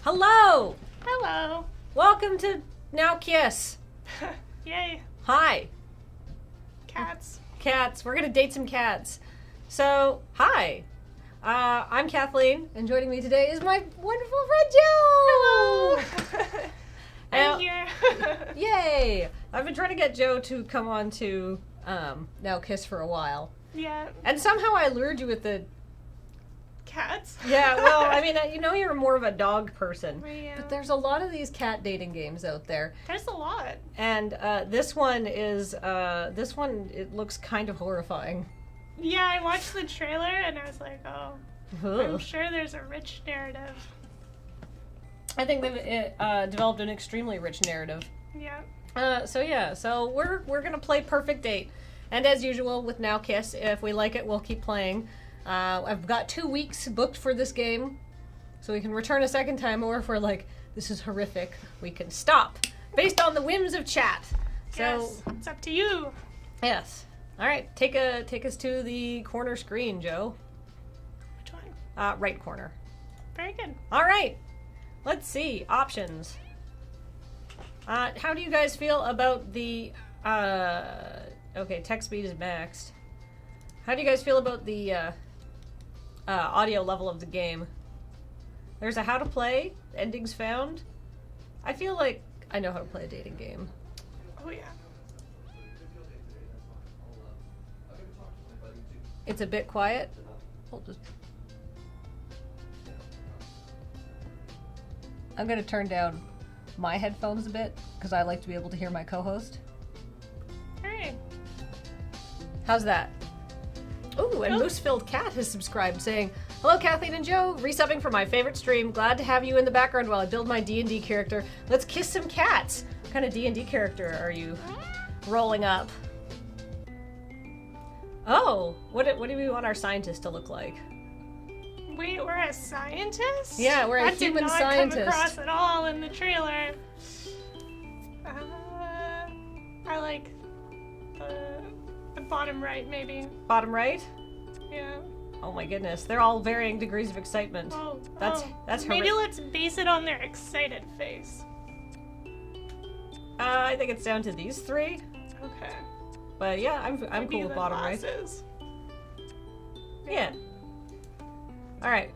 Hello! Hello. Welcome to Now Kiss. Yay. Hi. Cats. Cats. We're gonna date some cats. So, hi. I'm Kathleen, and joining me today is my wonderful friend Joe! Hello. I'm here. Yay! I've been trying to get Joe to come on to Now Kiss for a while. Yeah. And somehow I lured you with the... Cats? Yeah, well, I mean, you know you're more of a dog person. Yeah. But there's a lot of these cat dating games out there. There's a lot. And this one, it looks kind of horrifying. Yeah, I watched the trailer and I was like, oh, I'm Ugh. sure there's a rich narrative. I think they've developed an extremely rich narrative. Yeah. So we're gonna play Perfect Date. And as usual with Now Kiss, if we like it, we'll keep playing. I've got 2 weeks booked for this game, so we can return a second time, or if we're like, this is horrific, we can stop, based on the whims of chat. So, Yes, it's up to you. yes. Alright, take us to the corner screen, Joe. Which one? Right corner. Very good. Alright, let's see, options. How do you guys feel about the, okay, text speed is maxed. How do you guys feel about the, audio level of the game? There's a how to play, endings found. I feel like I know how to play a dating game. Oh, yeah. It's a bit quiet. I'm gonna turn down my headphones a bit, because I like to be able to hear my co-host. Alright. How's that? Ooh, and Oh. Moosefilled Cat has subscribed, saying, "Hello, Kathleen and Joe. Resubbing for my favorite stream. Glad to have you in the background while I build my D&D character. Let's kiss some cats." What kind of D&D character are you rolling up? Oh, what do we want our scientist to look like? Wait, we're a scientist? Yeah, we're a that human did not scientist. come across at all in the trailer. I like the bottom right, maybe. Bottom right? Yeah. Oh my goodness, they're all varying degrees of excitement. Oh, That's maybe horrific. let's base it on their excited face. I think it's down to these three. Okay. But yeah, I'm Maybe cool with the bottom right. glasses. Yeah. Alright.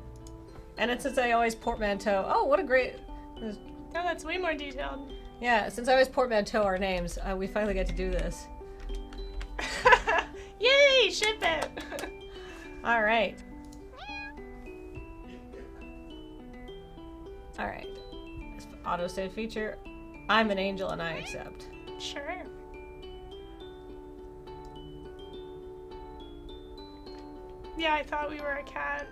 And then since I always portmanteau... Oh, what a great... Oh, that's way more detailed. Yeah, since I always portmanteau our names, we finally get to do this. Yay! Ship it! Alright. Alright. Auto-save feature. I'm an angel and I accept. Sure. Yeah, I thought we were a cat.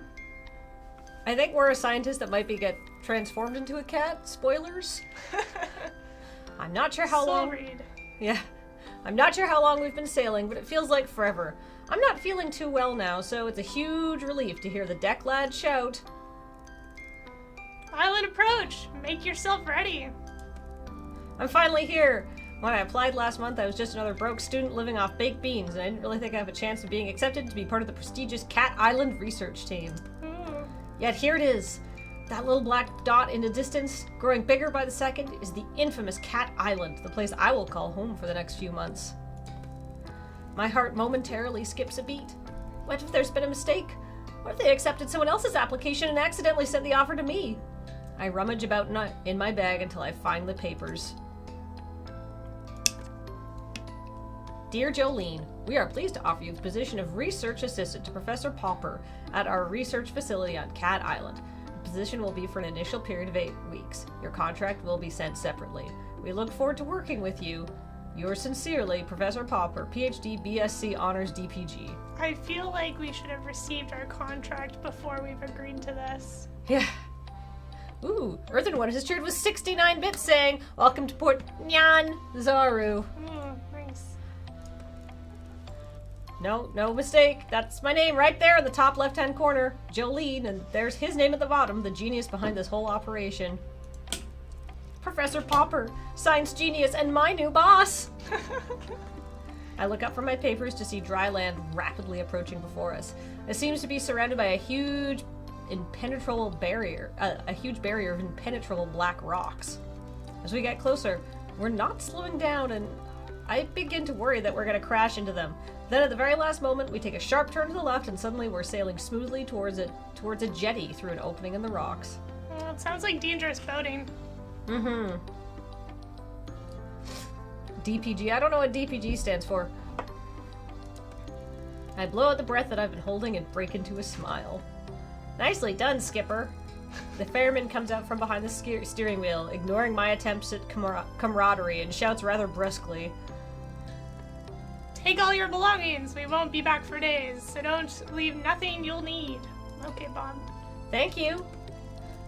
I think we're a scientist that might get transformed into a cat. Spoilers. I'm not sure how long... Read. Yeah. I'm not sure how long we've been sailing, but it feels like forever. I'm not feeling too well now, so it's a huge relief to hear the deck lad shout. Island approach! Make yourself ready! I'm finally here! When I applied last month, I was just another broke student living off baked beans, and I didn't really think I have a chance of being accepted to be part of the prestigious Cat Island research team. Ooh. Yet here it is. That little black dot in the distance, growing bigger by the second, is the infamous Cat Island, the place I will call home for the next few months. My heart momentarily skips a beat. What if there's been a mistake? What if they accepted someone else's application and accidentally sent the offer to me? I rummage about in my bag until I find the papers. Dear Jolene, we are pleased to offer you the position of Research Assistant to Professor Popper at our research facility on Cat Island. The position will be for an initial period of 8 weeks. Your contract will be sent separately. We look forward to working with you. Yours sincerely, Professor Popper, PhD, BSc Honors, DPG. I feel like we should have received our contract before we've agreed to this. Yeah. Ooh, Earthen One has cheered with 69 bits saying, "Welcome to Port Nyan, Zaru." Ooh, nice. No mistake. That's my name right there in the top left-hand corner. Jolene, and there's his name at the bottom, the genius behind this whole operation. Professor Popper, science genius, and my new boss! I look up from my papers to see dry land rapidly approaching before us. It seems to be surrounded by a huge impenetrable barrier, a huge barrier of impenetrable black rocks. As we get closer, we're not slowing down, and I begin to worry that we're going to crash into them. Then at the very last moment, we take a sharp turn to the left, and suddenly we're sailing smoothly towards a jetty through an opening in the rocks. Well, it sounds like dangerous boating. Mm-hmm. DPG. I don't know what DPG stands for. I blow out the breath that I've been holding and break into a smile. Nicely done, Skipper. The ferryman comes out from behind the steering wheel, ignoring my attempts at camaraderie, and shouts rather brusquely, "Take all your belongings. We won't be back for days, so don't leave nothing you'll need." Okay, Bob. "Thank you."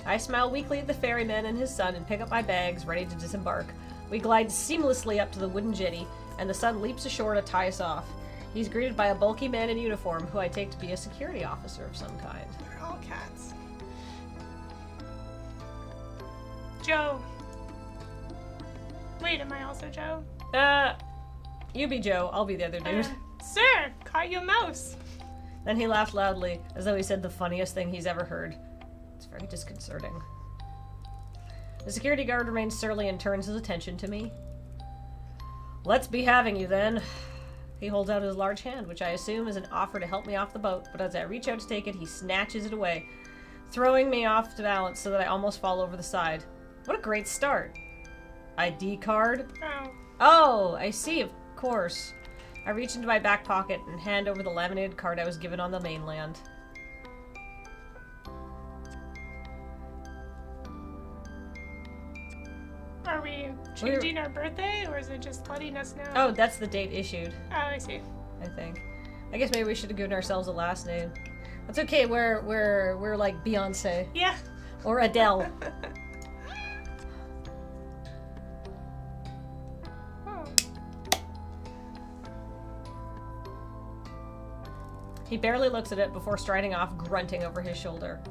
I smile weakly at the ferryman and his son and pick up my bags, ready to disembark. We glide seamlessly up to the wooden jetty, and the son leaps ashore to tie us off. He's greeted by a bulky man in uniform, who I take to be a security officer of some kind. They're all cats. Joe. Wait, am I also Joe? You be Joe, I'll be the other dude. Sir, caught you a mouse. Then he laughed loudly, as though he said the funniest thing he's ever heard. It's very disconcerting. The security guard remains surly and turns his attention to me. "Let's be having you, then." He holds out his large hand, which I assume is an offer to help me off the boat, but as I reach out to take it, he snatches it away, throwing me off to balance so that I almost fall over the side. What a great start. ID card? Oh, I see, of course. I reach into my back pocket and hand over the laminated card I was given on the mainland. Are we changing our birthday, or is it just letting us know? Oh, that's the date issued. Oh, I see. I think. I guess maybe we should have given ourselves a last name. That's okay. We're like Beyonce. Yeah. Or Adele. Oh. He barely looks at it before striding off, grunting over his shoulder.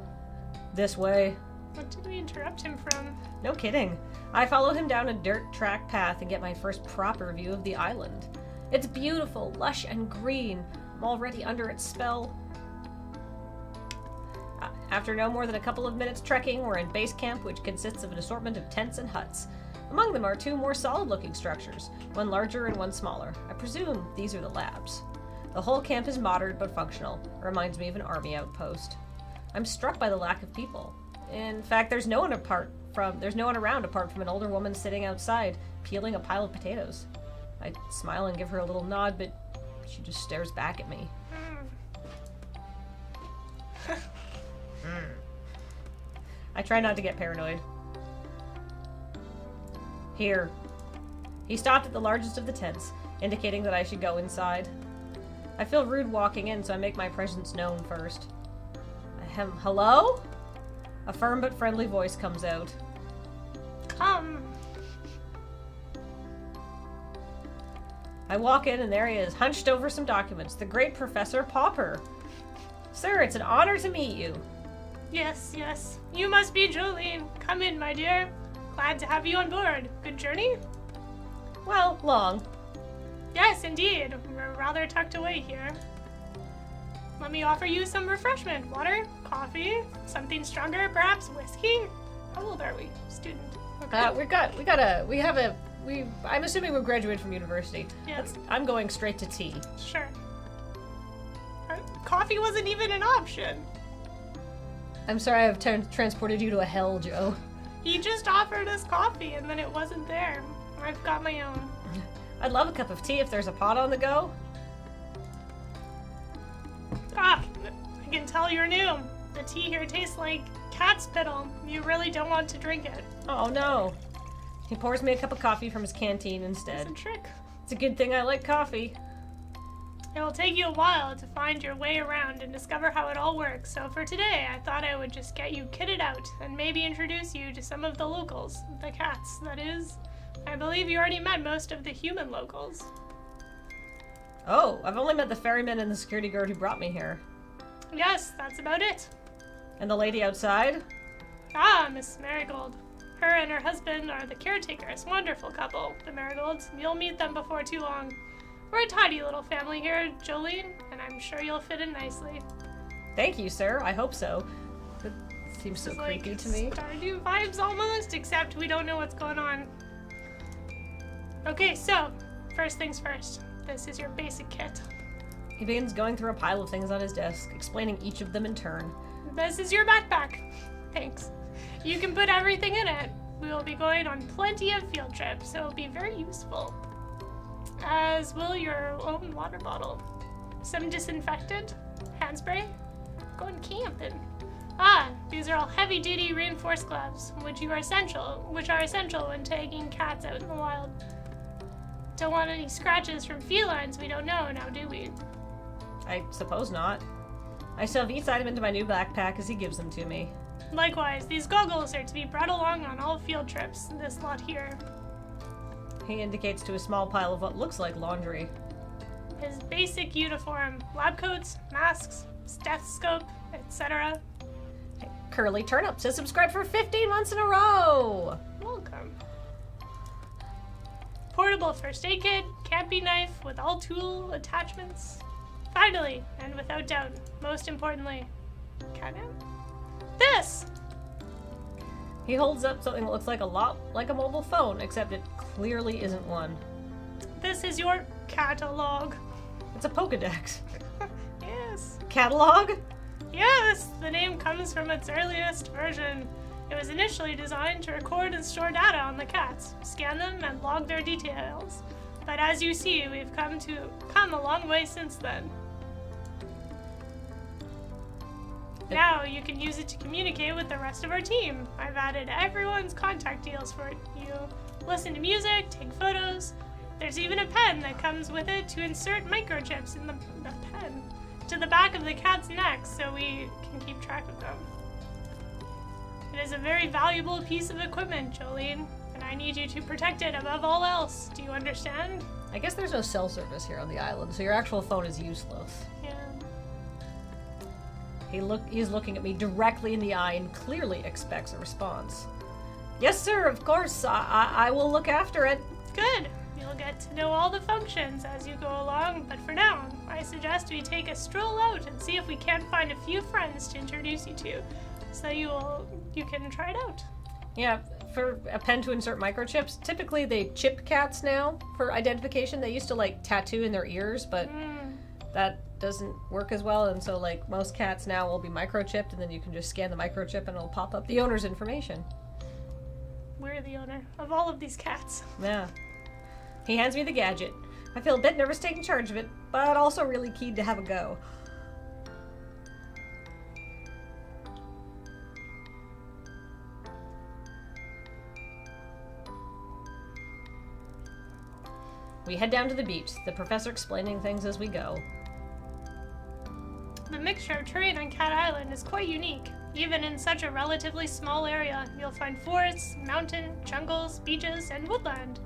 This way. What did we interrupt him from? No kidding. I follow him down a dirt track path and get my first proper view of the island. It's beautiful, lush, and green. I'm already under its spell. After no more than a couple of minutes trekking, we're in base camp, which consists of an assortment of tents and huts. Among them are two more solid-looking structures, one larger and one smaller. I presume these are the labs. The whole camp is modern but functional. It reminds me of an army outpost. I'm struck by the lack of people. In fact, there's no one around apart from an older woman sitting outside, peeling a pile of potatoes. I smile and give her a little nod, but she just stares back at me. I try not to get paranoid. Here. He stopped at the largest of the tents, indicating that I should go inside. I feel rude walking in, so I make my presence known first. Hello? A firm but friendly voice comes out. Come. I walk in and there he is, hunched over some documents. The great Professor Popper. Sir, it's an honor to meet you. Yes, yes. You must be Jolene. Come in, my dear. Glad to have you on board. Good journey? Well, long. Yes, indeed. We're rather tucked away here. Let me offer you some refreshment. Water, coffee, something stronger, perhaps whiskey? How old are we? Student. Okay. I'm assuming we've graduated from university. Yeah. I'm going straight to tea. Sure. Coffee wasn't even an option. I'm sorry I've transported you to a hell, Joe. He just offered us coffee and then it wasn't there. I've got my own. I'd love a cup of tea if there's a pot on the go. Ah, I can tell you're new. The tea here tastes like cat's spittle. You really don't want to drink it. Oh no. He pours me a cup of coffee from his canteen instead. It's a trick. It's a good thing I like coffee. It will take you a while to find your way around and discover how it all works, so for today I thought I would just get you kitted out and maybe introduce you to some of the locals. The cats, that is. I believe you already met most of the human locals. Oh, I've only met the ferryman and the security guard who brought me here. Yes, that's about it. And the lady outside? Ah, Miss Marigold. Her and her husband are the caretakers. Wonderful couple, the Marigolds. You'll meet them before too long. We're a tidy little family here, Jolene, and I'm sure you'll fit in nicely. Thank you, sir. I hope so. Seems so It's creepy like to me. Stardew vibes almost, except we don't know what's going on. Okay, so, first things first. This is your basic kit. He begins going through a pile of things on his desk, explaining each of them in turn. This is your backpack. Thanks. You can put everything in it. We will be going on plenty of field trips, so it'll be very useful. As will your own water bottle. Some disinfectant, hand spray, going camping. These are all heavy-duty reinforced gloves, which are essential when taking cats out in the wild. Don't want any scratches from felines we don't know now, do we? I suppose not. I shove each item into my new backpack as he gives them to me. Likewise, these goggles are to be brought along on all field trips, this lot here. He indicates to a small pile of what looks like laundry. His basic uniform, lab coats, masks, stethoscope, etc. Curly Turnips has subscribed for 15 months in a row! Welcome. Portable first aid kit, camping knife with all tool attachments. Finally, and without doubt, most importantly, cat nap? This! He holds up something that looks like a lot like a mobile phone, except it clearly isn't one. This is your catalog. It's a Pokedex. Yes. Catalog? Yes, the name comes from its earliest version. It was initially designed to record and store data on the cats, scan them, and log their details. But as you see, we've come a long way since then. Now you can use it to communicate with the rest of our team. I've added everyone's contact deals for you. Listen to music, take photos. There's even a pen that comes with it to insert microchips in the pen to the back of the cat's neck so we can keep track of them. It is a very valuable piece of equipment, Jolene, and I need you to protect it above all else. Do you understand? I guess there's no cell service here on the island, so your actual phone is useless. Yeah. He's looking at me directly in the eye and clearly expects a response. Yes, sir, of course. I will look after it. Good. You'll get to know all the functions as you go along, but for now, I suggest we take a stroll out and see if we can't find a few friends to introduce you to, so you can try it out. Yeah, for a pen to insert microchips, typically they chip cats now for identification. They used to, like, tattoo in their ears, but that doesn't work as well, and so, like, most cats now will be microchipped, and then you can just scan the microchip and it'll pop up the owner's information. We're the owner of all of these cats. Yeah. He hands me the gadget. I feel a bit nervous taking charge of it, but also really keen to have a go. We head down to the beach, the professor explaining things as we go. The mixture of terrain on Cat Island is quite unique. Even in such a relatively small area, you'll find forests, mountain, jungles, beaches, and woodland.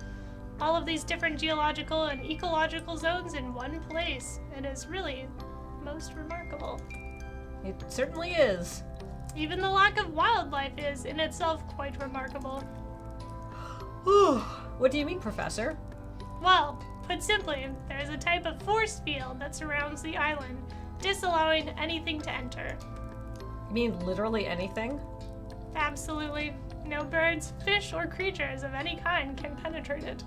All of these different geological and ecological zones in one place. It is really most remarkable. It certainly is. Even the lack of wildlife is, in itself, quite remarkable. What do you mean, Professor? Well, put simply, there is a type of force field that surrounds the island, disallowing anything to enter. You mean literally anything? Absolutely. No birds, fish, or creatures of any kind can penetrate it.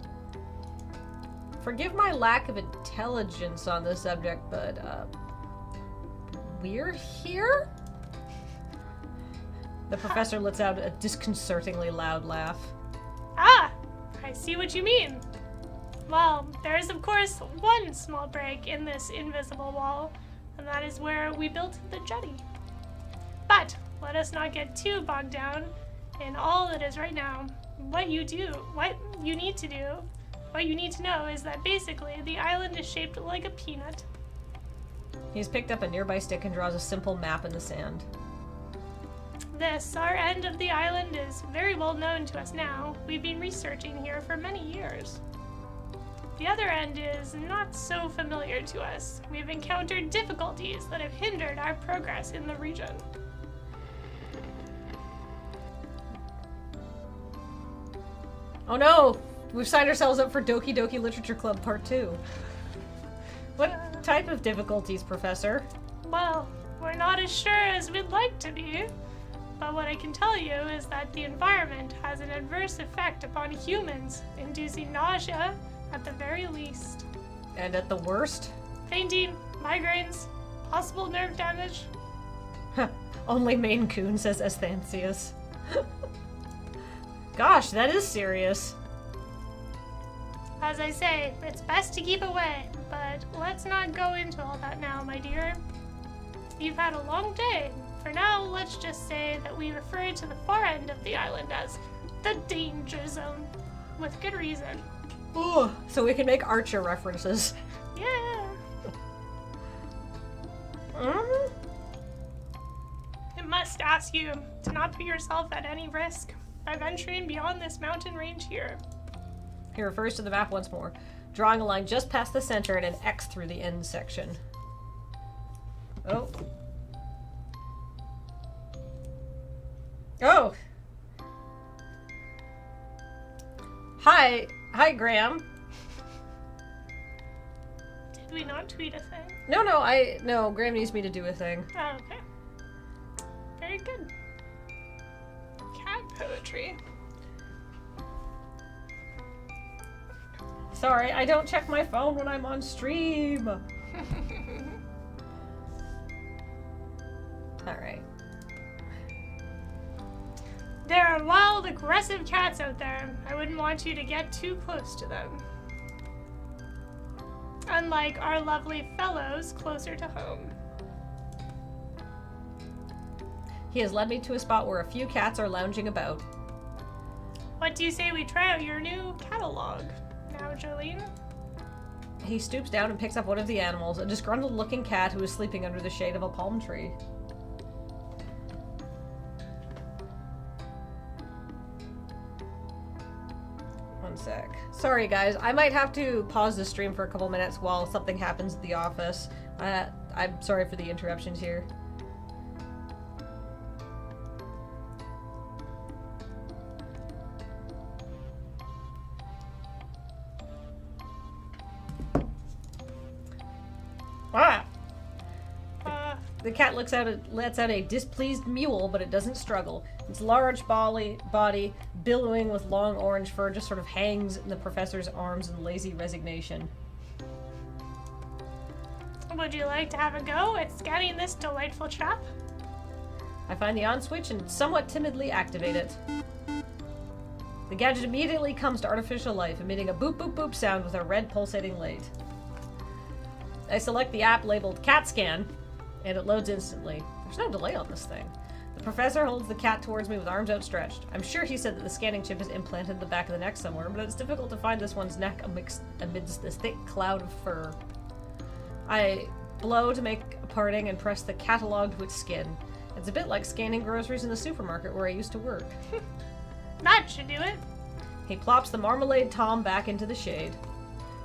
Forgive my lack of intelligence on this subject, but, we're here? The professor lets out a disconcertingly loud laugh. Ah! I see what you mean. Well, there is of course one small break in this invisible wall, and that is where we built the jetty. But let us not get too bogged down in all that is right now. What you need to know is that basically the island is shaped like a peanut. He's picked up a nearby stick and draws a simple map in the sand. This, our end of the island, is very well known to us now. We've been researching here for many years. The other end is not so familiar to us. We've encountered difficulties that have hindered our progress in the region. Oh no! We've signed ourselves up for Doki Doki Literature Club Part 2. What type of difficulties, Professor? Well, we're not as sure as we'd like to be. But what I can tell you is that the environment has an adverse effect upon humans, inducing nausea at the very least. And at the worst? Fainting, migraines, possible nerve damage. Only Maine Coon, says Esthansius. Gosh, that is serious. As I say, it's best to keep away, but let's not go into all that now, my dear. You've had a long day. For now, let's just say that we refer to the far end of the island as the danger zone. With good reason. Ooh, so we can make Archer references. Yeah. It must ask you to not put yourself at any risk by venturing beyond this mountain range here. He refers to the map once more, drawing a line just past the center and an X through the end section. Oh. Oh! Hi, Graham. Did we not tweet a thing? No, Graham needs me to do a thing. Oh, okay. Very good. Cat poetry. Sorry, I don't check my phone when I'm on stream. Alright. There are wild, aggressive cats out there. I wouldn't want you to get too close to them. Unlike our lovely fellows closer to home. He has led me to a spot where a few cats are lounging about. What do you say we try out your new catalog? Now, Jolene? He stoops down and picks up one of the animals, a disgruntled-looking cat who is sleeping under the shade of a palm tree. One sec. Sorry, guys. I might have to pause the stream for a couple minutes while something happens at the office. I'm sorry for the interruptions here. The cat lets out a displeased mewl, but it doesn't struggle. Its large body, billowing with long orange fur, just sort of hangs in the professor's arms in lazy resignation. Would you like to have a go at scanning this delightful chap? I find the on switch and somewhat timidly activate it. The gadget immediately comes to artificial life, emitting a boop boop boop sound with a red pulsating light. I select the app labeled Cat Scan, and it loads instantly. There's no delay on this thing. The professor holds the cat towards me with arms outstretched. I'm sure he said that the scanning chip is implanted in the back of the neck somewhere, but it's difficult to find this one's neck amidst this thick cloud of fur. I blow to make a parting and press the catalog to its skin. It's a bit like scanning groceries in the supermarket where I used to work. That should do it. He plops the Marmalade Tom back into the shade.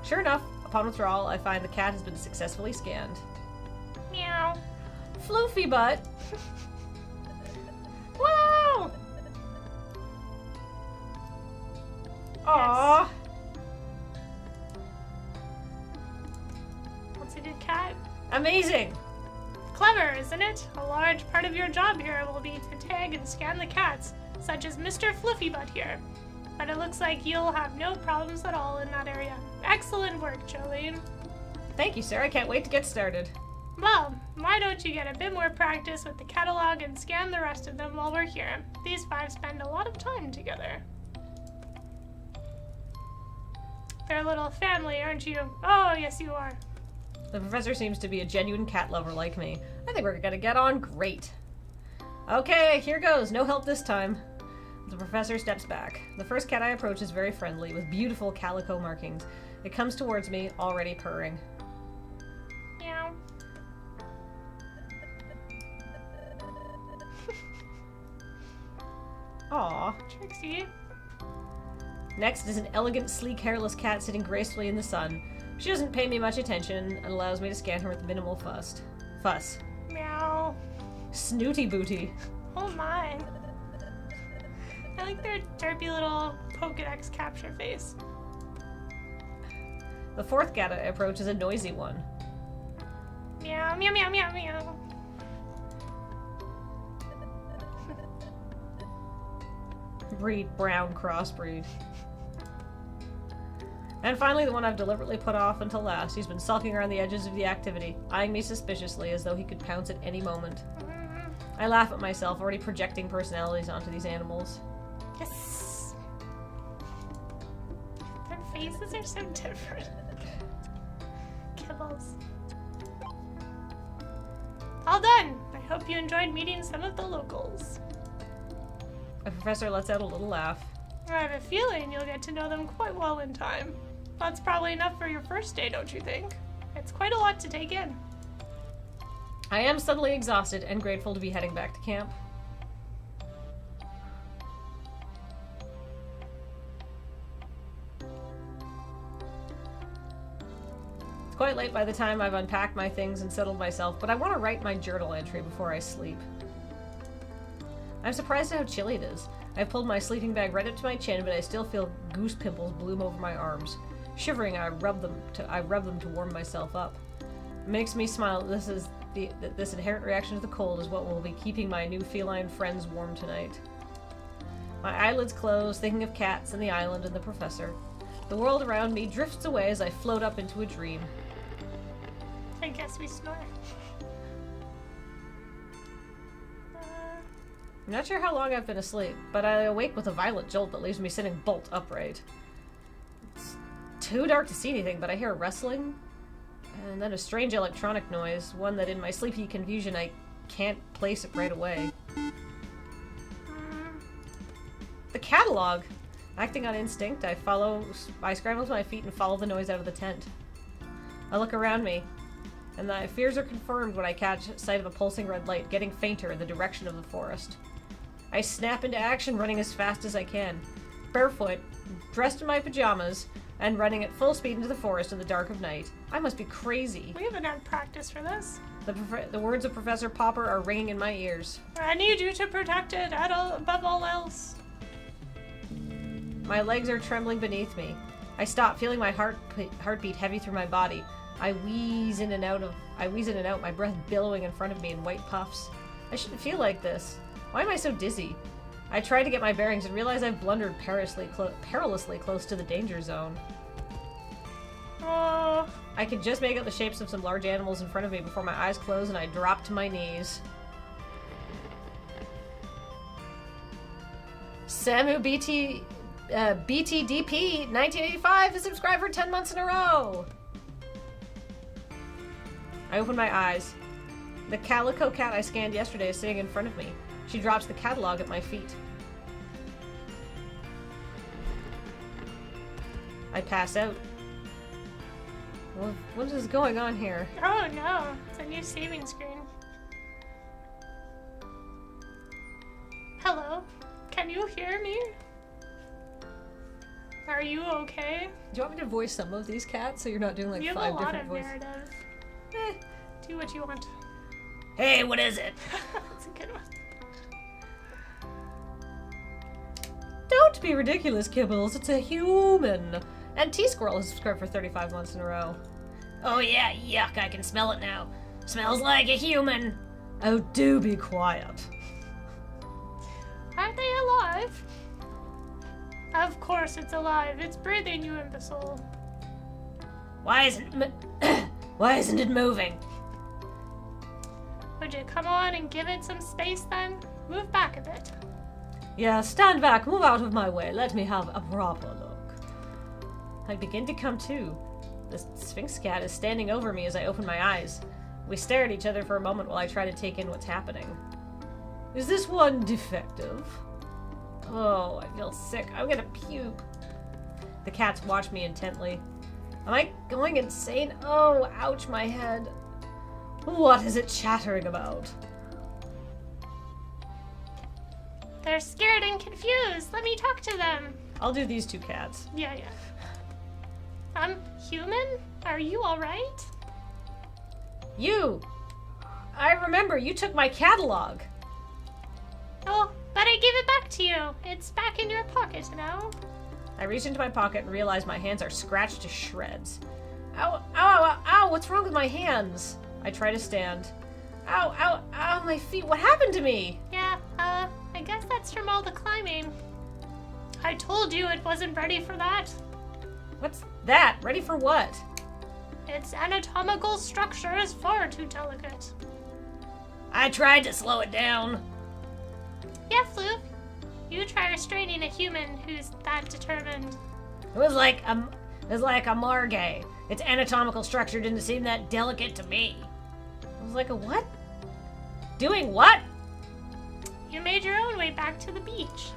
Sure enough, upon withdrawal, I find the cat has been successfully scanned. Meow. Floofy butt! Wow! Aww! What's a good cat? Amazing! Clever, isn't it? A large part of your job here will be to tag and scan the cats, such as Mr. Fluffybutt here. But it looks like you'll have no problems at all in that area. Excellent work, Jolene. Thank you, sir. I can't wait to get started. Well, why don't you get a bit more practice with the catalog and scan the rest of them while we're here? These five spend a lot of time together. They're a little family, aren't you? Oh, yes you are. The professor seems to be a genuine cat lover like me. I think we're gonna get on great. Okay, here goes. No help this time. The professor steps back. The first cat I approach is very friendly, with beautiful calico markings. It comes towards me, already purring. Meow. Aww. Trixie. Next is an elegant, sleek, hairless cat sitting gracefully in the sun. She doesn't pay me much attention and allows me to scan her with minimal fuss. Meow. Snooty booty. Oh my. I like their derpy little Pokedex capture face. The fourth cat I approach is a noisy one. Meow, meow, meow, meow, meow. brown crossbreed. And finally, the one I've deliberately put off until last. He's been sulking around the edges of the activity, eyeing me suspiciously as though he could pounce at any moment. I laugh at myself, already projecting personalities onto these animals. Yes! Their faces are so different. Kibbles. All done! I hope you enjoyed meeting some of the locals. The professor lets out a little laugh. I have a feeling you'll get to know them quite well in time. That's probably enough for your first day, don't you think? It's quite a lot to take in. I am suddenly exhausted and grateful to be heading back to camp. It's quite late by the time I've unpacked my things and settled myself, but I want to write my journal entry before I sleep. I'm surprised at how chilly it is. I've pulled my sleeping bag right up to my chin, but I still feel goose pimples bloom over my arms. Shivering, I rub them to warm myself up. It makes me smile. This inherent reaction to the cold is what will be keeping my new feline friends warm tonight. My eyelids close, thinking of cats and the island and the professor. The world around me drifts away as I float up into a dream. I guess we snore. I'm not sure how long I've been asleep, but I awake with a violent jolt that leaves me sitting bolt upright. It's too dark to see anything, but I hear rustling, and then a strange electronic noise, one that in my sleepy confusion I can't place it right away. The catalog! Acting on instinct, I scramble to my feet and follow the noise out of the tent. I look around me, and my fears are confirmed when I catch sight of a pulsing red light getting fainter in the direction of the forest. I snap into action, running as fast as I can. Barefoot, dressed in my pajamas, and running at full speed into the forest in the dark of night. I must be crazy. We haven't had practice for this. The words of Professor Popper are ringing in my ears. I need you to protect it above all else. My legs are trembling beneath me. I stop, feeling my heartbeat heavy through my body. I wheeze in and out, my breath billowing in front of me in white puffs. I shouldn't feel like this. Why am I so dizzy? I try to get my bearings and realize I've blundered perilously close to the danger zone. Oh. I can just make out the shapes of some large animals in front of me before my eyes close and I drop to my knees. Samu BTDP 1985 has subscribed for 10 months in a row! I open my eyes. The calico cat I scanned yesterday is sitting in front of me. She drops the catalog at my feet. I pass out. Well, what is going on here? Oh no, it's a new saving screen. Hello, can you hear me? Are you okay? Do you want me to voice some of these cats so you're not doing like You have 5 a lot different of voices? narrative. Do what you want. Hey, what is it? That's a good one. Don't be ridiculous, Kibbles. It's a human. And T-Squirrel has subscribed for 35 months in a row. Oh yeah, yuck, I can smell it now. Smells like a human. Oh, do be quiet. Aren't they alive? Of course it's alive. It's breathing, you imbecile. Why isn't it moving? Would you come on and give it some space then? Move back a bit. Yeah, stand back, move out of my way. Let me have a proper look. I begin to come to. The Sphinx cat is standing over me as I open my eyes. We stare at each other for a moment while I try to take in what's happening. Is this one defective? Oh, I feel sick. I'm gonna puke. The cats watch me intently. Am I going insane? Oh, ouch, my head. What is it chattering about? They're scared and confused. Let me talk to them. I'll do these two cats. Yeah. Human? Are you alright? You! I remember, you took my catalog. Oh, but I gave it back to you. It's back in your pocket now. I reach into my pocket and realize my hands are scratched to shreds. Ow, ow, ow, ow, what's wrong with my hands? I try to stand. Ow, ow, ow, my feet, what happened to me? Yeah, I guess that's from all the climbing. I told you it wasn't ready for that. What's that? Ready for what? Its anatomical structure is far too delicate. I tried to slow it down. Yeah, Floof. You try restraining a human who's that determined. It was like a margay. Its anatomical structure didn't seem that delicate to me. I was like, a what? Doing what? You made your own way back to the beach.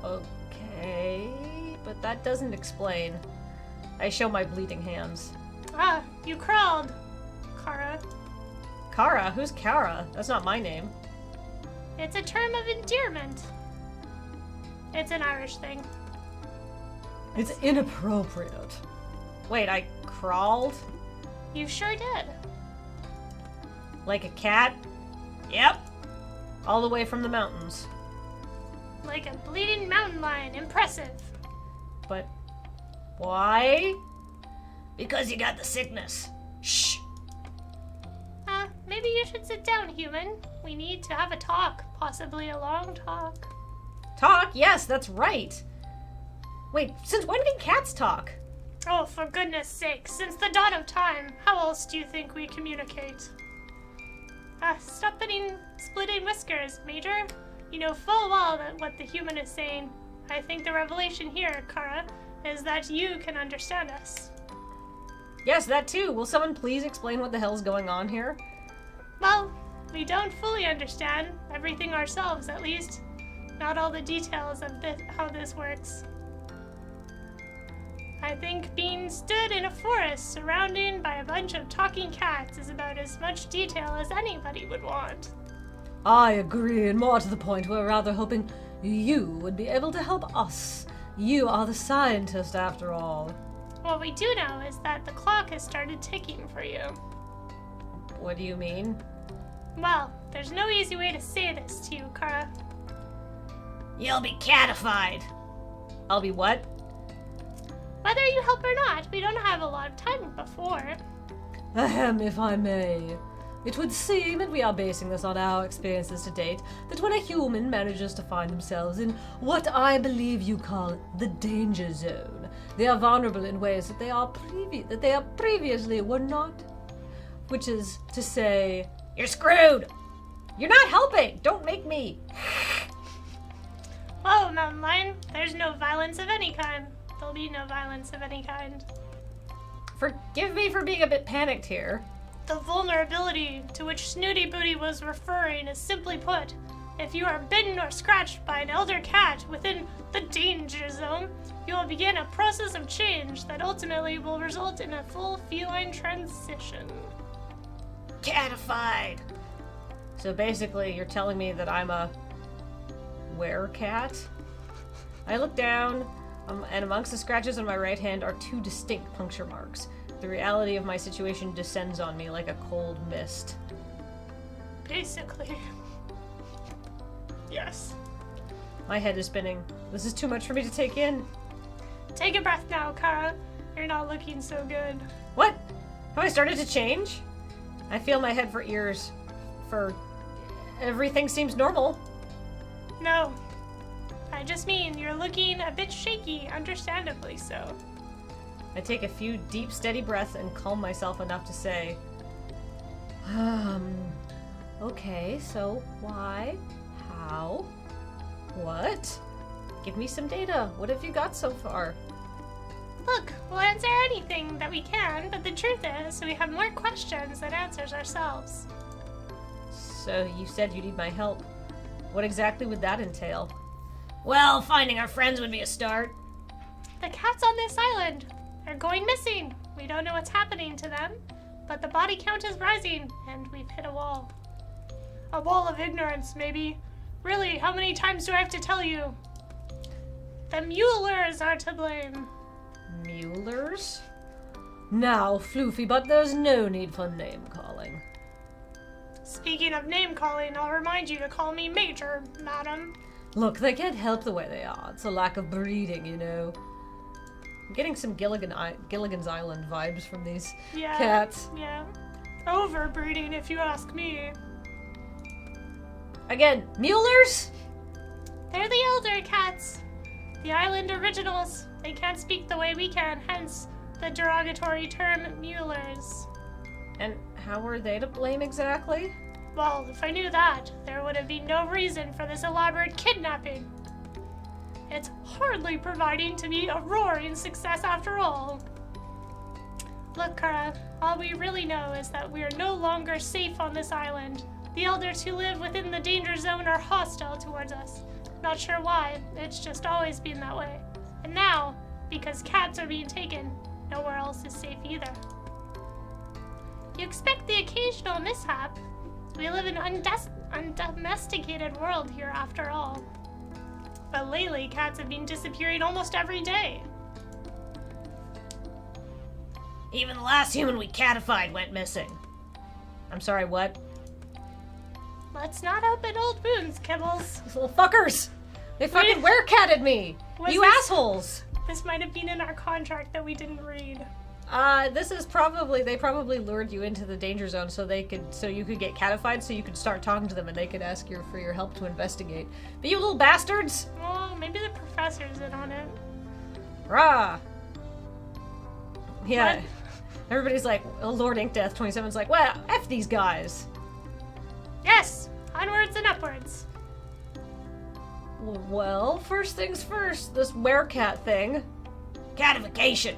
Okay, but that doesn't explain. I show my bleeding hands. Ah, you crawled, Kara. Kara? Who's Kara? That's not my name. It's a term of endearment. It's an Irish thing. It's inappropriate. Wait, I crawled? You sure did. Like a cat? Yep. All the way from the mountains. Like a bleeding mountain lion. Impressive. But why? Because you got the sickness. Shh. Maybe you should sit down, human. We need to have a talk. Possibly a long talk. Talk? Yes, that's right. Wait, since when can cats talk? Oh, for goodness sake. Since the dawn of time, how else do you think we communicate? Stop splitting whiskers, Major. You know full well that what the human is saying. I think the revelation here, Kara, is that you can understand us. Yes, that too. Will someone please explain what the hell's going on here? Well, we don't fully understand everything ourselves, at least. Not all the details of how this works. I think being stood in a forest surrounded by a bunch of talking cats is about as much detail as anybody would want. I agree, and more to the point, we're rather hoping you would be able to help us. You are the scientist, after all. What we do know is that the clock has started ticking for you. What do you mean? Well, there's no easy way to say this to you, Kara. You'll be catified. I'll be what? Whether you help or not, we don't have a lot of time before. Ahem, if I may. It would seem, and we are basing this on our experiences to date, that when a human manages to find themselves in what I believe you call the danger zone, they are vulnerable in ways that they previously were not. Which is to say, you're screwed. You're not helping. Don't make me. Whoa, Mountain Lion. There's no violence of any kind. There'll be no violence of any kind. Forgive me for being a bit panicked here. The vulnerability to which Snooty Booty was referring is simply put, if you are bitten or scratched by an elder cat within the danger zone, you will begin a process of change that ultimately will result in a full feline transition. Catified. So basically, you're telling me that I'm a werecat? I look down, and amongst the scratches on my right hand are 2 distinct puncture marks. The reality of my situation descends on me like a cold mist. Basically. Yes. My head is spinning. This is too much for me to take in. Take a breath now, Kara. You're not looking so good. What? Have I started to change? I feel my head for ears. Everything seems normal. No. I just mean you're looking a bit shaky, understandably so. I take a few deep, steady breaths and calm myself enough to say, okay, so why? How? What? Give me some data. What have you got so far? Look, we'll answer anything that we can, but the truth is, we have more questions than answers ourselves. So you said you need my help. What exactly would that entail? Well, finding our friends would be a start. The cats on this island are going missing. We don't know what's happening to them, but the body count is rising, and we've hit a wall. A wall of ignorance, maybe. Really, how many times do I have to tell you? The Muellers are to blame. Muellers? now, Floofy, but there's no need for name-calling. Speaking of name-calling, I'll remind you to call me Major, madam. Look, they can't help the way they are. It's a lack of breeding, you know. I'm getting some Gilligan's Island vibes from these Yeah, cats. yeah. Overbreeding, if you ask me. Again, Muellers? They're the elder cats. The island originals. They can't speak the way we can, hence the derogatory term Muellers. And how were they to blame exactly? Well, if I knew that, there would have been no reason for this elaborate kidnapping. It's hardly proving to be a roaring success after all. Look, Kara, all we really know is that we are no longer safe on this island. The elders who live within the danger zone are hostile towards us. Not sure why, it's just always been that way. And now, because cats are being taken, nowhere else is safe either. You expect the occasional mishap. We live in an undomesticated world here after all. But lately, cats have been disappearing almost every day. Even the last human we catified went missing. I'm sorry, what? Let's not open old wounds, Kibbles. These little fuckers! They fucking werecatted me! Was You this- assholes! This might have been in our contract that we didn't read. This is they probably lured you into the danger zone so you could get catified so you could start talking to them and they could ask for your help to investigate. But you little bastards! Well, maybe the professor's in on it. Rah! Yeah. What? Everybody's like, Lord Inkdeath 27's like, well, F these guys. Yes! Onwards and upwards. Well, first things first, this werecat thing. Catification.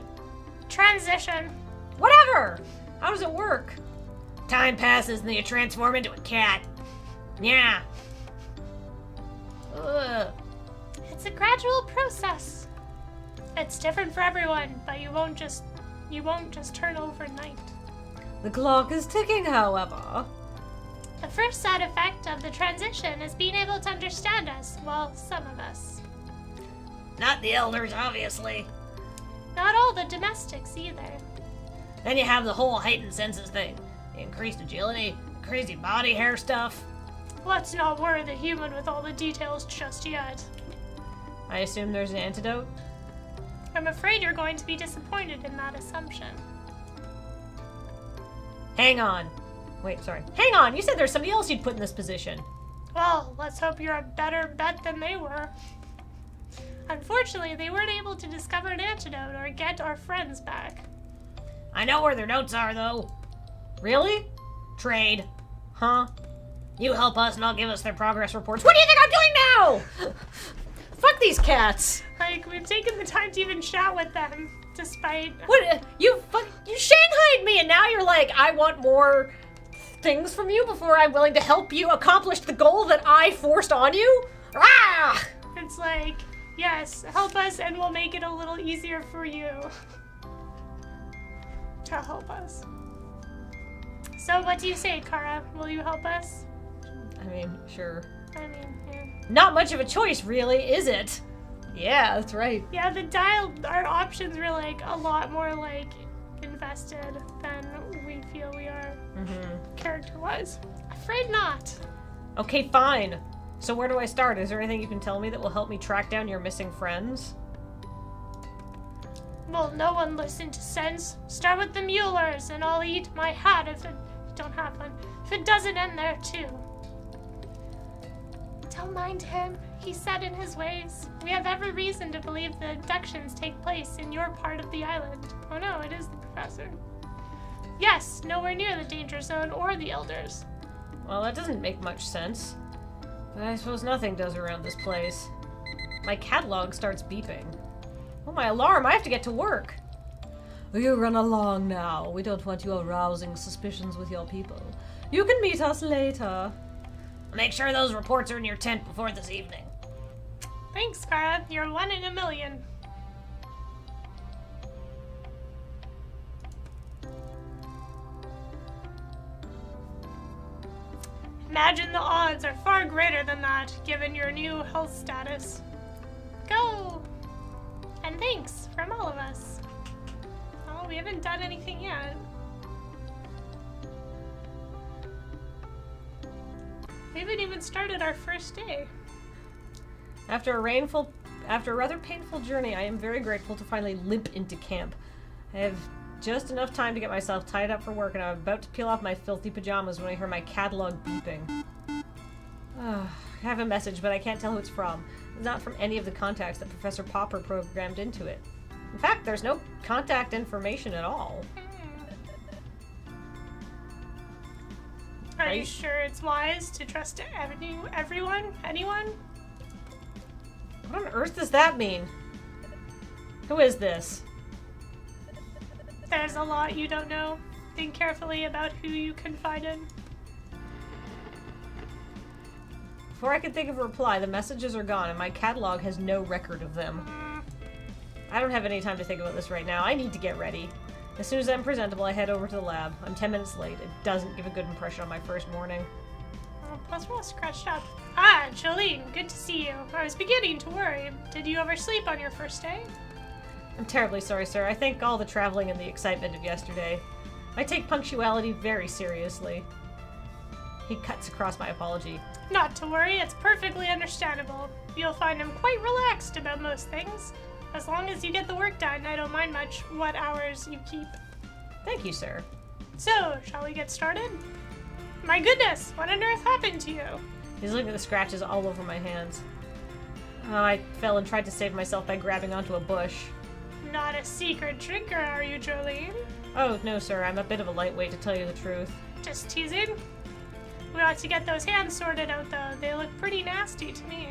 Transition. Whatever! How does it work? Time passes and then you transform into a cat. Yeah. Ugh. It's a gradual process. It's different for everyone, but you won't just turn overnight. The clock is ticking, however. The first side effect of the transition is being able to understand us. Well, some of us. Not the elders, obviously. Not all the domestics either. Then you have the whole heightened senses thing. The increased agility, crazy body hair stuff. Let's not worry the human with all the details just yet. I assume there's an antidote? I'm afraid you're going to be disappointed in that assumption. Hang on. Wait, sorry. Hang on, you said there's somebody else you'd put in this position. Well, let's hope you're a better bet than they were. Unfortunately, they weren't able to discover an antidote or get our friends back. I know where their notes are, though. Really? Trade. Huh? You help us and I'll give us their progress reports. What do you think I'm doing now? Fuck these cats. Like, we've taken the time to even chat with them, despite... What? You shanghaied me and now you're like, I want more things from you before I'm willing to help you accomplish the goal that I forced on you? Ah! It's like, yes, help us and we'll make it a little easier for you to help us. So what do you say, Kara? Will you help us? I mean, sure. I mean, yeah. Not much of a choice, really, is it? Yeah, that's right. Yeah, our options were like a lot more like invested than we feel we are character-wise. Afraid not. Okay, fine. So where do I start? Is there anything you can tell me that will help me track down your missing friends? Well, no one listened to sense. Start with the Muellers, and I'll eat my hat if it don't have one. If it doesn't end there too. Don't mind him. He's set in his ways. We have every reason to believe the abductions take place in your part of the island. Oh no, it is the professor. Yes, nowhere near the danger zone or the elders. Well, that doesn't make much sense. But I suppose nothing does around this place. My catalog starts beeping. Oh, my alarm! I have to get to work! You run along now. We don't want you arousing suspicions with your people. You can meet us later. Make sure those reports are in your tent before this evening. Thanks, Kara. You're one in a million. Imagine the odds are far greater than that, given your new health status. Go! And thanks from all of us. Oh, we haven't done anything yet. We haven't even started our first day. After a rather painful journey, I am very grateful to finally limp into camp. I have just enough time to get myself tied up for work, and I'm about to peel off my filthy pajamas when I hear my catalog beeping. I have a message, but I can't tell who it's from. not from any of the contacts that Professor Popper programmed into it. In fact, there's no contact information at all. Are you sure it's wise to trust everyone? Anyone? What on earth does that mean? Who is this? There's a lot you don't know. Think carefully about who you confide in. Before I can think of a reply, the messages are gone and my catalog has no record of them. I don't have any time to think about this right now. I need to get ready. As soon as I'm presentable, I head over to the lab. I'm 10 minutes late. It doesn't give a good impression on my first morning. Oh, plus we're all scratched up. Ah, Jolene, good to see you. I was beginning to worry. Did you oversleep on your first day? I'm terribly sorry, sir. I think all the traveling and the excitement of yesterday. I take punctuality very seriously. He cuts across my apology. Not to worry, it's perfectly understandable. You'll find him quite relaxed about most things. As long as you get the work done, I don't mind much what hours you keep. Thank you, sir. So, shall we get started? My goodness, what on earth happened to you? He's looking at the scratches all over my hands. Oh, I fell and tried to save myself by grabbing onto a bush. Not a secret drinker, are you, Jolene? Oh, no, sir. I'm a bit of a lightweight, to tell you the truth. Just teasing? We ought to get those hands sorted out, though. They look pretty nasty to me.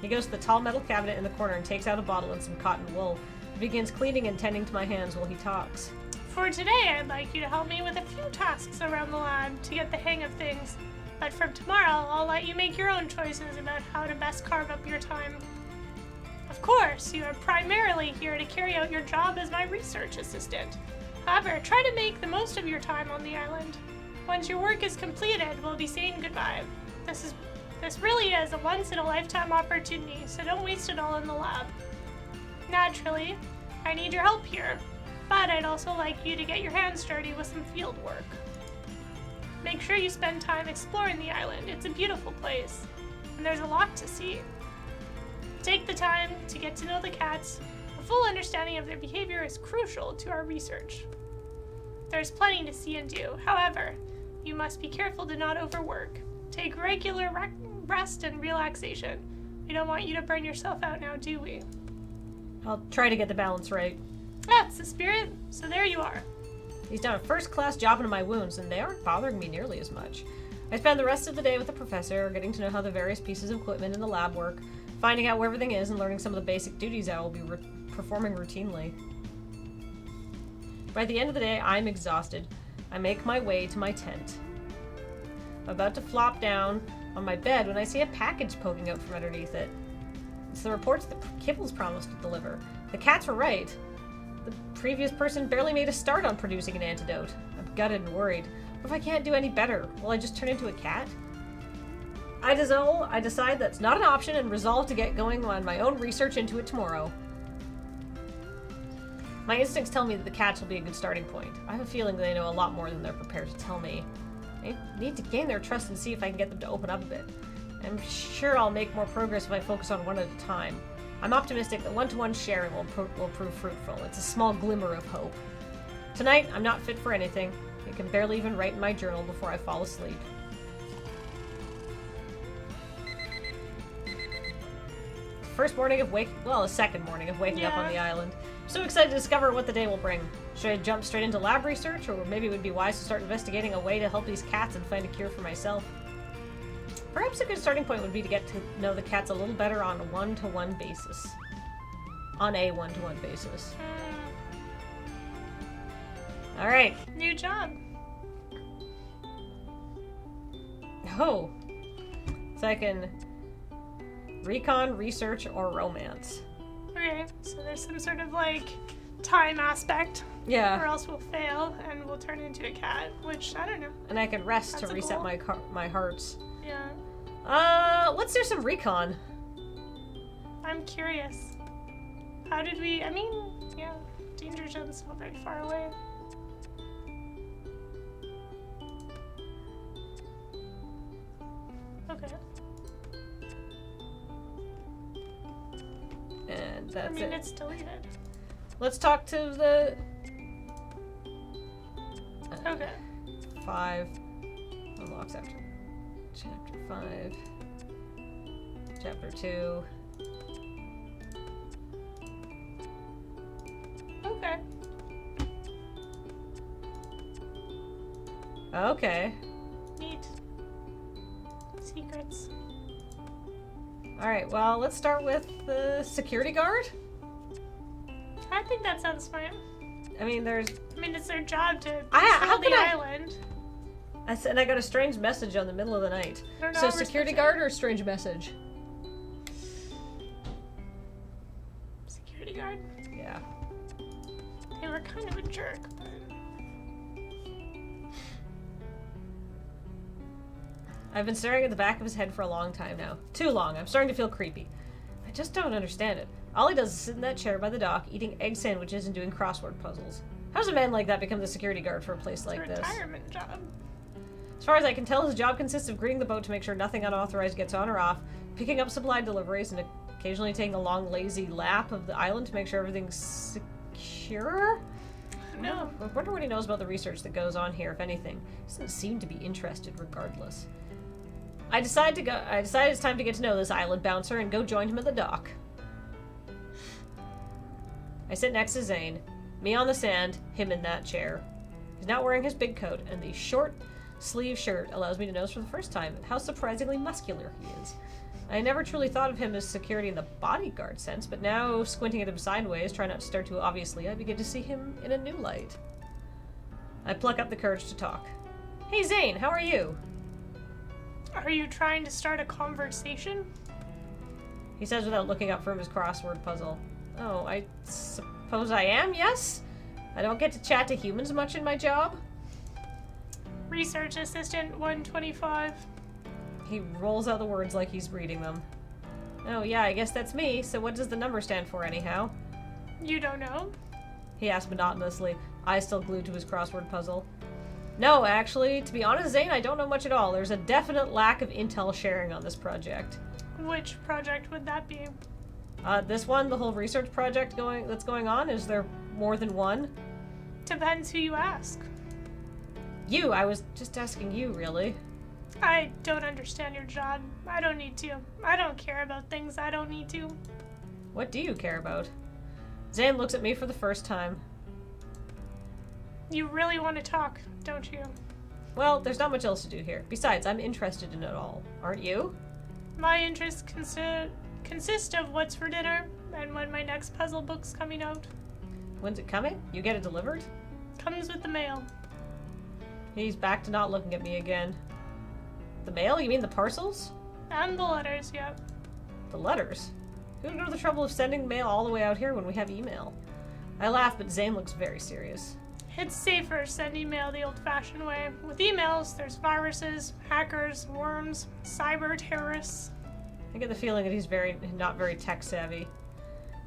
He goes to the tall metal cabinet in the corner and takes out a bottle and some cotton wool. He begins cleaning and tending to my hands while he talks. For today, I'd like you to help me with a few tasks around the lab to get the hang of things. But from tomorrow, I'll let you make your own choices about how to best carve up your time. Of course, you are primarily here to carry out your job as my research assistant. However, try to make the most of your time on the island. Once your work is completed, we'll be saying goodbye. This really is a once-in-a-lifetime opportunity, so don't waste it all in the lab. Naturally, I need your help here, but I'd also like you to get your hands dirty with some field work. Make sure you spend time exploring the island. It's a beautiful place, and there's a lot to see. Take the time to get to know the cats. A full understanding of their behavior is crucial to our research. There's plenty to see and do. However, you must be careful to not overwork. Take regular rest and relaxation. We don't want you to burn yourself out now, do we? I'll try to get the balance right. That's the spirit. So there you are. He's done a first-class job on my wounds, and they aren't bothering me nearly as much. I spend the rest of the day with the professor, getting to know how the various pieces of equipment in the lab work, finding out where everything is, and learning some of the basic duties I will be performing routinely. By the end of the day, I'm exhausted. I make my way to my tent. I'm about to flop down on my bed when I see a package poking out from underneath it. It's the reports that Kibbles promised to deliver. The cats were right. The previous person barely made a start on producing an antidote. I'm gutted and worried. What if I can't do any better? Will I just turn into a cat? I decide that's not an option and resolve to get going on my own research into it tomorrow. My instincts tell me that the cats will be a good starting point. I have a feeling they know a lot more than they're prepared to tell me. I need to gain their trust and see if I can get them to open up a bit. I'm sure I'll make more progress if I focus on one at a time. I'm optimistic that one-to-one sharing will prove fruitful. It's a small glimmer of hope. Tonight, I'm not fit for anything. I can barely even write in my journal before I fall asleep. The second morning of waking up on the island. I'm so excited to discover what the day will bring. Should I jump straight into lab research, or maybe it would be wise to start investigating a way to help these cats and find a cure for myself? Perhaps a good starting point would be to get to know the cats a little better on a one-to-one basis. Alright. New job. Oh. So I can recon, research, or romance. Okay, so there's some sort of like time aspect. Yeah. Or else we'll fail and we'll turn into a cat, which I don't know. And I can rest That's to a reset goal. my hearts. Yeah. Let's do some recon. I'm curious. How did we, yeah, danger zone's not very far away. Okay. And that's it. It's deleted. Let's talk to the... Okay. 5. Unlocks after Chapter 5. Chapter 2. Okay. Okay. Neat. Secrets. Alright, well, let's start with the security guard. I think that sounds fine. I mean, it's their job to how patrol the can I- island. and I got a strange message on the middle of the night. I don't know, So we're security supposed guard or strange message? Security guard. Yeah. They were kind of a jerk, but I've been staring at the back of his head for a long time now. Too long. I'm starting to feel creepy. I just don't understand it. All he does is sit in that chair by the dock, eating egg sandwiches and doing crossword puzzles. How does a man like that become the security guard for a place like it's a this? retirement job. As far as I can tell, his job consists of greeting the boat to make sure nothing unauthorized gets on or off, picking up supplied deliveries, and occasionally taking a long, lazy lap of the island to make sure everything's secure? No. I wonder what he knows about the research that goes on here, if anything. He doesn't seem to be interested regardless. I decided it's time to get to know this island bouncer and go join him at the dock. I sit next to Zane. Me on the sand, him in that chair. He's not wearing his big coat, and the short sleeve shirt allows me to notice for the first time how surprisingly muscular he is. I never truly thought of him as security in the bodyguard sense, but now, squinting at him sideways, trying not to stare too obviously, I begin to see him in a new light. I pluck up the courage to talk. Hey Zane, how are you? Are you trying to start a conversation? He says without looking up from his crossword puzzle. Oh, I suppose I am, yes? I don't get to chat to humans much in my job? Research Assistant 125. He rolls out the words like he's reading them. Oh yeah, I guess that's me, so what does the number stand for anyhow? You don't know? He asked monotonously, eyes still glued to his crossword puzzle. No, actually, to be honest, Zane, I don't know much at all. There's a definite lack of intel sharing on this project. Which project would that be? This one, the whole research project that's going on, is there more than one? Depends who you ask. You, I was just asking you, really. I don't understand your job. I don't need to. I don't care about things I don't need to. What do you care about? Zane looks at me for the first time. You really want to talk, don't you? Well, there's not much else to do here. Besides, I'm interested in it all. Aren't you? My interests consist of what's for dinner and when my next puzzle book's coming out. When's it coming? You get it delivered? Comes with the mail. He's back to not looking at me again. The mail? You mean the parcels? And the letters, yep. The letters? Who would go to the trouble of sending mail all the way out here when we have email? I laugh, but Zane looks very serious. It's safer sending mail the old-fashioned way. With emails, there's viruses, hackers, worms, cyber terrorists. I get the feeling that he's not very tech-savvy.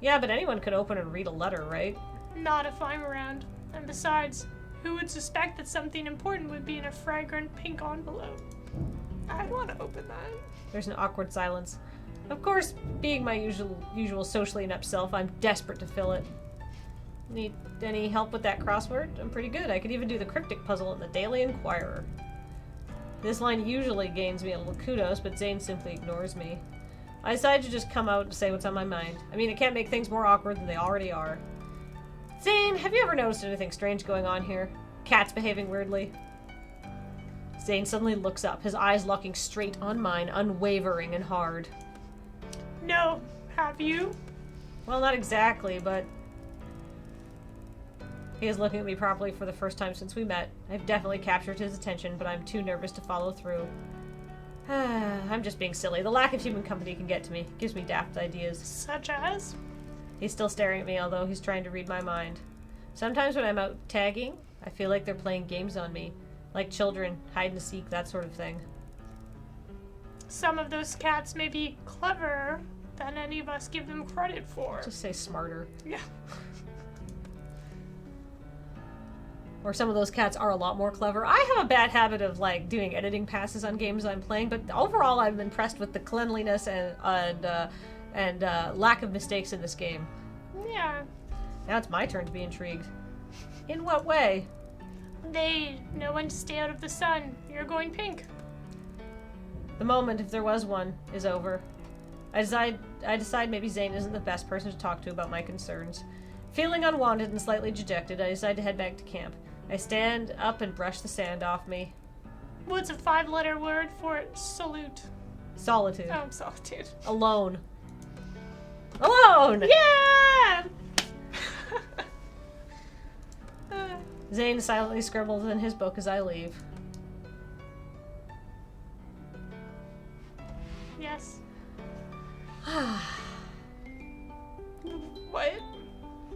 Yeah, but anyone could open and read a letter, right? Not if I'm around. And besides, who would suspect that something important would be in a fragrant pink envelope? I'd want to open that. There's an awkward silence. Of course, being my usual socially inept self, I'm desperate to fill it. Need any help with that crossword? I'm pretty good. I could even do the cryptic puzzle in the Daily Inquirer. This line usually gains me a little kudos, but Zane simply ignores me. I decide to just come out and say what's on my mind. I mean, it can't make things more awkward than they already are. Zane, have you ever noticed anything strange going on here? Cats behaving weirdly? Zane suddenly looks up, his eyes locking straight on mine, unwavering and hard. No, have you? Well, not exactly, but... He is looking at me properly for the first time since we met. I've definitely captured his attention, but I'm too nervous to follow through. I'm just being silly. The lack of human company can get to me. Gives me daft ideas. Such as? He's still staring at me, although he's trying to read my mind. Sometimes when I'm out tagging, I feel like they're playing games on me. Like children, hide and seek, that sort of thing. Some of those cats may be cleverer than any of us give them credit for. Just say smarter. Yeah. Or some of those cats are a lot more clever. I have a bad habit of like doing editing passes on games I'm playing, but overall I'm impressed with the cleanliness and lack of mistakes in this game. Yeah. Now it's my turn to be intrigued. In what way? They know when to stay out of the sun. You're going pink. The moment, if there was one, is over. I decide maybe Zane isn't the best person to talk to about my concerns. Feeling unwanted and slightly dejected, I decide to head back to camp. I stand up and brush the sand off me. What's a 5-letter word for salute? Solitude. Oh, solitude. Alone. Alone! Yeah! Zane silently scribbles in his book as I leave. Yes. What?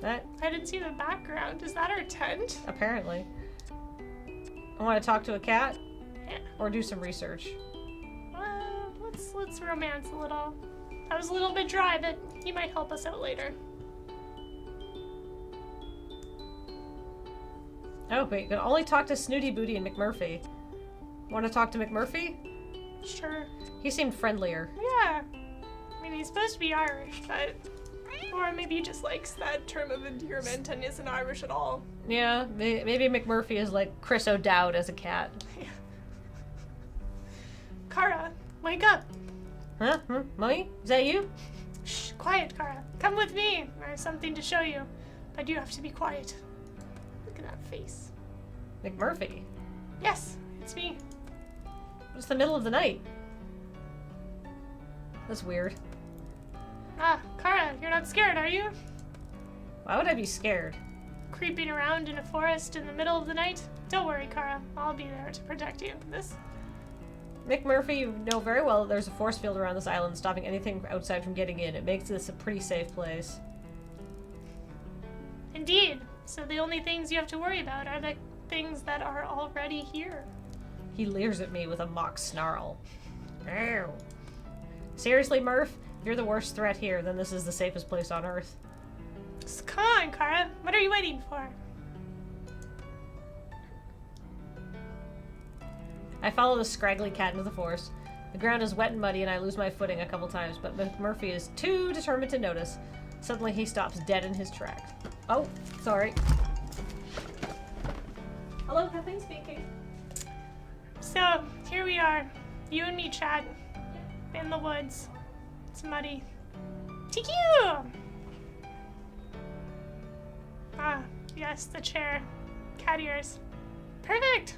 That, I didn't see the background. Is that our tent? apparently. I want to talk to a cat Yeah. or do some research. Let's romance a little. That was a little bit dry, but he might help us out later. Oh, wait, you can only talk to Snooty Booty and McMurphy. Want to talk to McMurphy? Sure. He seemed friendlier. Yeah. I mean, he's supposed to be Irish, but... Or maybe he just likes that term of endearment and isn't Irish at all. Yeah, maybe McMurphy is like Chris O'Dowd as a cat. Kara, wake up. Huh? Mummy? Is that you? Shh, quiet, Kara. Come with me. I have something to show you. But you have to be quiet. Look at that face. McMurphy? Yes, it's me. It's the middle of the night. That's weird. Ah, Kara, you're not scared, are you? Why would I be scared? Creeping around in a forest in the middle of the night? Don't worry, Kara. I'll be there to protect you. McMurphy, you know very well that there's a force field around this island stopping anything outside from getting in. It makes this a pretty safe place. Indeed. So the only things you have to worry about are the things that are already here. He leers at me with a mock snarl. Ow. Seriously, Murph? If you're the worst threat here, then this is the safest place on Earth. So come on, Kara. What are you waiting for? I follow the scraggly cat into the forest. The ground is wet and muddy and I lose my footing a couple times, but McMurphy is too determined to notice. Suddenly he stops dead in his tracks. Oh, sorry. Hello, Kathleen speaking. So, here we are. You and me chat. In the woods. It's muddy. TQ! Ah, yes, the chair. Cat ears. Perfect!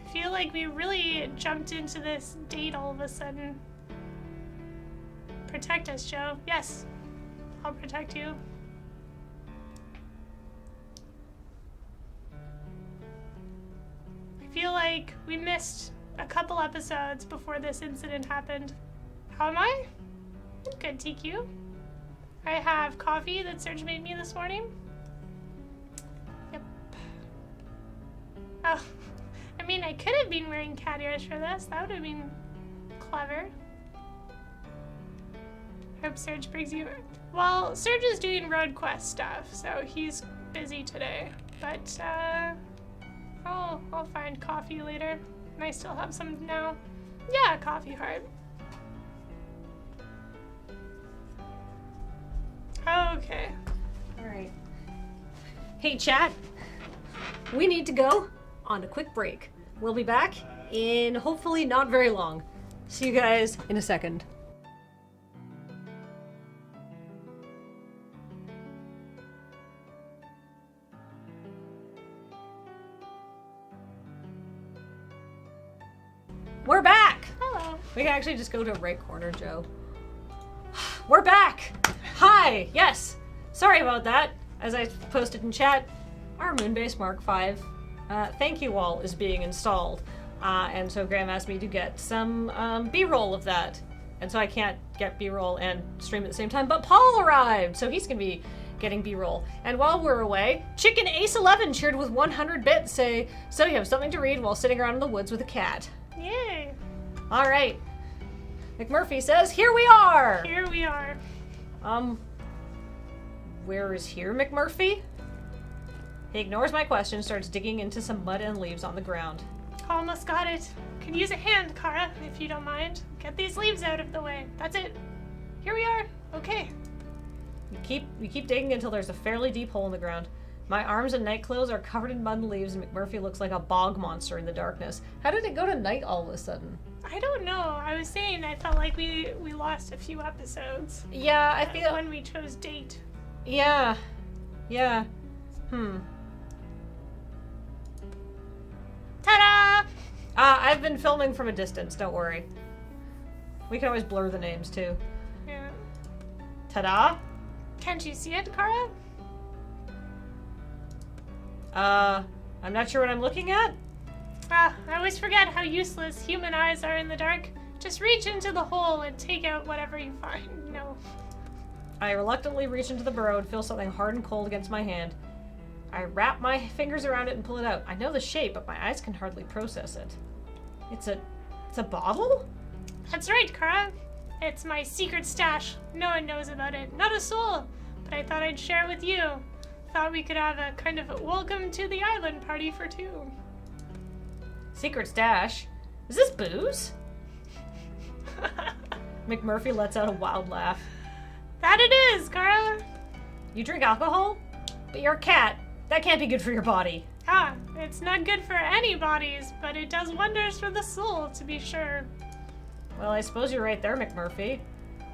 I feel like we really jumped into this date all of a sudden. Protect us, Joe. Yes, I'll protect you. I feel like we missed a couple episodes before this incident happened. How am I? I'm good, TQ. I have coffee that Serge made me this morning. Yep. Oh, I mean, I could have been wearing cat ears for this. That would have been clever. Hope Serge brings you... Well, Serge is doing road quest stuff, so he's busy today. But, I'll find coffee later. And I still have some now. Yeah, coffee heart. Okay. Alright. Hey, chat. We need to go on a quick break. We'll be back in hopefully not very long. See you guys in a second. We're back! Hello. We can actually just go to right corner, Joe. We're back! Hi! Yes! Sorry about that. As I posted in chat, our Moonbase Mark V thank you all is being installed. And so Graham asked me to get some B-roll of that. And so I can't get B-roll and stream at the same time, but Paul arrived! So he's gonna be getting B-roll. And while we're away, Chicken Ace 11 cheered with 100 bits, say, so you have something to read while sitting around in the woods with a cat. Yay. Alright. McMurphy says, here we are! Here we are. Where is here, McMurphy? He ignores my question, starts digging into some mud and leaves on the ground. Almost got it. Could use a hand, Kara, if you don't mind. Get these leaves out of the way. That's it. Here we are. Okay. You keep digging until there's a fairly deep hole in the ground. My arms and night clothes are covered in mud and leaves, and McMurphy looks like a bog monster in the darkness. How did it go to night all of a sudden? I don't know. I was saying I felt like we lost a few episodes. Yeah, I feel... when we chose date. Yeah. Ta-da! I've been filming from a distance, don't worry. We can always blur the names, too. Yeah. Ta-da? Can't you see it, Kara? I'm not sure what I'm looking at. I always forget how useless human eyes are in the dark. Just reach into the hole and take out whatever you find. No. I reluctantly reach into the burrow and feel something hard and cold against my hand. I wrap my fingers around it and pull it out. I know the shape, but my eyes can hardly process it. It's a bottle? That's right, Kara. It's my secret stash. No one knows about it. Not a soul. But I thought I'd share it with you. Thought we could have a kind of welcome to the island party for two. Secret stash? Is this booze? McMurphy lets out a wild laugh. That it is, Kara. You drink alcohol? But you're a cat. That can't be good for your body. It's not good for any bodies, but it does wonders for the soul, to be sure. Well, I suppose you're right there, McMurphy.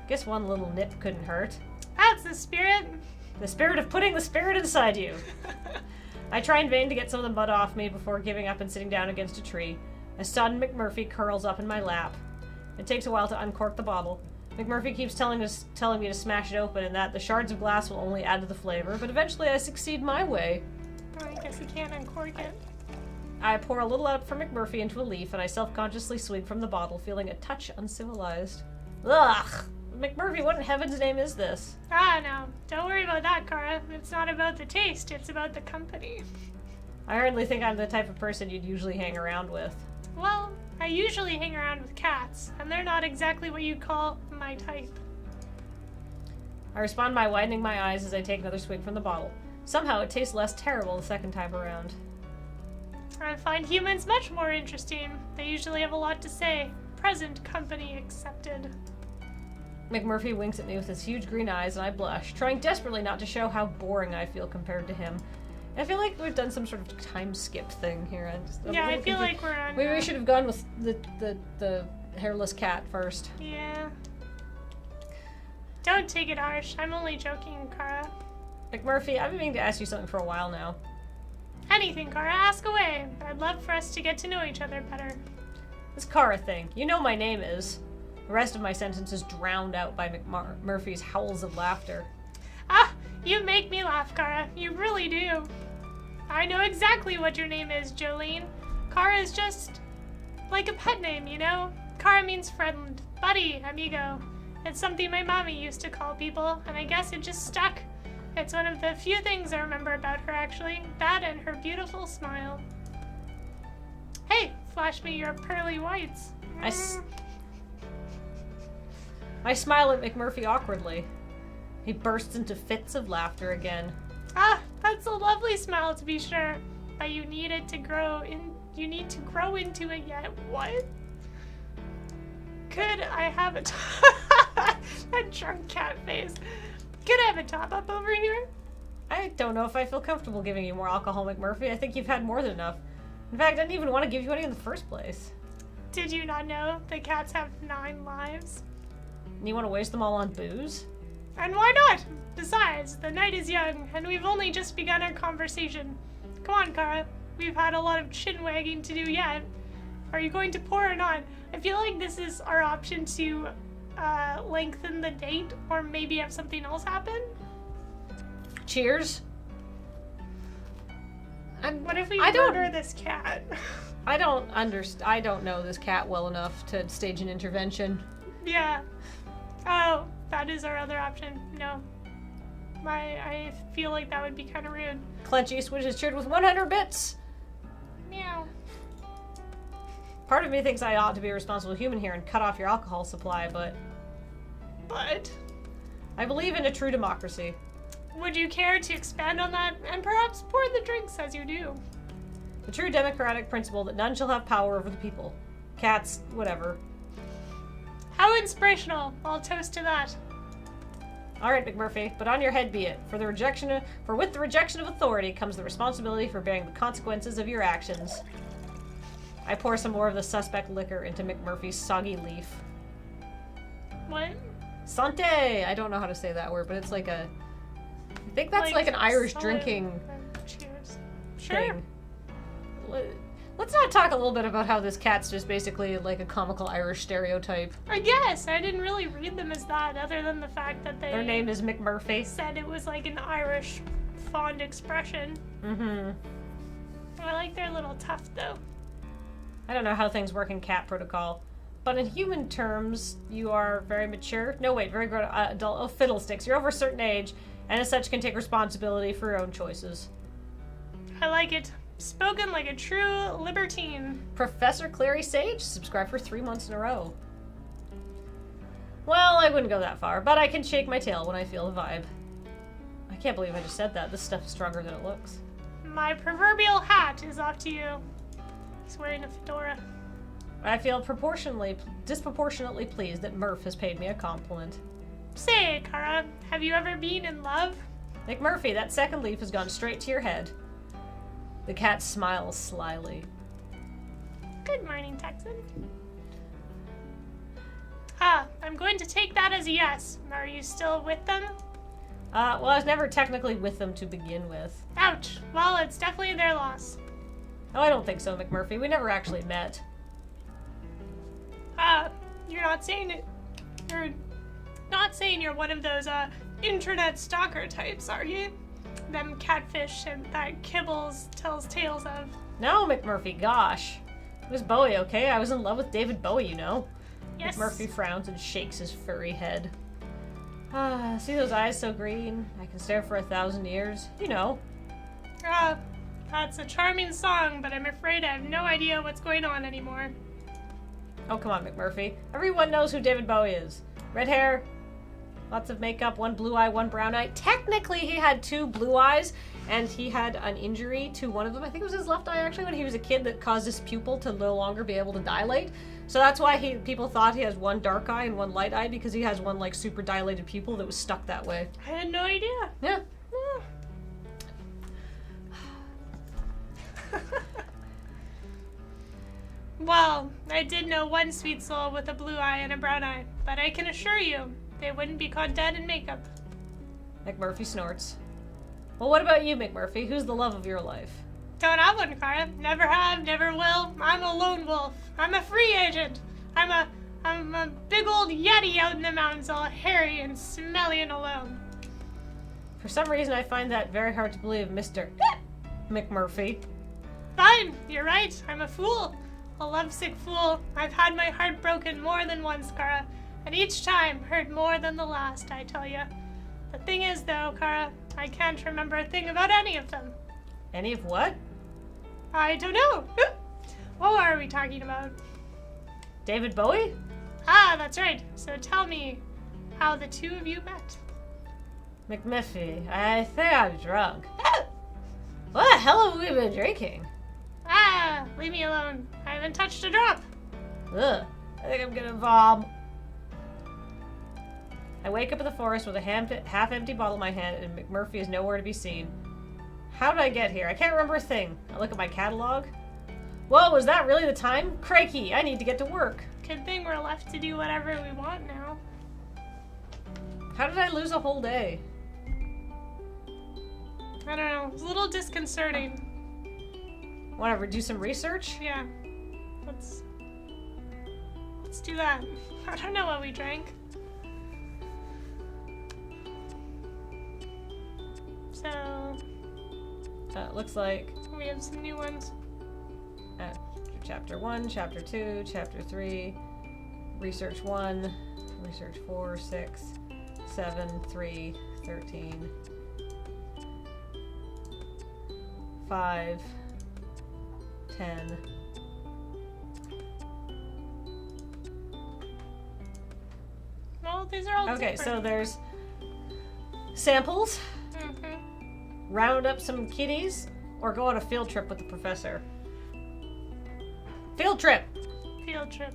Guess one little nip couldn't hurt. That's the spirit. The spirit of putting the spirit inside you. I try in vain to get some of the mud off me before giving up and sitting down against a tree. A stunned McMurphy curls up in my lap. It takes a while to uncork the bottle. McMurphy keeps telling me to smash it open and that the shards of glass will only add to the flavor, but eventually I succeed my way. I guess you can't uncork it. I pour a little out from McMurphy into a leaf, and I self-consciously swig from the bottle, feeling a touch uncivilized. Ugh! McMurphy, what in heaven's name is this? No. Don't worry about that, Kara. It's not about the taste, it's about the company. I hardly think I'm the type of person you'd usually hang around with. Well, I usually hang around with cats, and they're not exactly what you'd call my type. I respond by widening my eyes as I take another swig from the bottle. Somehow it tastes less terrible the second time around. I find humans much more interesting. They usually have a lot to say. Present company accepted. McMurphy winks at me with his huge green eyes, and I blush, trying desperately not to show how boring I feel compared to him. I feel like we've done some sort of time skip thing here. I feel like we're on... Maybe we should have gone with the hairless cat first. Yeah. Don't take it harsh. I'm only joking, Kara. McMurphy, I've been meaning to ask you something for a while now. Anything, Kara. Ask away. I'd love for us to get to know each other better. This Kara thing. You know my name is. The rest of my sentence is drowned out by McMurphy's howls of laughter. You make me laugh, Kara. You really do. I know exactly what your name is, Jolene. Kara is just like a pet name, you know? Kara means friend, buddy, amigo. It's something my mommy used to call people, and I guess it just stuck. It's one of the few things I remember about her, actually. That and her beautiful smile. Hey, flash me your pearly whites. I smile at McMurphy awkwardly. He bursts into fits of laughter again. That's a lovely smile to be sure. But you need to grow into it yet. What? Could I have a that drunk cat face. Could I have a top up over here? I don't know if I feel comfortable giving you more alcohol, McMurphy. I think you've had more than enough. In fact, I didn't even want to give you any in the first place. Did you not know the cats have 9 lives? And you want to waste them all on booze? And why not? Besides, the night is young, and we've only just begun our conversation. Come on, Kara. We've had a lot of chin-wagging to do yet. Are you going to pour or not? I feel like this is our option to lengthen the date, or maybe have something else happen. Cheers. And what if we murder this cat? I don't know this cat well enough to stage an intervention. Yeah. Oh, that is our other option. No. I feel like that would be kind of rude. Clench Eastwood is cheered with 100 bits. Meow. Part of me thinks I ought to be a responsible human here and cut off your alcohol supply, but I believe in a true democracy. Would you care to expand on that and perhaps pour the drinks as you do? The true democratic principle that none shall have power over the people. Cats, whatever. How inspirational. I'll toast to that. All right, McMurphy, but on your head be it. For with the rejection of authority comes the responsibility for bearing the consequences of your actions. I pour some more of the suspect liquor into McMurphy's soggy leaf. What? Sante! I don't know how to say that word, but it's like a... I think that's like an Irish drinking Cheers. Sure. thing. Let's not talk a little bit about how this cat's just basically like a comical Irish stereotype. I guess. I didn't really read them as that, other than the fact that Their name is McMurphy. said it was like an Irish fond expression. Mm-hmm. I like their little tuft, though. I don't know how things work in cat protocol, but in human terms, you are very mature. No, wait, very grown adult. Oh, fiddlesticks. You're over a certain age, and as such can take responsibility for your own choices. I like it. Spoken like a true libertine. Professor Clary Sage, subscribe for 3 months in a row. Well, I wouldn't go that far, but I can shake my tail when I feel the vibe. I can't believe I just said that. This stuff is stronger than it looks. My proverbial hat is off to you. He's wearing a fedora. I feel disproportionately pleased that Murph has paid me a compliment. Say, Kara, have you ever been in love? McMurphy, that second leaf has gone straight to your head. The cat smiles slyly. Good morning, Texan. Ah, I'm going to take that as a yes. Are you still with them? Well, I was never technically with them to begin with. Ouch. Well, it's definitely their loss. Oh, I don't think so, McMurphy. We never actually met. You're not saying it. You're not saying you're one of those, internet stalker types, are you? Them catfish and that Kibbles tells tales of. No, McMurphy, gosh. It was Bowie, okay? I was in love with David Bowie, you know. Yes. McMurphy frowns and shakes his furry head. Ah, see those eyes so green? I can stare for 1,000 years. You know. That's a charming song, but I'm afraid I have no idea what's going on anymore. Oh, come on, McMurphy. Everyone knows who David Bowie is. Red hair, lots of makeup, one blue eye, one brown eye. Technically, he had 2 blue eyes, and he had an injury to one of them. I think it was his left eye, actually, when he was a kid that caused his pupil to no longer be able to dilate. So that's why people thought he has one dark eye and one light eye, because he has one, like, super dilated pupil that was stuck that way. I had no idea. Yeah. Well, I did know one sweet soul with a blue eye and a brown eye, but I can assure you, they wouldn't be caught dead in makeup. McMurphy snorts. Well, what about you, McMurphy? Who's the love of your life? Don't have one, Kara. Never have, never will. I'm a lone wolf. I'm a free agent. I'm a big old yeti out in the mountains, all hairy and smelly and alone. For some reason, I find that very hard to believe, Mr. McMurphy. Fine, you're right. I'm a fool. A lovesick fool. I've had my heart broken more than once, Kara, and each time hurt more than the last, I tell you. The thing is, though, Kara, I can't remember a thing about any of them. Any of what? I don't know. What are we talking about? David Bowie? Ah, that's right. So tell me how the two of you met. McMurphy, I think I'm drunk. What the hell have we been drinking? Ah, leave me alone. I haven't touched a drop. Ugh, I think I'm gonna vom. I wake up in the forest with a half-empty bottle in my hand, and McMurphy is nowhere to be seen. How did I get here? I can't remember a thing. I look at my catalog. Whoa, was that really the time? Crikey, I need to get to work. Good thing we're left to do whatever we want now. How did I lose a whole day? I don't know. It's a little disconcerting. Whatever, do some research? Yeah. Let's do that. I don't know what we drank. So It looks like we have some new ones. Chapter 1, Chapter 2, Chapter 3, Research 1, Research 4, 6, 7, 3, 13, 5, 10. Well, these are all Okay, different. so there's samples, Mhm. round up some kitties, or go on a field trip with the professor. Field trip! Field trip.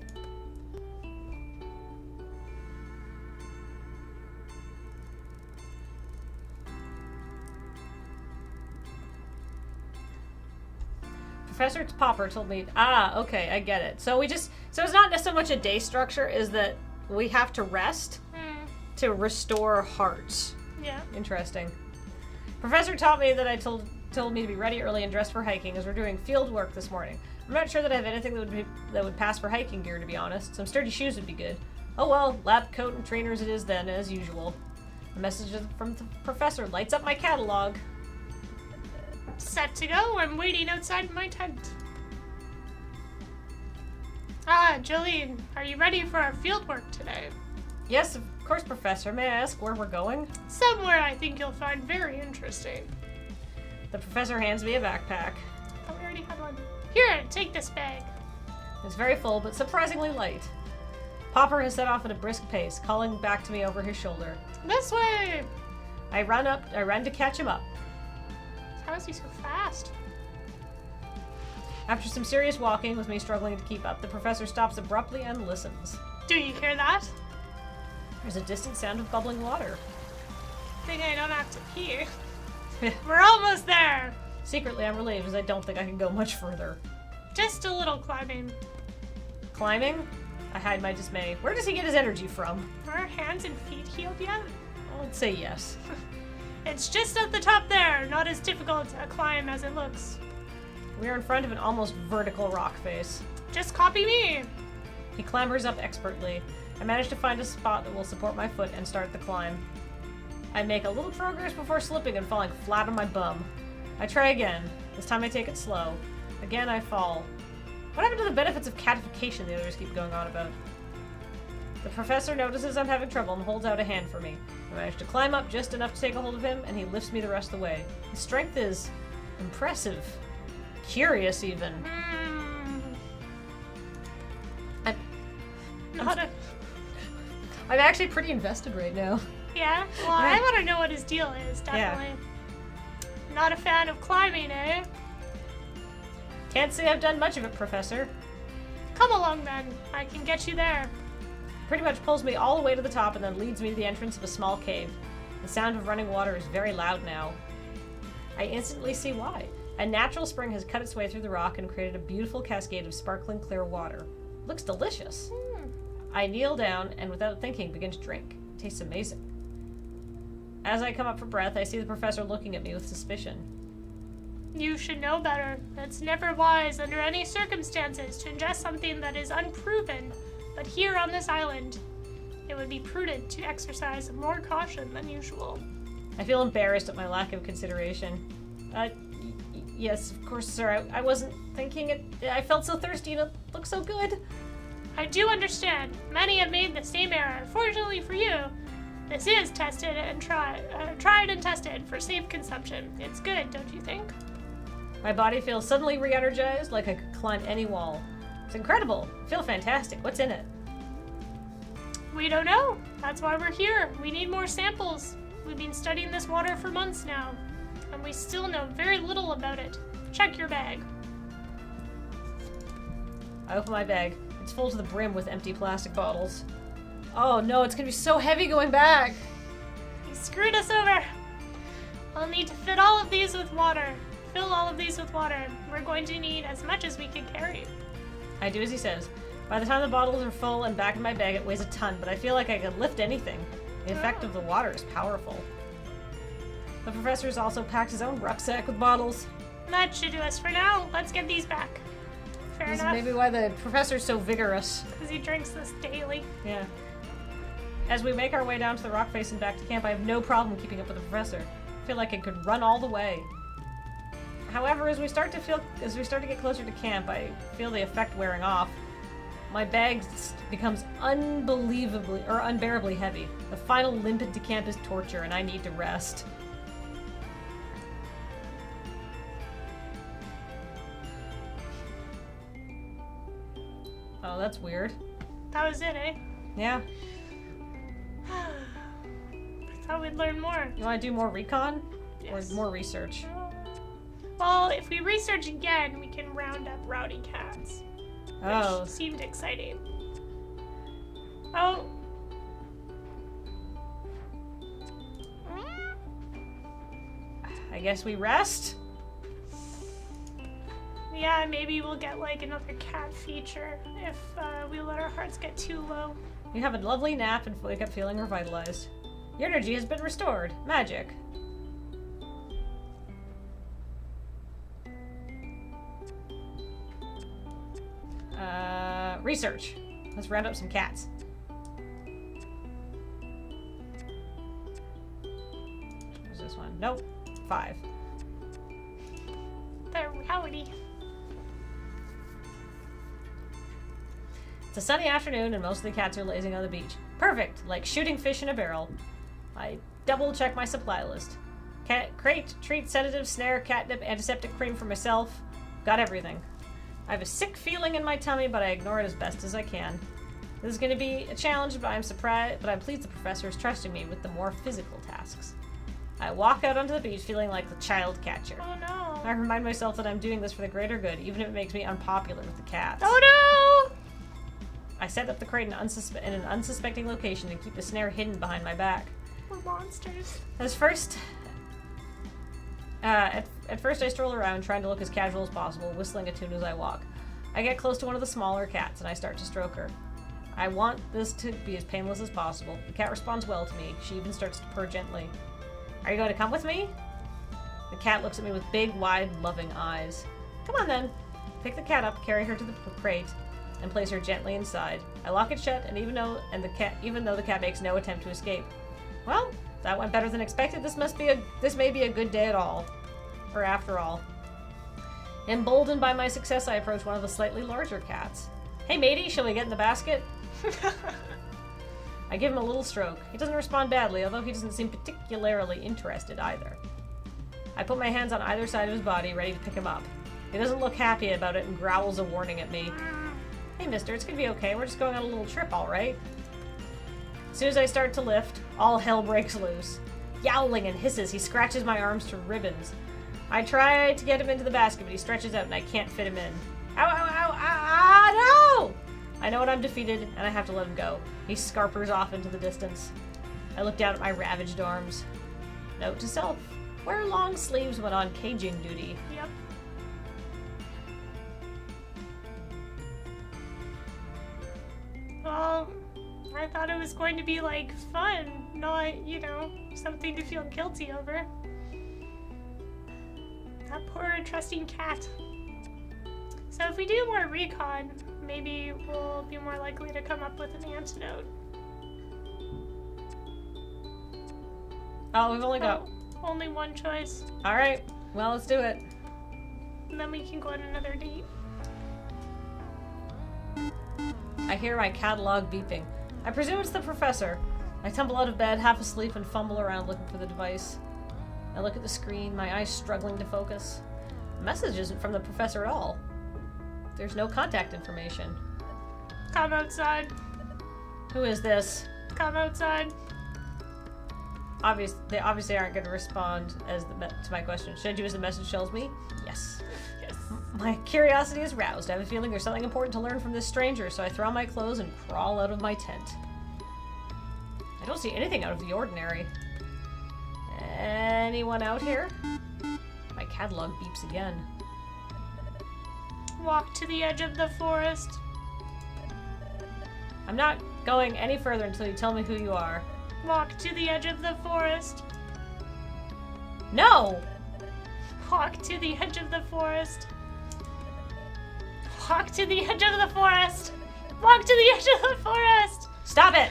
Professor Popper told me, okay, I get it. So it's not so much a day structure, is that we have to rest to restore hearts. Yeah. Interesting. Professor taught me that told me to be ready early and dressed for hiking, as we're doing field work this morning. I'm not sure that I have anything that would pass for hiking gear, to be honest. Some sturdy shoes would be good. Oh well, lab coat and trainers it is then, as usual. A message from the professor lights up my catalog. Set to go. I'm waiting outside my tent. Jolene, are you ready for our field work today? Yes, of course, Professor. May I ask where we're going? Somewhere I think you'll find very interesting. The professor hands me a backpack. Oh, we already had one. Here, take this bag. It's very full, but surprisingly light. Popper has set off at a brisk pace, calling back to me over his shoulder. This way! I run to catch him up. How is he so fast? After some serious walking, with me struggling to keep up, the professor stops abruptly and listens. Do you hear that? There's a distant sound of bubbling water. Think I don't have to pee. We're almost there! Secretly, I'm relieved, as I don't think I can go much further. Just a little climbing. Climbing? I hide my dismay. Where does he get his energy from? Are our hands and feet healed yet? I would say yes. It's just at the top there, not as difficult a climb as it looks. We are in front of an almost vertical rock face. Just copy me! He clambers up expertly. I manage to find a spot that will support my foot and start the climb. I make a little progress before slipping and falling flat on my bum. I try again. This time I take it slow. Again I fall. What happened to the benefits of catification the others keep going on about? The professor notices I'm having trouble and holds out a hand for me. I manage to climb up just enough to take a hold of him, and he lifts me the rest of the way. His strength is impressive. Curious, even. I'm actually pretty invested right now. Yeah? Well, I want to know what his deal is, definitely. Yeah. Not a fan of climbing, eh? Can't say I've done much of it, Professor. Come along, then. I can get you there. Pretty much pulls me all the way to the top and then leads me to the entrance of a small cave. The sound of running water is very loud now. I instantly see why. A natural spring has cut its way through the rock and created a beautiful cascade of sparkling clear water. Looks delicious. I kneel down and without thinking begin to drink. It tastes amazing. As I come up for breath, I see the professor looking at me with suspicion. You should know better. It's never wise under any circumstances to ingest something that is unproven. But here on this island, it would be prudent to exercise more caution than usual. I feel embarrassed at my lack of consideration. Yes, of course, sir. I wasn't thinking it. I felt so thirsty and it looked so good. I do understand. Many have made the same error. Fortunately for you, this is tested and tried and tested for safe consumption. It's good, don't you think? My body feels suddenly re-energized, like I could climb any wall. It's incredible. I feel fantastic. What's in it? We don't know. That's why we're here. We need more samples. We've been studying this water for months now, and we still know very little about it. Check your bag. I open my bag. It's full to the brim with empty plastic bottles. Oh no, it's gonna be so heavy going back. He screwed us over. I'll need to fill all of these with water. We're going to need as much as we can carry. I do as he says. By the time the bottles are full and back in my bag, it weighs a ton, but I feel like I could lift anything. The effect of the water is powerful. The professor's also packed his own rucksack with bottles. That should do us for now. Let's get these back. Fair This enough. is maybe why the professor's so vigorous. Because he drinks this daily. Yeah. As we make our way down to the rock face and back to camp, I have no problem keeping up with the professor. I feel like I could run all the way. However, as we start to get closer to camp, I feel the effect wearing off. My bag becomes unbearably heavy. The final limp into camp is torture, and I need to rest. Oh, that's weird. That was it, eh? Yeah. I thought we'd learn more. You want to do more recon? Yes. Or more research? Well, if we research again, we can round up rowdy cats. Oh. Which seemed exciting. Oh. I guess we rest? Yeah, maybe we'll get like another cat feature if we let our hearts get too low. You have a lovely nap and wake up feeling revitalized. Your energy has been restored. Magic. Research. Let's round up some cats. What's this one? Nope. 5. They're rowdy. It's a sunny afternoon and most of the cats are lazing on the beach. Perfect, like shooting fish in a barrel. I double check my supply list. Cat crate, treat, sedative, snare, catnip, antiseptic cream for myself. Got everything. I have a sick feeling in my tummy, but I ignore it as best as I can. This is going to be a challenge, but I'm pleased the professor is trusting me with the more physical tasks. I walk out onto the beach feeling like the child catcher. Oh no. I remind myself that I'm doing this for the greater good, even if it makes me unpopular with the cats. Oh no! I set up the crate in an unsuspecting location and keep the snare hidden behind my back. We're monsters. At first I stroll around trying to look as casual as possible, whistling a tune as I walk. I get close to one of the smaller cats and I start to stroke her. I want this to be as painless as possible. The cat responds well to me. She even starts to purr gently. Are you going to come with me? The cat looks at me with big, wide, loving eyes. Come on then. Pick the cat up, carry her to the crate, and place her gently inside. I lock it shut, and even though the cat makes no attempt to escape. Well, that went better than expected. This may be a good day after all. Emboldened by my success, I approach one of the slightly larger cats. Hey matey, shall we get in the basket? I give him a little stroke. He doesn't respond badly, although he doesn't seem particularly interested either. I put my hands on either side of his body, ready to pick him up. He doesn't look happy about it and growls a warning at me. Hey mister, it's gonna be okay. We're just going on a little trip, alright? As soon as I start to lift, all hell breaks loose. Yowling and hisses, he scratches my arms to ribbons. I try to get him into the basket, but he stretches out and I can't fit him in. Ow, ow, ow, ow, no! I know when I'm defeated, and I have to let him go. He scarpers off into the distance. I look down at my ravaged arms. Note to self, wear long sleeves when on caging duty. Yep. Well, I thought it was going to be, like, fun, not, something to feel guilty over. That poor trusting cat. So if we do more recon, maybe we'll be more likely to come up with an antidote. Oh, we've only got... Only one choice. Alright, well, let's do it. And then we can go on another date. I hear my catalog beeping. I presume it's the professor. I tumble out of bed, half asleep, and fumble around looking for the device. I look at the screen, my eyes struggling to focus. The message isn't from the professor at all. There's no contact information. Come outside. Who is this? Come outside. They obviously aren't going to respond to my question. Should I do as the message tells me? Yes. Yes. My curiosity is roused. I have a feeling there's something important to learn from this stranger, so I throw on my clothes and crawl out of my tent. I don't see anything out of the ordinary. Anyone out here? My catalog beeps again. Walk to the edge of the forest. I'm not going any further until you tell me who you are. Walk to the edge of the forest. No! Walk to the edge of the forest. Walk to the edge of the forest. Walk to the edge of the forest. Stop it!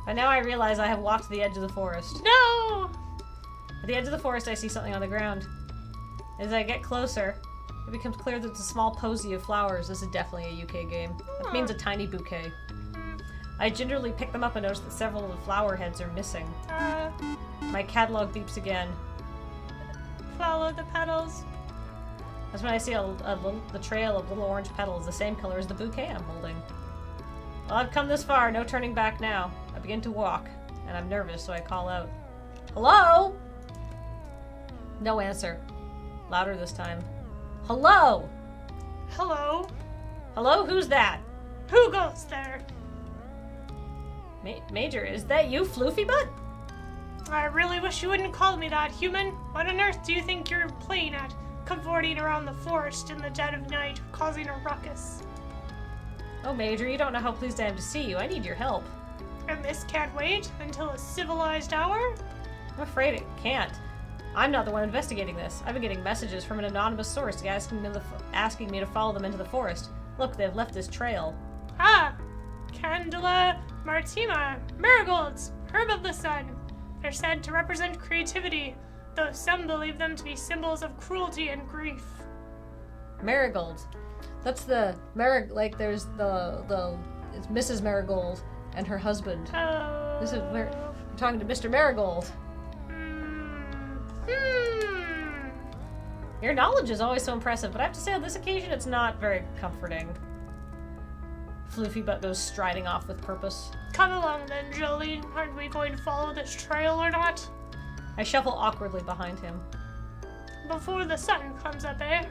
But now I realize I have walked to the edge of the forest. No! At the edge of the forest, I see something on the ground. As I get closer, it becomes clear that it's a small posy of flowers. This is definitely a UK game. That means a tiny bouquet. I gingerly pick them up and notice that several of the flower heads are missing. My catalog beeps again. Follow the petals. That's when I see the trail of little orange petals, the same color as the bouquet I'm holding. Well, I've come this far, no turning back now. I begin to walk, and I'm nervous, so I call out. Hello? No answer. Louder this time. Hello? Hello? Hello? Who's that? Who goes there? Major, is that you, Floofy Butt? I really wish you wouldn't call me that, human. What on earth do you think you're playing at? cavorting around the forest in the dead of night, causing a ruckus. Oh, Major, you don't know how pleased I am to see you. I need your help. And this can't wait until a civilized hour? I'm afraid it can't. I'm not the one investigating this. I've been getting messages from an anonymous source asking me to follow them into the forest. Look, they've left this trail. Ah! Candela Martima, marigolds, herb of the sun. They're said to represent creativity, though some believe them to be symbols of cruelty and grief. Marigold. That's the there's it's Mrs. Marigold and her husband. Oh. We're talking to Mr. Marigold. Your knowledge is always so impressive, but I have to say on this occasion it's not very comforting. Floofy Butt goes striding off with purpose. Come along then, Jolene. Aren't we going to follow this trail or not? I shuffle awkwardly behind him. Before the sun comes up, eh?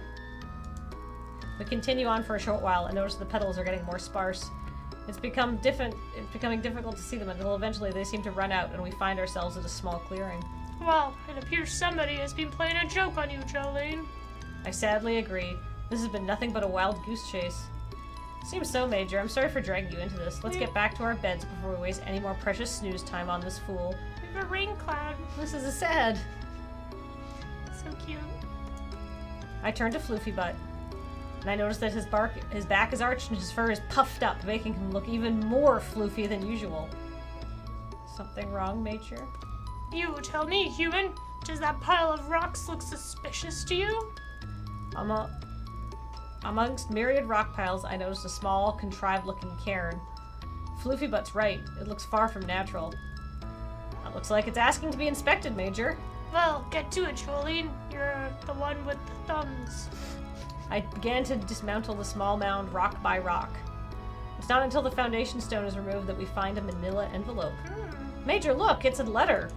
We continue on for a short while and notice the petals are getting more sparse. It's becoming difficult to see them until eventually they seem to run out and we find ourselves at a small clearing. Well, it appears somebody has been playing a joke on you, Jolene. I sadly agree. This has been nothing but a wild goose chase. Seems so, Major. I'm sorry for dragging you into this. Let's get back to our beds before we waste any more precious snooze time on this fool. We have a rain cloud. This is sad. So cute. I turn to Floofy Butt, and I notice that his back is arched and his fur is puffed up, making him look even more floofy than usual. Something wrong, Major? You tell me, human. Does that pile of rocks look suspicious to you? Amongst myriad rock piles, I noticed a small, contrived-looking cairn. Floofy Butt's right. It looks far from natural. It looks like it's asking to be inspected, Major. Well, get to it, Jolene. You're the one with the thumbs. I began to dismantle the small mound rock by rock. It's not until the foundation stone is removed that we find a manila envelope. Major, look, it's a letter.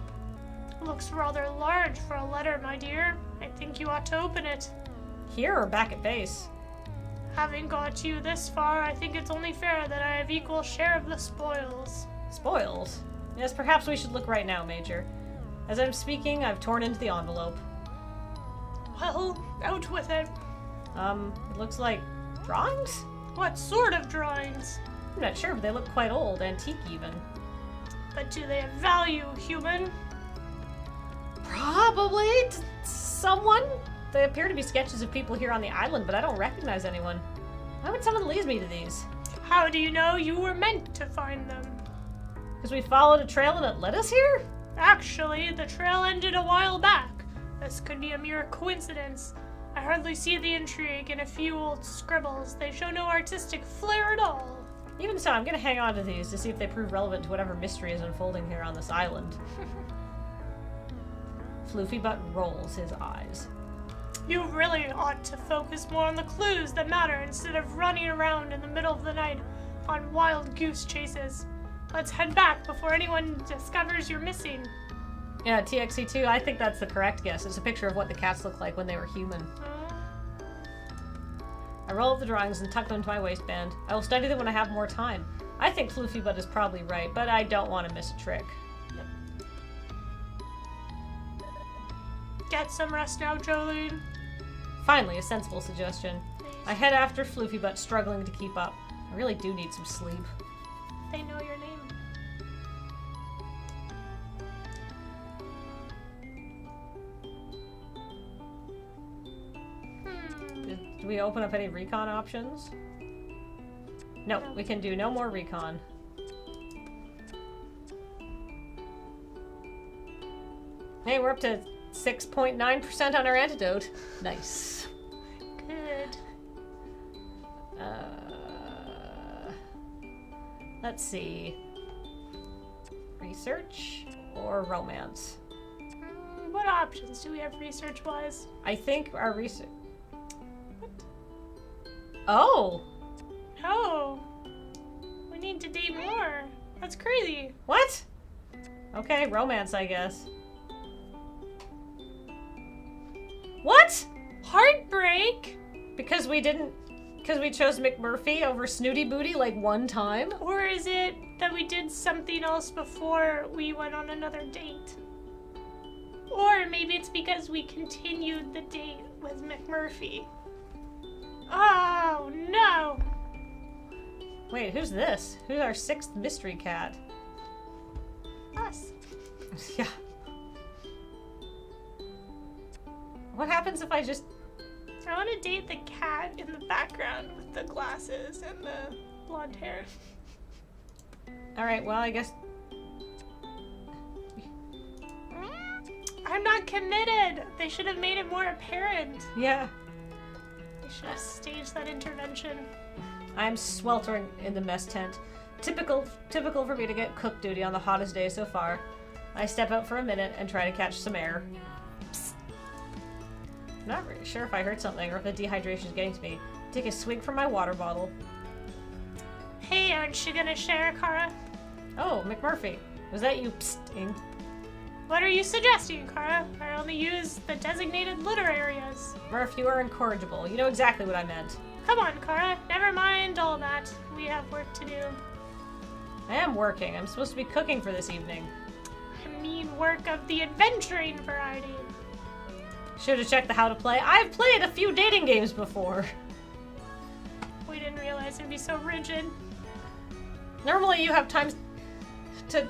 Looks rather large for a letter, my dear. I think you ought to open it. Here or back at base? Having got you this far, I think it's only fair that I have equal share of the spoils. Spoils? Yes, perhaps we should look right now, Major. As I'm speaking, I've torn into the envelope. Well, out with it. It looks like drawings? What sort of drawings? I'm not sure, but they look quite old, antique even. But do they have value, human? Probably to someone. They appear to be sketches of people here on the island, but I don't recognize anyone. Why would someone lead me to these? How do you know you were meant to find them? Because we followed a trail and it led us here? Actually, the trail ended a while back. This could be a mere coincidence. I hardly see the intrigue in a few old scribbles. They show no artistic flair at all. Even so, I'm going to hang on to these to see if they prove relevant to whatever mystery is unfolding here on this island. Floofy Butt rolls his eyes. You really ought to focus more on the clues that matter instead of running around in the middle of the night on wild goose chases. Let's head back before anyone discovers you're missing. Yeah, TXC2, I think that's the correct guess. It's a picture of what the cats looked like when they were human. I roll up the drawings and tuck them into my waistband. I will study them when I have more time. I think Floofy Butt is probably right, but I don't want to miss a trick. Get some rest now, Jolene. Finally, a sensible suggestion. I head after Floofy Butt, struggling to keep up. I really do need some sleep. They know your name. Do we open up any recon options? No, we can do no more recon. Hey, we're up to 6.9% on our antidote. Nice. Good. Let's see. Research or romance? What options do we have research-wise? I think our research... What? Oh! Oh! We need to date more. That's crazy. What? Okay, romance, I guess. What? Heartbreak? Because we chose McMurphy over Snooty Booty like one time? Or is it that we did something else before we went on another date? Or maybe it's because we continued the date with McMurphy. Oh, no! Wait, who's this? Who's our 6th mystery cat? Us. Yeah. What happens if I just... I want to date the cat in the background with the glasses and the blonde hair. Alright, well, I guess... I'm not committed! They should have made it more apparent. Yeah. They should have staged that intervention. I'm sweltering in the mess tent. Typical for me to get cook duty on the hottest day so far. I step out for a minute and try to catch some air. Psst. I'm not really sure if I heard something or if the dehydration is getting to me. Take a swig from my water bottle. Hey, aren't you gonna share, Kara? Oh, McMurphy. Was that you psting? What are you suggesting, Kara? I only use the designated litter areas. Murph, you are incorrigible. You know exactly what I meant. Come on, Kara. Never mind all that. We have work to do. I am working. I'm supposed to be cooking for this evening. I mean work of the adventuring variety. Should have checked the how to play. I've played a few dating games before. We didn't realize it'd be so rigid. Normally you have time to,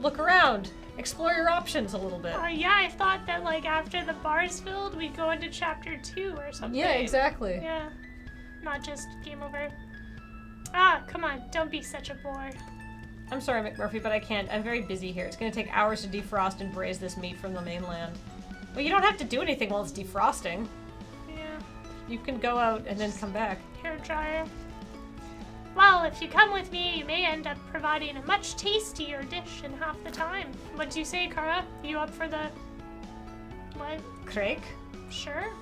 look around. Explore your options a little bit. Yeah, I thought that, like, after the bar's filled, we'd go into chapter 2 or something. Yeah, exactly. Yeah. Not just game over. Ah, come on. Don't be such a bore. I'm sorry, McMurphy, but I can't. I'm very busy here. It's going to take hours to defrost and braise this meat from the mainland. Well, you don't have to do anything while it's defrosting. Yeah. You can go out and then come back. Hair dryer. Well, if you come with me, you may end up providing a much tastier dish in half the time. What do you say, Kara? You up for the... What? Craig? Sure.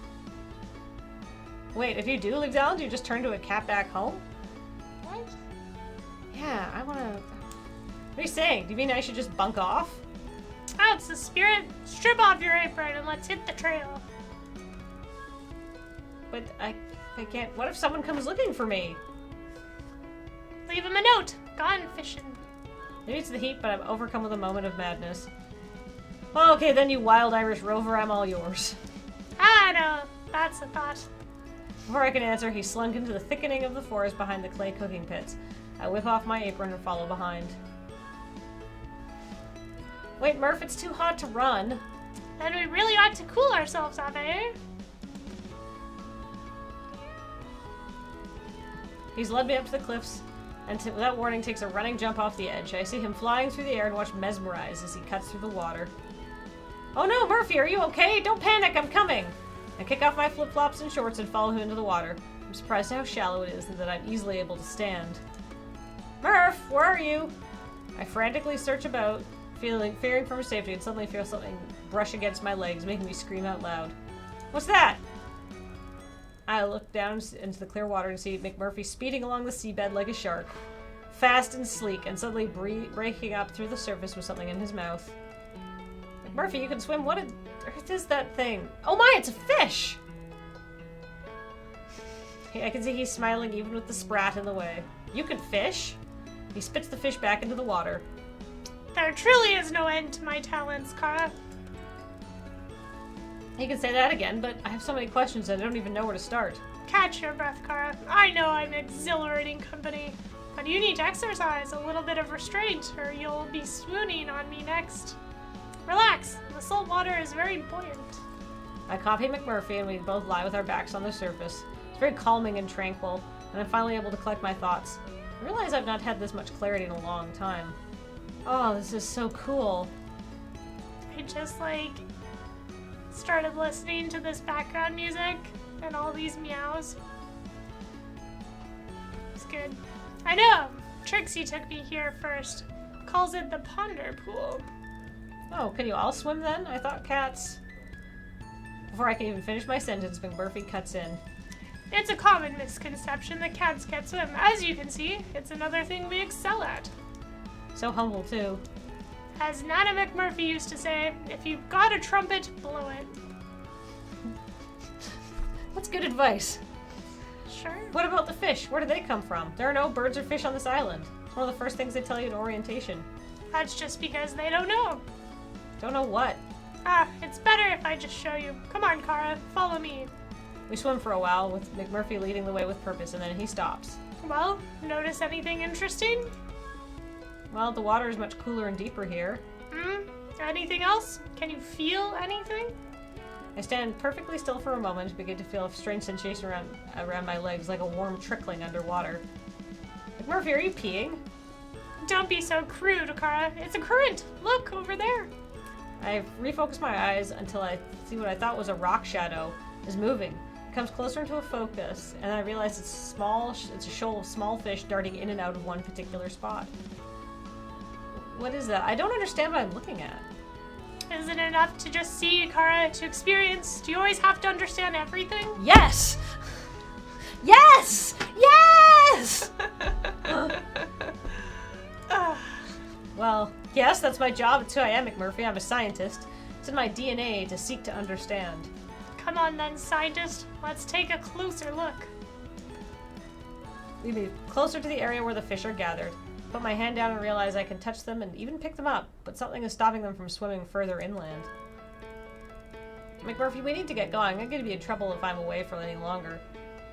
Wait, if you do leave the island, you just turn to a cat back home? What? Yeah, I want to... What are you saying? Do you mean I should just bunk off? That's the spirit. Strip off your apron and let's hit the trail. But I can't... What if someone comes looking for me? Leave him a note. Gone fishing. Maybe it's the heat, but I'm overcome with a moment of madness. Well, okay, then, you wild Irish rover, I'm all yours. Ah, no. That's a thought. Before I can answer, he slunk into the thickening of the forest behind the clay cooking pits. I whip off my apron and follow behind. Wait, Murph, it's too hot to run. Then we really ought to cool ourselves off, eh? He's led me up to the cliffs, and without warning takes a running jump off the edge. I see him flying through the air and watch mesmerized as he cuts through the water. Oh no, Murphy, are you okay? Don't panic, I'm coming! I kick off my flip-flops and shorts and follow him into the water. I'm surprised how shallow it is and that I'm easily able to stand. Murph, where are you? I frantically search about, fearing for safety, and suddenly feel something brush against my legs, making me scream out loud. What's that? I look down into the clear water and see McMurphy speeding along the seabed like a shark, fast and sleek, and suddenly breaking up through the surface with something in his mouth. McMurphy, you can swim. What on earth is that thing? Oh my, it's a fish! I can see he's smiling even with the sprat in the way. You can fish? He spits the fish back into the water. There truly is no end to my talents, Kara. You can say that again, but I have so many questions that I don't even know where to start. Catch your breath, Kara. I know I'm exhilarating company, but you need to exercise a little bit of restraint or you'll be swooning on me next. Relax. The salt water is very buoyant. I copy McMurphy and we both lie with our backs on the surface. It's very calming and tranquil, and I'm finally able to collect my thoughts. I realize I've not had this much clarity in a long time. Oh, this is so cool. I just, started listening to this background music and all these meows. It's good. I know! Trixie took me here first. Calls it the Ponder Pool. Oh, can you all swim then? I thought cats... Before I can even finish my sentence, McMurphy cuts in. It's a common misconception that cats can't swim. As you can see, it's another thing we excel at. So humble, too. As Nana McMurphy used to say, if you've got a trumpet, blow it. That's good advice. Sure. What about the fish? Where do they come from? There are no birds or fish on this island. It's one of the first things they tell you in orientation. That's just because they don't know. Don't know what. Ah, it's better if I just show you. Come on, Kara, follow me. We swim for a while, with McMurphy leading the way with purpose, and then he stops. Well, notice anything interesting? Well, the water is much cooler and deeper here. Anything else? Can you feel anything? I stand perfectly still for a moment and begin to feel a strange sensation around my legs, like a warm trickling underwater. McMurphy, are you peeing? Don't be so crude, Kara. It's a current. Look, over there. I refocus my eyes until I see what I thought was a rock shadow is moving. It comes closer into a focus, and I realize it's a shoal of small fish darting in and out of one particular spot. What is that? I don't understand what I'm looking at. Isn't it enough to just see, Kara, to experience? Do you always have to understand everything? Yes! Yes! Yes! Well, yes, that's my job. It's who I am, McMurphy. I'm a scientist. It's in my DNA to seek to understand. Come on then, scientist. Let's take a closer look. We move closer to the area where the fish are gathered. Put my hand down and realize I can touch them and even pick them up, but something is stopping them from swimming further inland. McMurphy, we need to get going. I'm going to be in trouble if I'm away for any longer.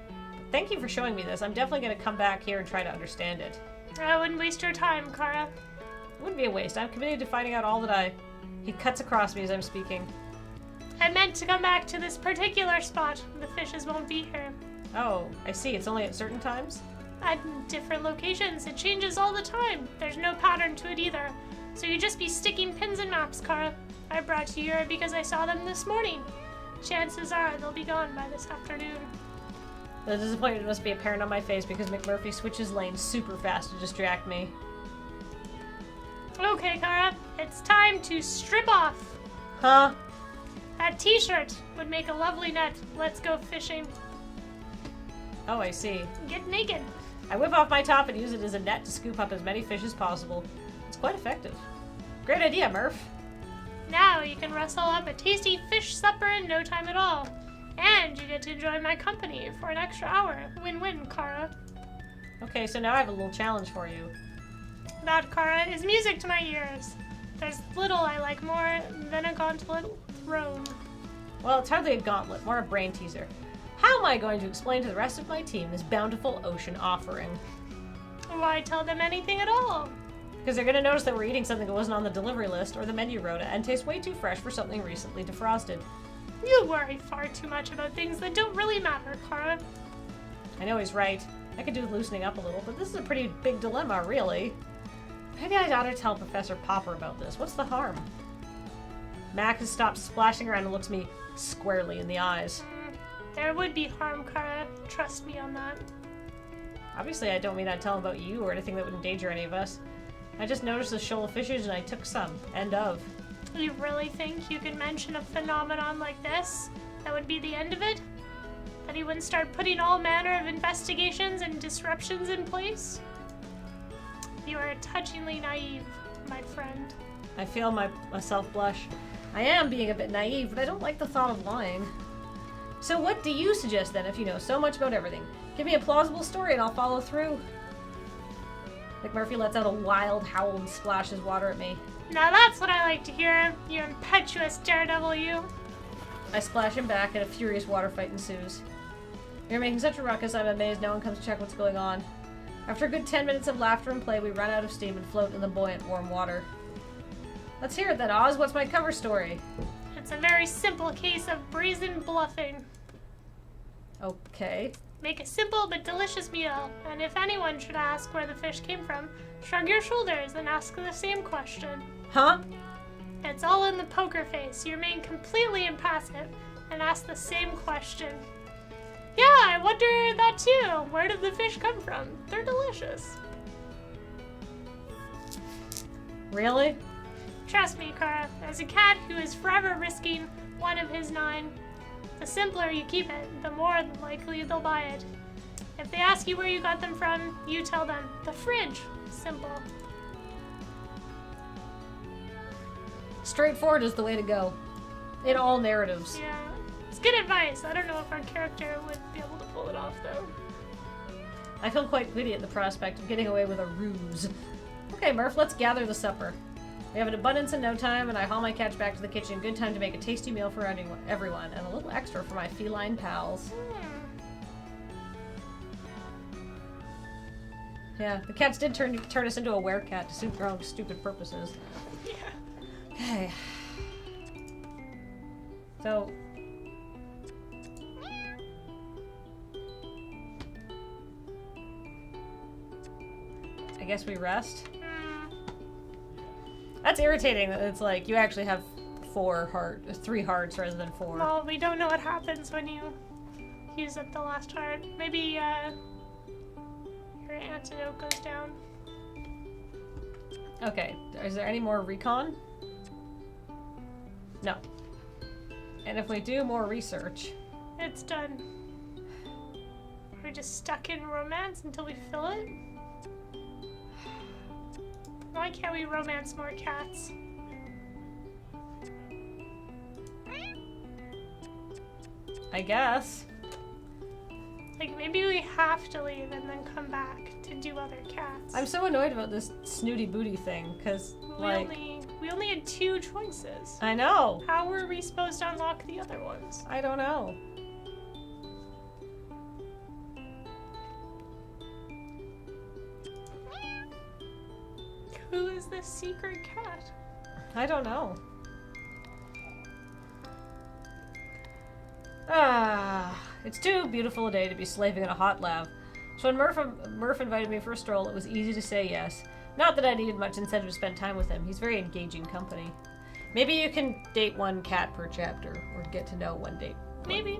But thank you for showing me this. I'm definitely going to come back here and try to understand it. I wouldn't waste your time, Kara. It wouldn't be a waste. I'm committed to finding out all that He cuts across me as I'm speaking. I meant to come back to this particular spot. The fishes won't be here. Oh, I see. It's only at certain times? At different locations. It changes all the time. There's no pattern to it either. So you just be sticking pins in maps, Kara. I brought you here because I saw them this morning. Chances are they'll be gone by this afternoon. The disappointment must be apparent on my face because McMurphy switches lanes super fast to distract me. Okay, Kara. It's time to strip off. Huh? That t-shirt would make a lovely net. Let's go fishing. Oh, I see. Get naked. I whip off my top and use it as a net to scoop up as many fish as possible. It's quite effective. Great idea, Murph. Now you can rustle up a tasty fish supper in no time at all. And you get to enjoy my company for an extra hour. Win-win, Kara. Okay, so now I have a little challenge for you. That, Kara, is music to my ears. There's little I like more than a gauntlet thrown. Well, it's hardly a gauntlet, more a brain teaser. How am I going to explain to the rest of my team this bountiful ocean offering? Why tell them anything at all? Because they're going to notice that we're eating something that wasn't on the delivery list or the menu rota and tastes way too fresh for something recently defrosted. You worry far too much about things that don't really matter, Kara. I know he's right. I could do with loosening up a little, but this is a pretty big dilemma, really. Maybe I ought to tell Professor Popper about this. What's the harm? Mac has stopped splashing around and looks me squarely in the eyes. There would be harm, Kara. Trust me on that. Obviously, I don't mean I'd tell him about you or anything that would endanger any of us. I just noticed a shoal of fishes and I took some. End of. You really think you could mention a phenomenon like this? That would be the end of it? That he wouldn't start putting all manner of investigations and disruptions in place? You are touchingly naive, my friend. I feel myself blush. I am being a bit naive, but I don't like the thought of lying. So what do you suggest then, if you know so much about everything? Give me a plausible story and I'll follow through. McMurphy lets out a wild howl and splashes water at me. Now that's what I like to hear, you impetuous daredevil, you. I splash him back and a furious water fight ensues. You're making such a ruckus, I'm amazed no one comes to check what's going on. After a good 10 minutes of laughter and play, we run out of steam and float in the buoyant, warm water. Let's hear it then, Oz. What's my cover story? It's a very simple case of brazen bluffing. Okay. Make a simple but delicious meal, and if anyone should ask where the fish came from, shrug your shoulders and ask the same question. Huh? It's all in the poker face. You remain completely impassive and ask the same question. Yeah, I wonder that too. Where did the fish come from? They're delicious. Really? Trust me, Kara, as a cat who is forever risking one of his 9, the simpler you keep it, the more likely they'll buy it. If they ask you where you got them from, you tell them, the fridge. Simple. Straightforward is the way to go. In all narratives. Yeah, it's good advice. I don't know if our character would be able to pull it off, though. I feel quite giddy at the prospect of getting away with a ruse. Okay, Murph, let's gather the supper. We have an abundance in no time, and I haul my catch back to the kitchen. Good time to make a tasty meal for everyone, and a little extra for my feline pals. Yeah, the cats did turn us into a werecat to suit their own stupid purposes. Yeah. Okay. So... I guess we rest? That's irritating that it's like you actually have 3 hearts rather than 4. Well, we don't know what happens when you use up the last heart. Maybe, your antidote goes down. Okay, is there any more recon? No. And if we do more research... It's done. We're just stuck in romance until we fill it? Why can't we romance more cats? I guess. Like, maybe we have to leave and then come back to do other cats. I'm so annoyed about this snooty booty thing, because, like... We only had 2 choices. I know! How were we supposed to unlock the other ones? I don't know. Who is this secret cat? I don't know. It's too beautiful a day to be slaving in a hot lab. So when Murph invited me for a stroll, it was easy to say yes. Not that I needed much incentive to spend time with him. He's very engaging company. Maybe you can date 1 cat per chapter, or get to know 1 date. Maybe.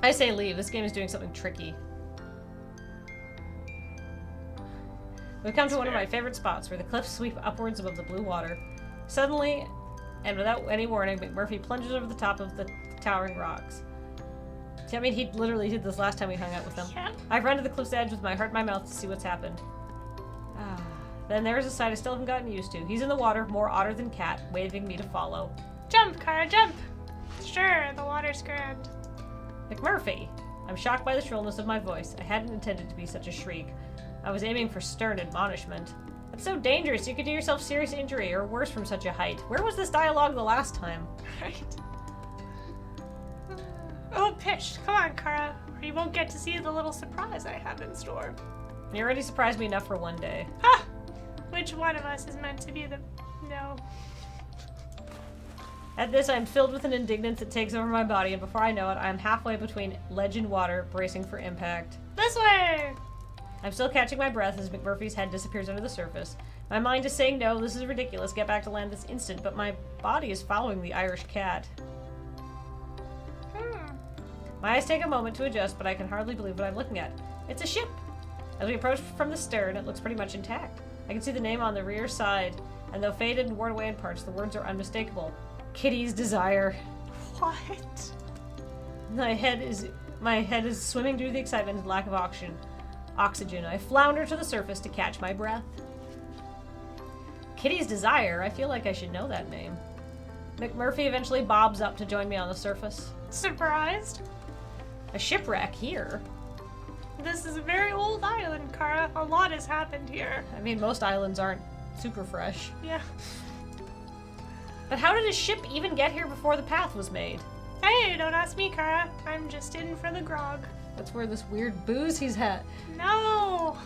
I say leave. This game is doing something tricky. We've come to one of my favorite spots, where the cliffs sweep upwards above the blue water. Suddenly, and without any warning, McMurphy plunges over the top of the towering rocks. See, I mean, he literally did this last time we hung out with him. Yeah. I run to the cliff's edge with my heart in my mouth to see what's happened. Then there's a sight I still haven't gotten used to. He's in the water, more otter than cat, waving me to follow. Jump, Kara, jump! Sure, the water's grand. McMurphy! I'm shocked by the shrillness of my voice. I hadn't intended to be such a shriek. I was aiming for stern admonishment. That's so dangerous. You could do yourself serious injury, or worse from such a height. Where was this dialogue the last time? Right. Oh, pish. Come on, Kara, or you won't get to see the little surprise I have in store. You already surprised me enough for one day. Ha! Which one of us is meant to be the... No. At this, I am filled with an indignance that takes over my body, and before I know it, I am halfway between ledge and water, bracing for impact. This way! I'm still catching my breath as McMurphy's head disappears under the surface. My mind is saying no, this is ridiculous, get back to land this instant, but my body is following the Irish cat. My eyes take a moment to adjust, but I can hardly believe what I'm looking at. It's a ship! As we approach from the stern, it looks pretty much intact. I can see the name on the rear side, and though faded and worn away in parts, the words are unmistakable. Kitty's Desire. What? My head is swimming due to the excitement and lack of oxygen. I flounder to the surface to catch my breath. Kitty's Desire? I feel like I should know that name. McMurphy eventually bobs up to join me on the surface. Surprised? A shipwreck here? This is a very old island, Kara. A lot has happened here. I mean, most islands aren't super fresh. Yeah. But how did a ship even get here before the path was made? Hey, don't ask me, Kara. I'm just in for the grog. That's where this weird booze he's had. No!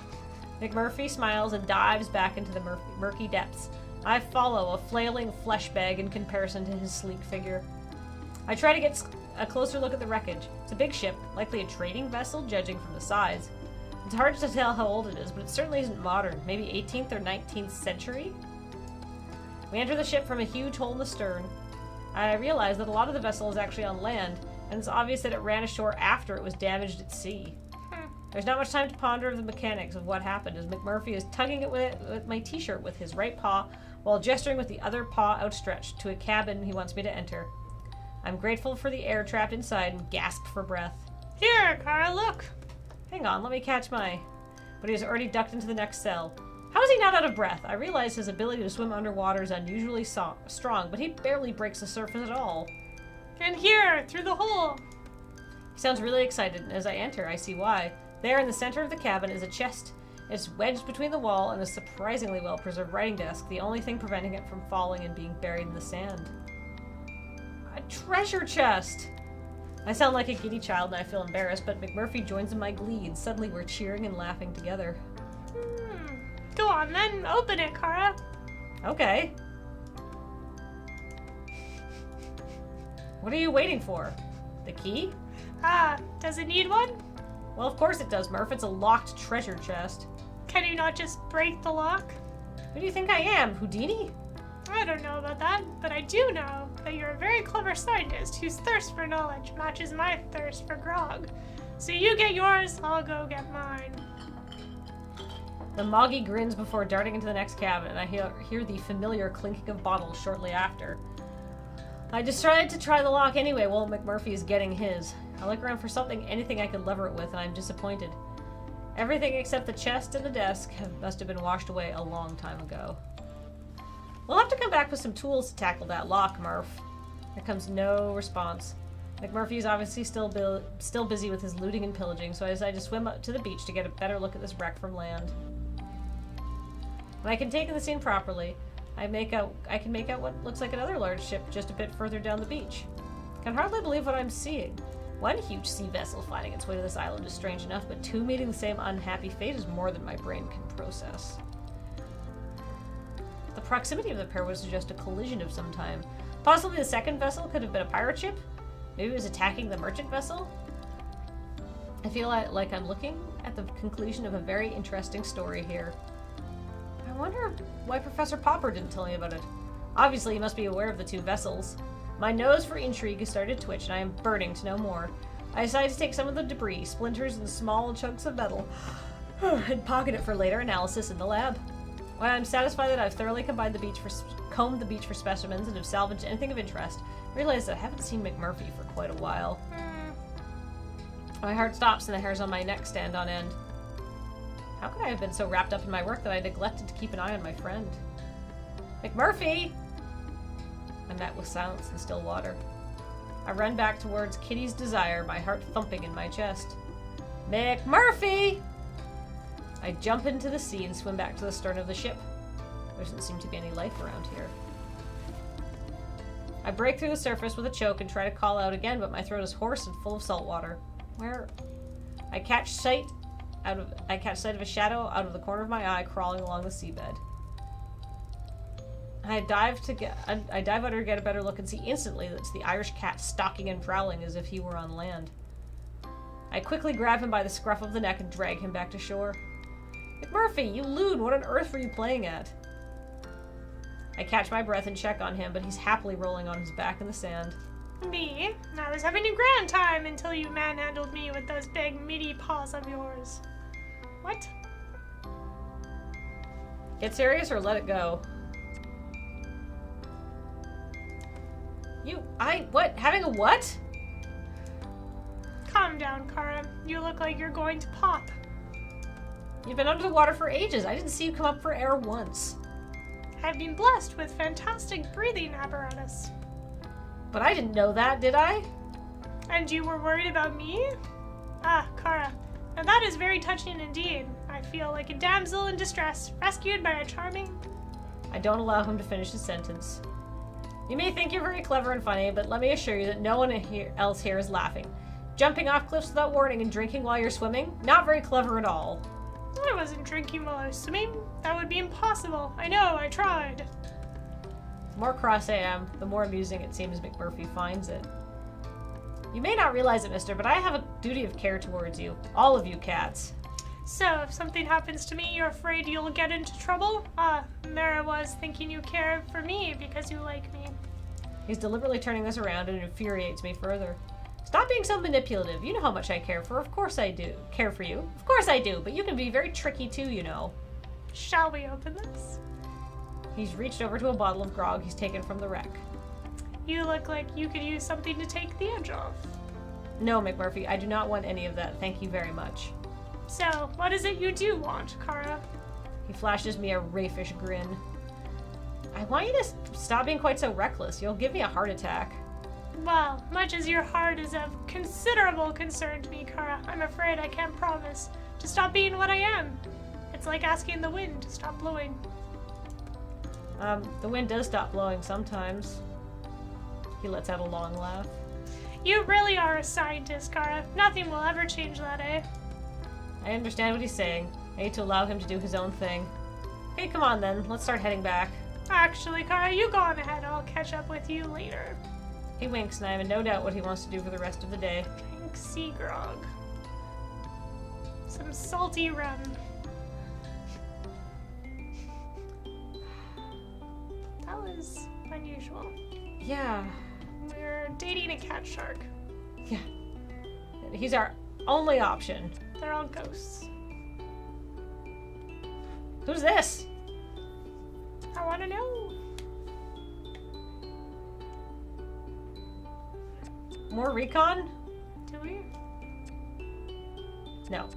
McMurphy smiles and dives back into the murky depths. I follow, a flailing flesh bag in comparison to his sleek figure. I try to get a closer look at the wreckage. It's a big ship, likely a trading vessel, judging from the size. It's hard to tell how old it is, but it certainly isn't modern. Maybe 18th or 19th century? We enter the ship from a huge hole in the stern. I realize that a lot of the vessel is actually on land, and it's obvious that it ran ashore after it was damaged at sea. There's not much time to ponder the mechanics of what happened, as McMurphy is tugging at my t-shirt with his right paw, while gesturing with the other paw outstretched to a cabin he wants me to enter. I'm grateful for the air trapped inside and gasp for breath. Here, Kara, look! Hang on, let me catch my... But he has already ducked into the next cell. How is he not out of breath? I realize his ability to swim underwater is unusually strong, but he barely breaks the surface at all. And here, through the hole! He sounds really excited, and as I enter, I see why. There in the center of the cabin is a chest It's wedged between the wall and a surprisingly well-preserved writing desk, the only thing preventing it from falling and being buried in the sand. A treasure chest! I sound like a giddy child and I feel embarrassed, but McMurphy joins in my glee, and suddenly we're cheering and laughing together. Go on then, open it, Kara. Okay. What are you waiting for? The key? Does it need one? Well, of course it does, Murph. It's a locked treasure chest. Can you not just break the lock? Who do you think I am, Houdini? I don't know about that, but I do know that you're a very clever scientist whose thirst for knowledge matches my thirst for grog. So you get yours, I'll go get mine. The Moggy grins before darting into the next cabin, and I hear the familiar clinking of bottles shortly after. I decided to try the lock anyway while McMurphy is getting his. I look around for anything I could lever it with, and I'm disappointed. Everything except the chest and the desk must have been washed away a long time ago. We'll have to come back with some tools to tackle that lock, Murph. There comes no response. McMurphy is obviously still busy with his looting and pillaging, so I decide to swim up to the beach to get a better look at this wreck from land. When I can take in the scene properly, I can make out what looks like another large ship just a bit further down the beach. I can hardly believe what I'm seeing. One huge sea vessel finding its way to this island is strange enough, but two meeting the same unhappy fate is more than my brain can process. The proximity of the pair would suggest a collision of some time. Possibly the second vessel could have been a pirate ship? Maybe it was attacking the merchant vessel? I feel like I'm looking at the conclusion of a very interesting story here. I wonder why Professor Popper didn't tell me about it. Obviously, he must be aware of the two vessels. My nose for intrigue has started to twitch, and I am burning to know more. I decide to take some of the debris, splinters and small chunks of metal, and pocket it for later analysis in the lab. When I'm satisfied that I've thoroughly combed the beach for specimens and have salvaged anything of interest, I realize that I haven't seen McMurphy for quite a while. My heart stops and the hairs on my neck stand on end. How could I have been so wrapped up in my work that I neglected to keep an eye on my friend? McMurphy! I met with silence and still water. I run back towards Kitty's Desire, my heart thumping in my chest. McMurphy! I jump into the sea and swim back to the stern of the ship. There doesn't seem to be any life around here. I break through the surface with a choke and try to call out again, but my throat is hoarse and full of salt water. Where? I catch sight of a shadow out of the corner of my eye crawling along the seabed. I dive under to get a better look and see instantly that it's the Irish cat stalking and prowling as if he were on land. I quickly grab him by the scruff of the neck and drag him back to shore. McMurphy, you loon, what on earth were you playing at? I catch my breath and check on him, but he's happily rolling on his back in the sand. Me? I was having a grand time until you manhandled me with those big meaty paws of yours. What? Get serious or let it go. What? Having a what? Calm down, Kara. You look like you're going to pop. You've been under the water for ages. I didn't see you come up for air once. I've been blessed with fantastic breathing apparatus. But I didn't know that, did I? And you were worried about me? Ah, Kara. Now that is very touching indeed. I feel like a damsel in distress, rescued by a charming... I don't allow him to finish his sentence. You may think you're very clever and funny, but let me assure you that no one else here is laughing. Jumping off cliffs without warning and drinking while you're swimming? Not very clever at all. I wasn't drinking while I was swimming. That would be impossible. I know, I tried. The more cross I am, the more amusing it seems McMurphy finds it. You may not realize it, mister, but I have a duty of care towards you. All of you cats. So, if something happens to me, you're afraid you'll get into trouble? Ah, there I was, thinking you care for me because you like me. He's deliberately turning this around and it infuriates me further. Stop being so manipulative. You know how much I care for. Of course I do. Care for you. Of course I do, but you can be very tricky too, you know. Shall we open this? He's reached over to a bottle of grog he's taken from the wreck. You look like you could use something to take the edge off. No, McMurphy, I do not want any of that. Thank you very much. So, what is it you do want, Kara? He flashes me a raffish grin. I want you to stop being quite so reckless. You'll give me a heart attack. Well, much as your heart is of considerable concern to me, Kara, I'm afraid I can't promise to stop being what I am. It's like asking the wind to stop blowing. The wind does stop blowing sometimes. He lets out a long laugh. You really are a scientist, Kara. Nothing will ever change that, eh? I understand what he's saying. I need to allow him to do his own thing. Okay, come on then. Let's start heading back. Actually, Kara, you go on ahead. I'll catch up with you later. He winks, and I have no doubt what he wants to do for the rest of the day. Drink sea grog. Some salty rum. That was unusual. Yeah. We're dating a cat shark. Yeah. He's our only option. They're all ghosts. Who's this? I want to know. More recon? Do we? No.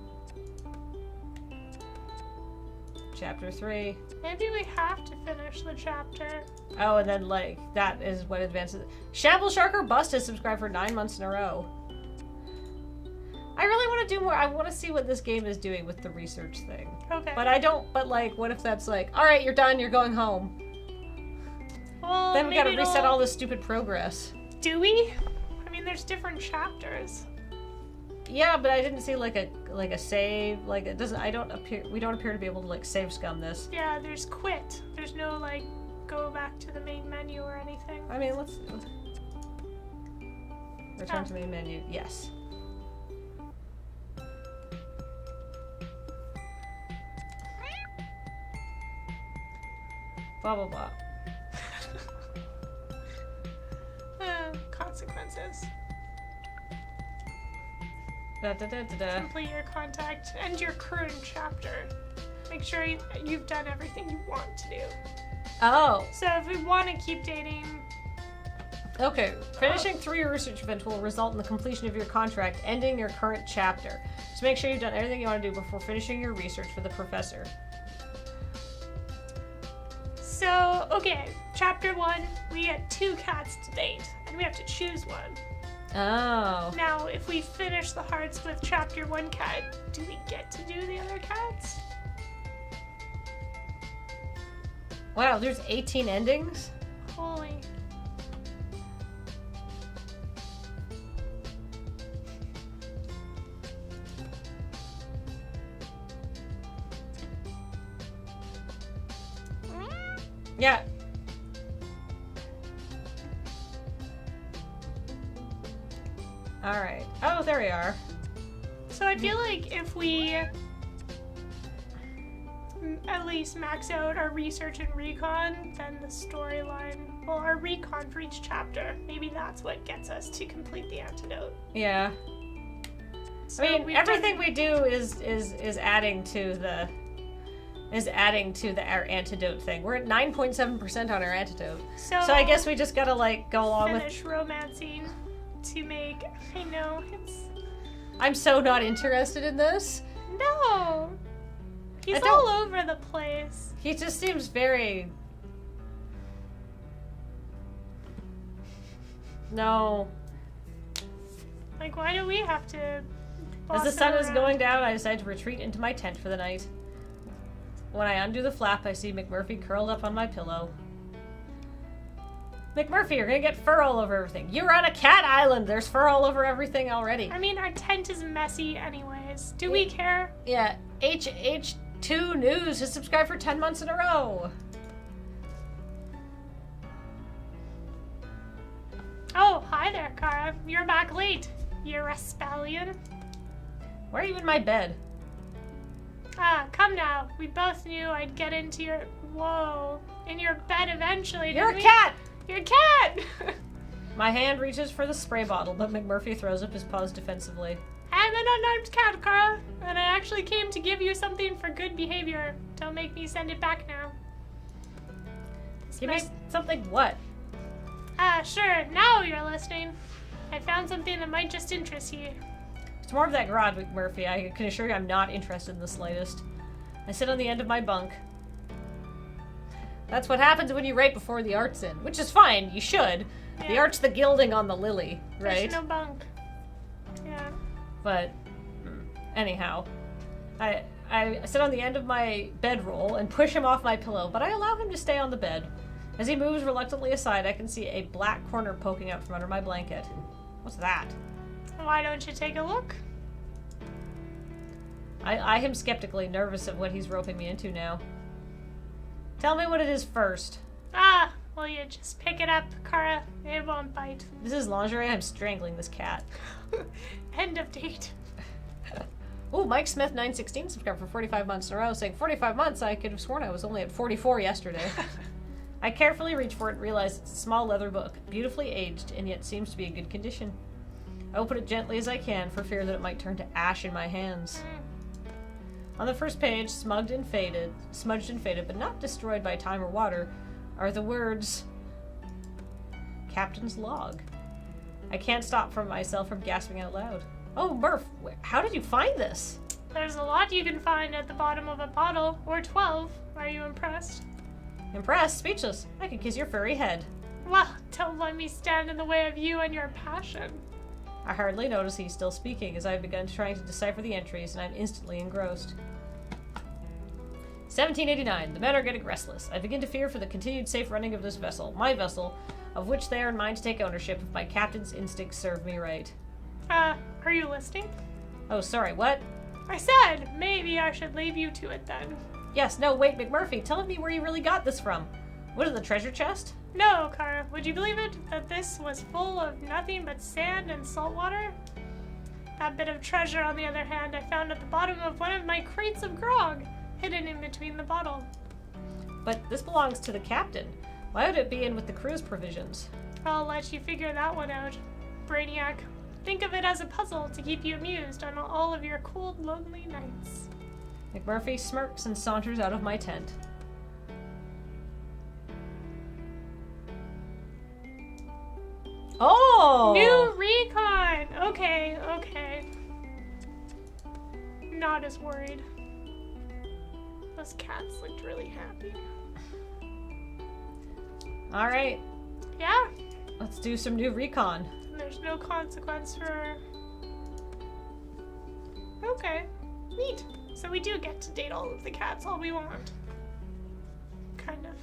Chapter 3. Maybe we have to finish the chapter. Oh, and then, like, that is what advances. Shamble Sharker Bust has subscribed for 9 months in a row. I really want to do more. I want to see what this game is doing with the research thing. Okay. But I don't, but, like, what if that's like, alright, you're done, you're going home. Well, Then we gotta maybe reset all this stupid progress. Do we? I mean, there's different chapters. Yeah, but I didn't see, like a save. Like, it doesn't, we don't appear to be able to, like, save scum this. Yeah, there's quit. There's no, like, go back to the main menu or anything. I mean, let's return to main menu. Yes. Blah, blah, blah. Consequences. Da, da, da, da, da. Complete your contact and your current chapter. Make sure you've done everything you want to do. Oh, So if we want to keep dating, okay. Finishing 3 research events will result in the completion of your contract, ending your current chapter. So make sure you've done everything you want to do before finishing your research for the professor. so okay, chapter 1, we get 2 cats to date, and we have to choose one. Oh. Now, if we finish the hearts with chapter 1 cat, do we get to do the other cats? Wow, there's 18 endings? Holy. Yeah. Alright. Oh, there we are. So I feel like if we at least max out our research and recon, then the storyline, well, our recon for each chapter, maybe that's what gets us to complete the antidote. Yeah. So I mean, we've everything done- we do is adding to the our antidote thing. We're at 9.7% on our antidote. So I guess we just gotta like go along with. finish romancing to make. I know it's I'm so not interested in this. no. He's I don't- all over the place. He just seems very. No. Like, why do we have to? As boss the him sun is around? going down, I decide to retreat into my tent for the night. When I undo the flap, I see McMurphy curled up on my pillow. McMurphy, you're gonna get fur all over everything. You're on a cat island. There's fur all over everything already. I mean, our tent is messy, anyways. Do we care? Yeah, HH2 News has subscribed for 10 months in a row. Oh, hi there, Kara. You're back late. You're a spallion. Why are you in my bed? Ah, come now. We both knew I'd get into your in your bed eventually. You're a didn't we? cat! You're a cat. My hand reaches for the spray bottle, but McMurphy throws up his paws defensively. I'm an unarmed cat, Kara, and I actually came to give you something for good behavior. Don't make me send it back now. Give me something what? Ah, sure. Now you're listening. I found something that might just interest you. It's more of that garage, McMurphy. I can assure you I'm not interested in the slightest. I sit on the end of my bunk. That's what happens when you write before the art's in, which is fine. You should. The Yeah. art's the gilding on the lily, right? There's no bunk. Yeah. But anyhow, I I sit on the end of my bedroll and push him off my pillow, but I allow him to stay on the bed. As he moves reluctantly aside, I can see a black corner poking out from under my blanket. What's that? Why don't you take a look? I eye him skeptically, nervous of what he's roping me into now. Tell me what it is first. Ah, well, you just pick it up, Kara. It won't bite. This is lingerie. I'm strangling this cat. End of date. Ooh, Mike Smith 916 subscribed for 45 months in a row, saying 45 months? I could have sworn I was only at 44 yesterday. I carefully reach for it and realize it's a small leather book, beautifully aged, and yet seems to be in good condition. I open it gently as I can, for fear that it might turn to ash in my hands. On the first page, smudged and faded, but not destroyed by time or water, are the words, Captain's Log. I can't stop myself from gasping out loud. Oh, Murph, how did you find this? There's a lot you can find at the bottom of a bottle, or 12. Are you impressed? Impressed? Speechless. I could kiss your furry head. Well, don't let me stand in the way of you and your passion. I hardly notice he's still speaking, as I've begun trying to decipher the entries, and I'm instantly engrossed. 1789. The men are getting restless. I begin to fear for the continued safe running of this vessel, my vessel, of which they are mine to take ownership if my captain's instincts serve me right. Are you listening? Oh, sorry, what? I said, maybe I should leave you to it then. Yes, no, wait, McMurphy, tell me where you really got this from. Was it the treasure chest? No, Kara, would you believe it? That this was full of nothing but sand and salt water? That bit of treasure, on the other hand, I found at the bottom of one of my crates of grog, hidden in between the bottle. But this belongs to the captain. Why would it be in with the crew's provisions? I'll let you figure that one out, Brainiac. Think of it as a puzzle to keep you amused on all of your cold, lonely nights. McMurphy smirks and saunters out of my tent. Oh! New recon! Okay. Not as worried. Those cats looked really happy. Alright, Yeah, let's do some new recon. there's no consequence for... Okay, neat. So we do get to date all of the cats all we want. Kind of.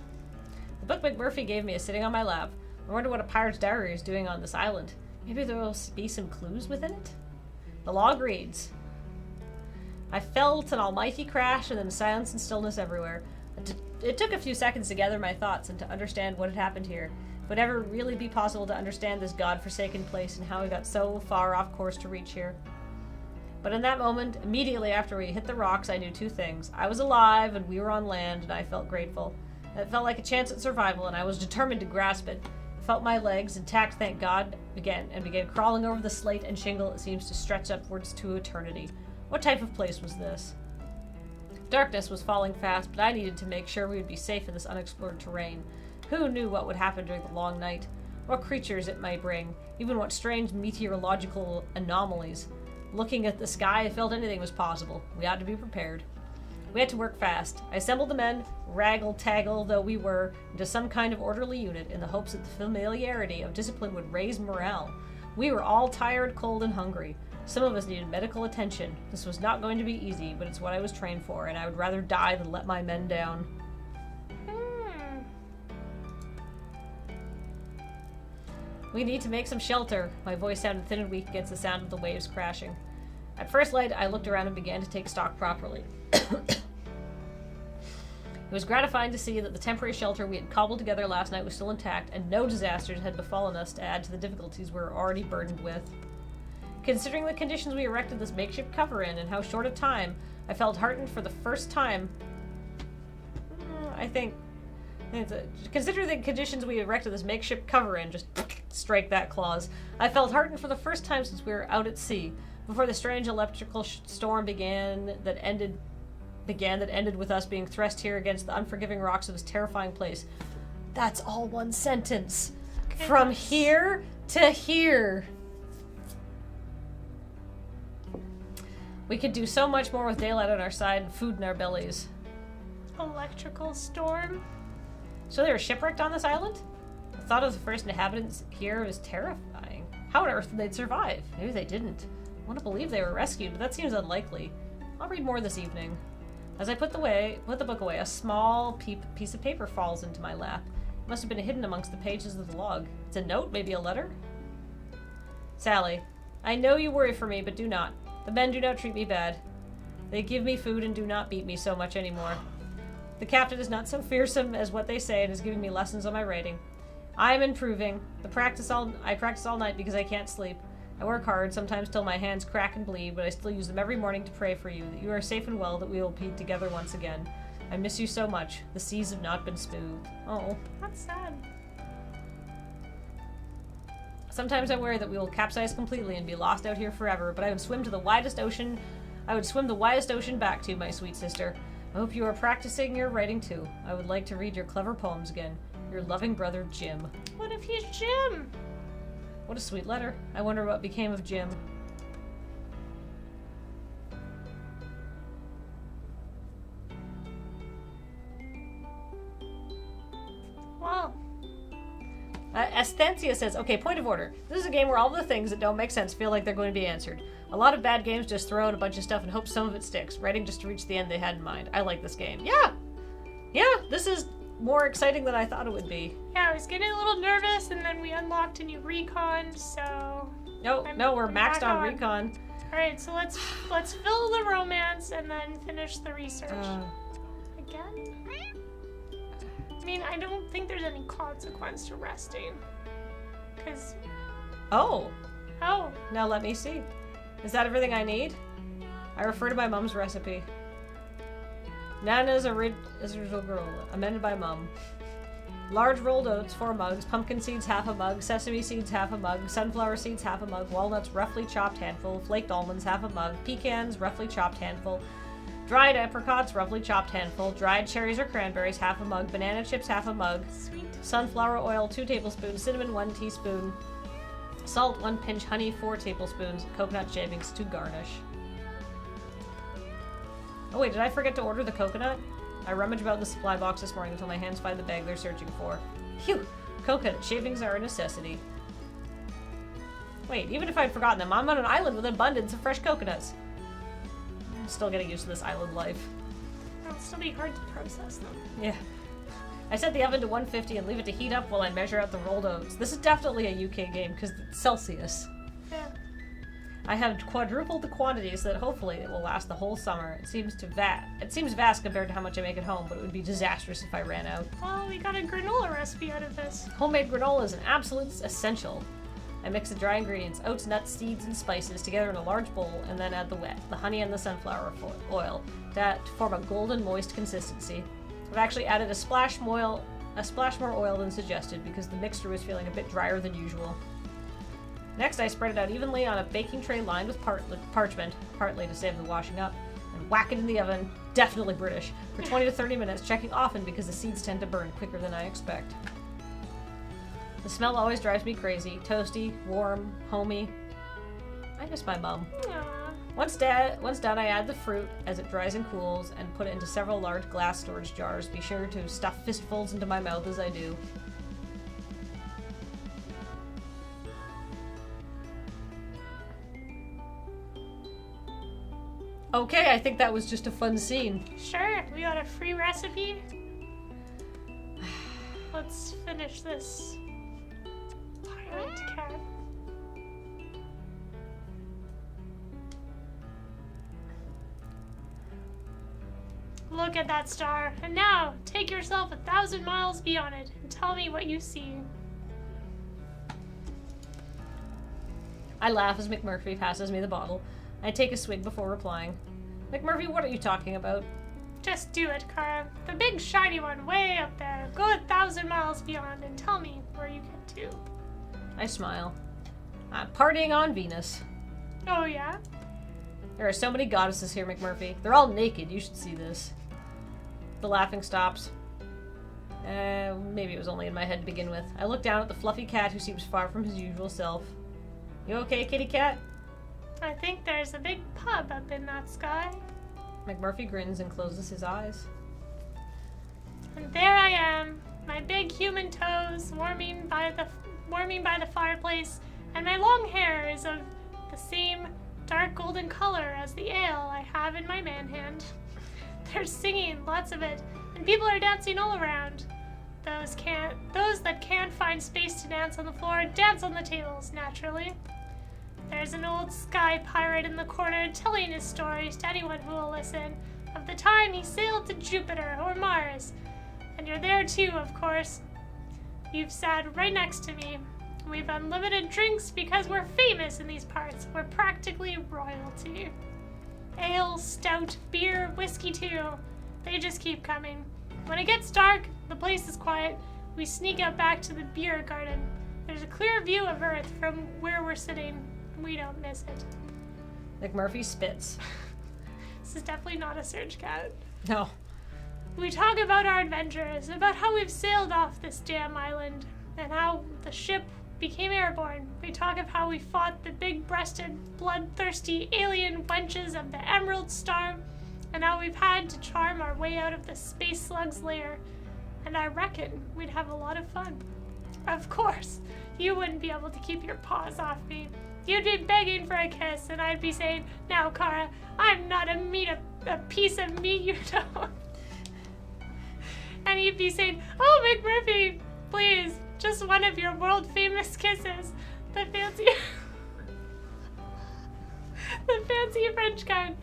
The book McMurphy gave me is sitting on my lap. I wonder what a pirate's diary is doing on this island. Maybe there will be some clues within it? The log reads, I felt an almighty crash and then silence and stillness everywhere. It took a few seconds to gather my thoughts and to understand what had happened here. It would ever really be possible to understand this god-forsaken place and how we got so far off course to reach here. But in that moment, immediately after we hit the rocks, I knew two things. I was alive and we were on land, and I felt grateful. It felt like a chance at survival, and I was determined to grasp it. I felt my legs, intact thank God, began crawling over the slate and shingle that seems to stretch upwards to eternity. What type of place was this? Darkness was falling fast, but I needed to make sure we would be safe in this unexplored terrain. Who knew what would happen during the long night? What creatures it might bring? Even what strange meteorological anomalies? Looking at the sky, I felt anything was possible. We ought to be prepared. We had to work fast. I assembled the men, raggle-taggle though we were, into some kind of orderly unit in the hopes that the familiarity of discipline would raise morale. We were all tired, cold, and hungry. Some of us needed medical attention. This was not going to be easy, but it's what I was trained for, and I would rather die than let my men down. We need to make some shelter. My voice sounded thin and weak against the sound of the waves crashing. At first light, I looked around and began to take stock properly. It was gratifying to see that the temporary shelter we had cobbled together last night was still intact, and no disasters had befallen us to add to the difficulties we were already burdened with. Considering the conditions we erected this makeshift cover in and how short a time, I felt heartened for the first time. Consider the conditions we erected this makeshift cover in, just strike that clause. I felt heartened for the first time since we were out at sea, before the strange electrical storm began that ended with us being thrust here against the unforgiving rocks of this terrifying place. That's all one sentence. Okay. From here to here. We could do so much more with daylight on our side and food in our bellies. Electrical storm? So they were shipwrecked on this island? The thought of the first inhabitants here was terrifying. How on earth did they survive? Maybe they didn't. I want to believe they were rescued, but that seems unlikely. I'll read more this evening. As I put the book away, a small piece of paper falls into my lap. It must have been hidden amongst the pages of the log. It's a note, maybe a letter? Sally, I know you worry for me, but do not. The men do not treat me bad. They give me food and do not beat me so much anymore. The captain is not so fearsome as what they say and is giving me lessons on my writing. I am improving. I practice all night because I can't sleep. I work hard, sometimes till my hands crack and bleed, but I still use them every morning to pray for you, that you are safe and well, that we will be together once again. I miss you so much. The seas have not been smooth. Oh. That's sad. Sometimes I worry that we will capsize completely and be lost out here forever, but I would swim the widest ocean back to you, my sweet sister. I hope you are practicing your writing too. I would like to read your clever poems again. Your loving brother, Jim. What if he's Jim? What a sweet letter. I wonder what became of Jim. Well. Astancia says, okay, point of order. This is a game where all the things that don't make sense feel like they're going to be answered. A lot of bad games just throw out a bunch of stuff and hope some of it sticks, writing just to reach the end they had in mind. I like this game. Yeah, this is more exciting than I thought it would be. Yeah, I was getting a little nervous, and then we unlocked a new recon, so... No, we're maxed on recon. Alright, so let's fill the romance and then finish the research. Again? I mean, I don't think there's any consequence to resting. Because... Oh. Oh. Now let me see. Is that everything I need? I refer to my mom's recipe. Nana's original granola, amended by Mum. Large rolled oats, 4 mugs, pumpkin seeds, half a mug, sesame seeds, half a mug, sunflower seeds, half a mug, walnuts, roughly chopped handful, flaked almonds, half a mug, pecans, roughly chopped handful, dried apricots, roughly chopped handful, dried cherries or cranberries, half a mug, banana chips, half a mug, Sweet. sunflower oil, 2 tablespoons, cinnamon, 1 teaspoon, salt, 1 pinch, honey, 4 tablespoons, coconut shavings to garnish. Oh wait, did I forget to order the coconut? I rummaged about in the supply box this morning until my hands find the bag they're searching for. Phew! Coconut shavings are a necessity. Wait, even if I'd forgotten them, I'm on an island with an abundance of fresh coconuts. I'm still getting used to this island life. It'll still be hard to process them. Yeah. I set the oven to 150 and leave it to heat up while I measure out the rolled oats. This is definitely a UK game because it's Celsius. Yeah. I have quadrupled the quantity so that hopefully it will last the whole summer. It seems vast compared to how much I make at home, but it would be disastrous if I ran out. Well, we got a granola recipe out of this. Homemade granola is an absolute essential. I mix the dry ingredients, oats, nuts, seeds, and spices together in a large bowl, and then add the honey and the sunflower oil to form a golden moist consistency. I've actually added a splash more oil than suggested because the mixture was feeling a bit drier than usual. Next, I spread it out evenly on a baking tray lined with parchment, partly to save the washing up, and whack it in the oven, definitely British, for 20 to 30 minutes, checking often because the seeds tend to burn quicker than I expect. The smell always drives me crazy. Toasty, warm, homey. I miss my mum. Aww. Once done, I add the fruit as it dries and cools, and put it into several large glass storage jars. Be sure to stuff fistfuls into my mouth as I do. Okay, I think that was just a fun scene. Sure, we got a free recipe. Let's finish this pirate cat. Look at that star, and now take yourself 1,000 miles beyond it and tell me what you see. I laugh as McMurphy passes me the bottle. I take a swig before replying. McMurphy, what are you talking about? Just do it, Kara. The big shiny one way up there. Go 1,000 miles beyond and tell me where you get to. I smile. I'm partying on Venus. Oh, yeah? There are so many goddesses here, McMurphy. They're all naked. You should see this. The laughing stops. Maybe it was only in my head to begin with. I look down at the fluffy cat who seems far from his usual self. You okay, kitty cat? I think there's a big pub up in that sky. McMurphy grins and closes his eyes. And there I am, my big human toes warming by the fireplace, and my long hair is of the same dark golden color as the ale I have in my man hand. There's singing, lots of it, and people are dancing all around. Those that can't find space to dance on the floor dance on the tables, naturally. There's an old sky pirate in the corner telling his stories to anyone who will listen of the time he sailed to Jupiter or Mars. And you're there too, of course. You've sat right next to me. We've unlimited drinks because we're famous in these parts. We're practically royalty. Ale, stout, beer, whiskey too. They just keep coming. When it gets dark, the place is quiet. We sneak out back to the beer garden. There's a clear view of Earth from where we're sitting. We don't miss it. McMurphy spits. This is definitely not a Surge Cat. No. We talk about our adventures, about how we've sailed off this damn island, and how the ship became airborne. We talk of how we fought the big-breasted, bloodthirsty alien wenches of the Emerald Star, and how we've had to charm our way out of the space slug's lair. And I reckon we'd have a lot of fun. Of course, you wouldn't be able to keep your paws off me. You'd be begging for a kiss, and I'd be saying, "Now, Kara, I'm not a piece of meat you don't." And you'd be saying, "Oh, McMurphy, please, just one of your world-famous kisses. The fancy... the fancy French kind."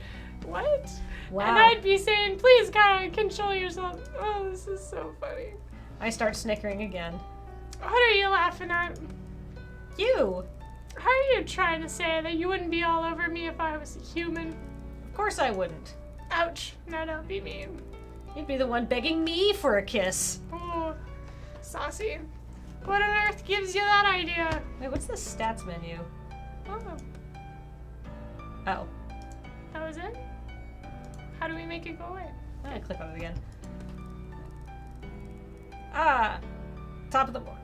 What? Wow. And I'd be saying, "Please, Kara, control yourself." Oh, this is so funny. I start snickering again. What are you laughing at? You! How are you trying to say that you wouldn't be all over me if I was a human? Of course I wouldn't. Ouch. No, don't be mean. You'd be the one begging me for a kiss. Oh, saucy. What on earth gives you that idea? Wait, what's the stats menu? Oh, Oh. that was it? How do we make it go away? I click on it again. Ah! Top of the board.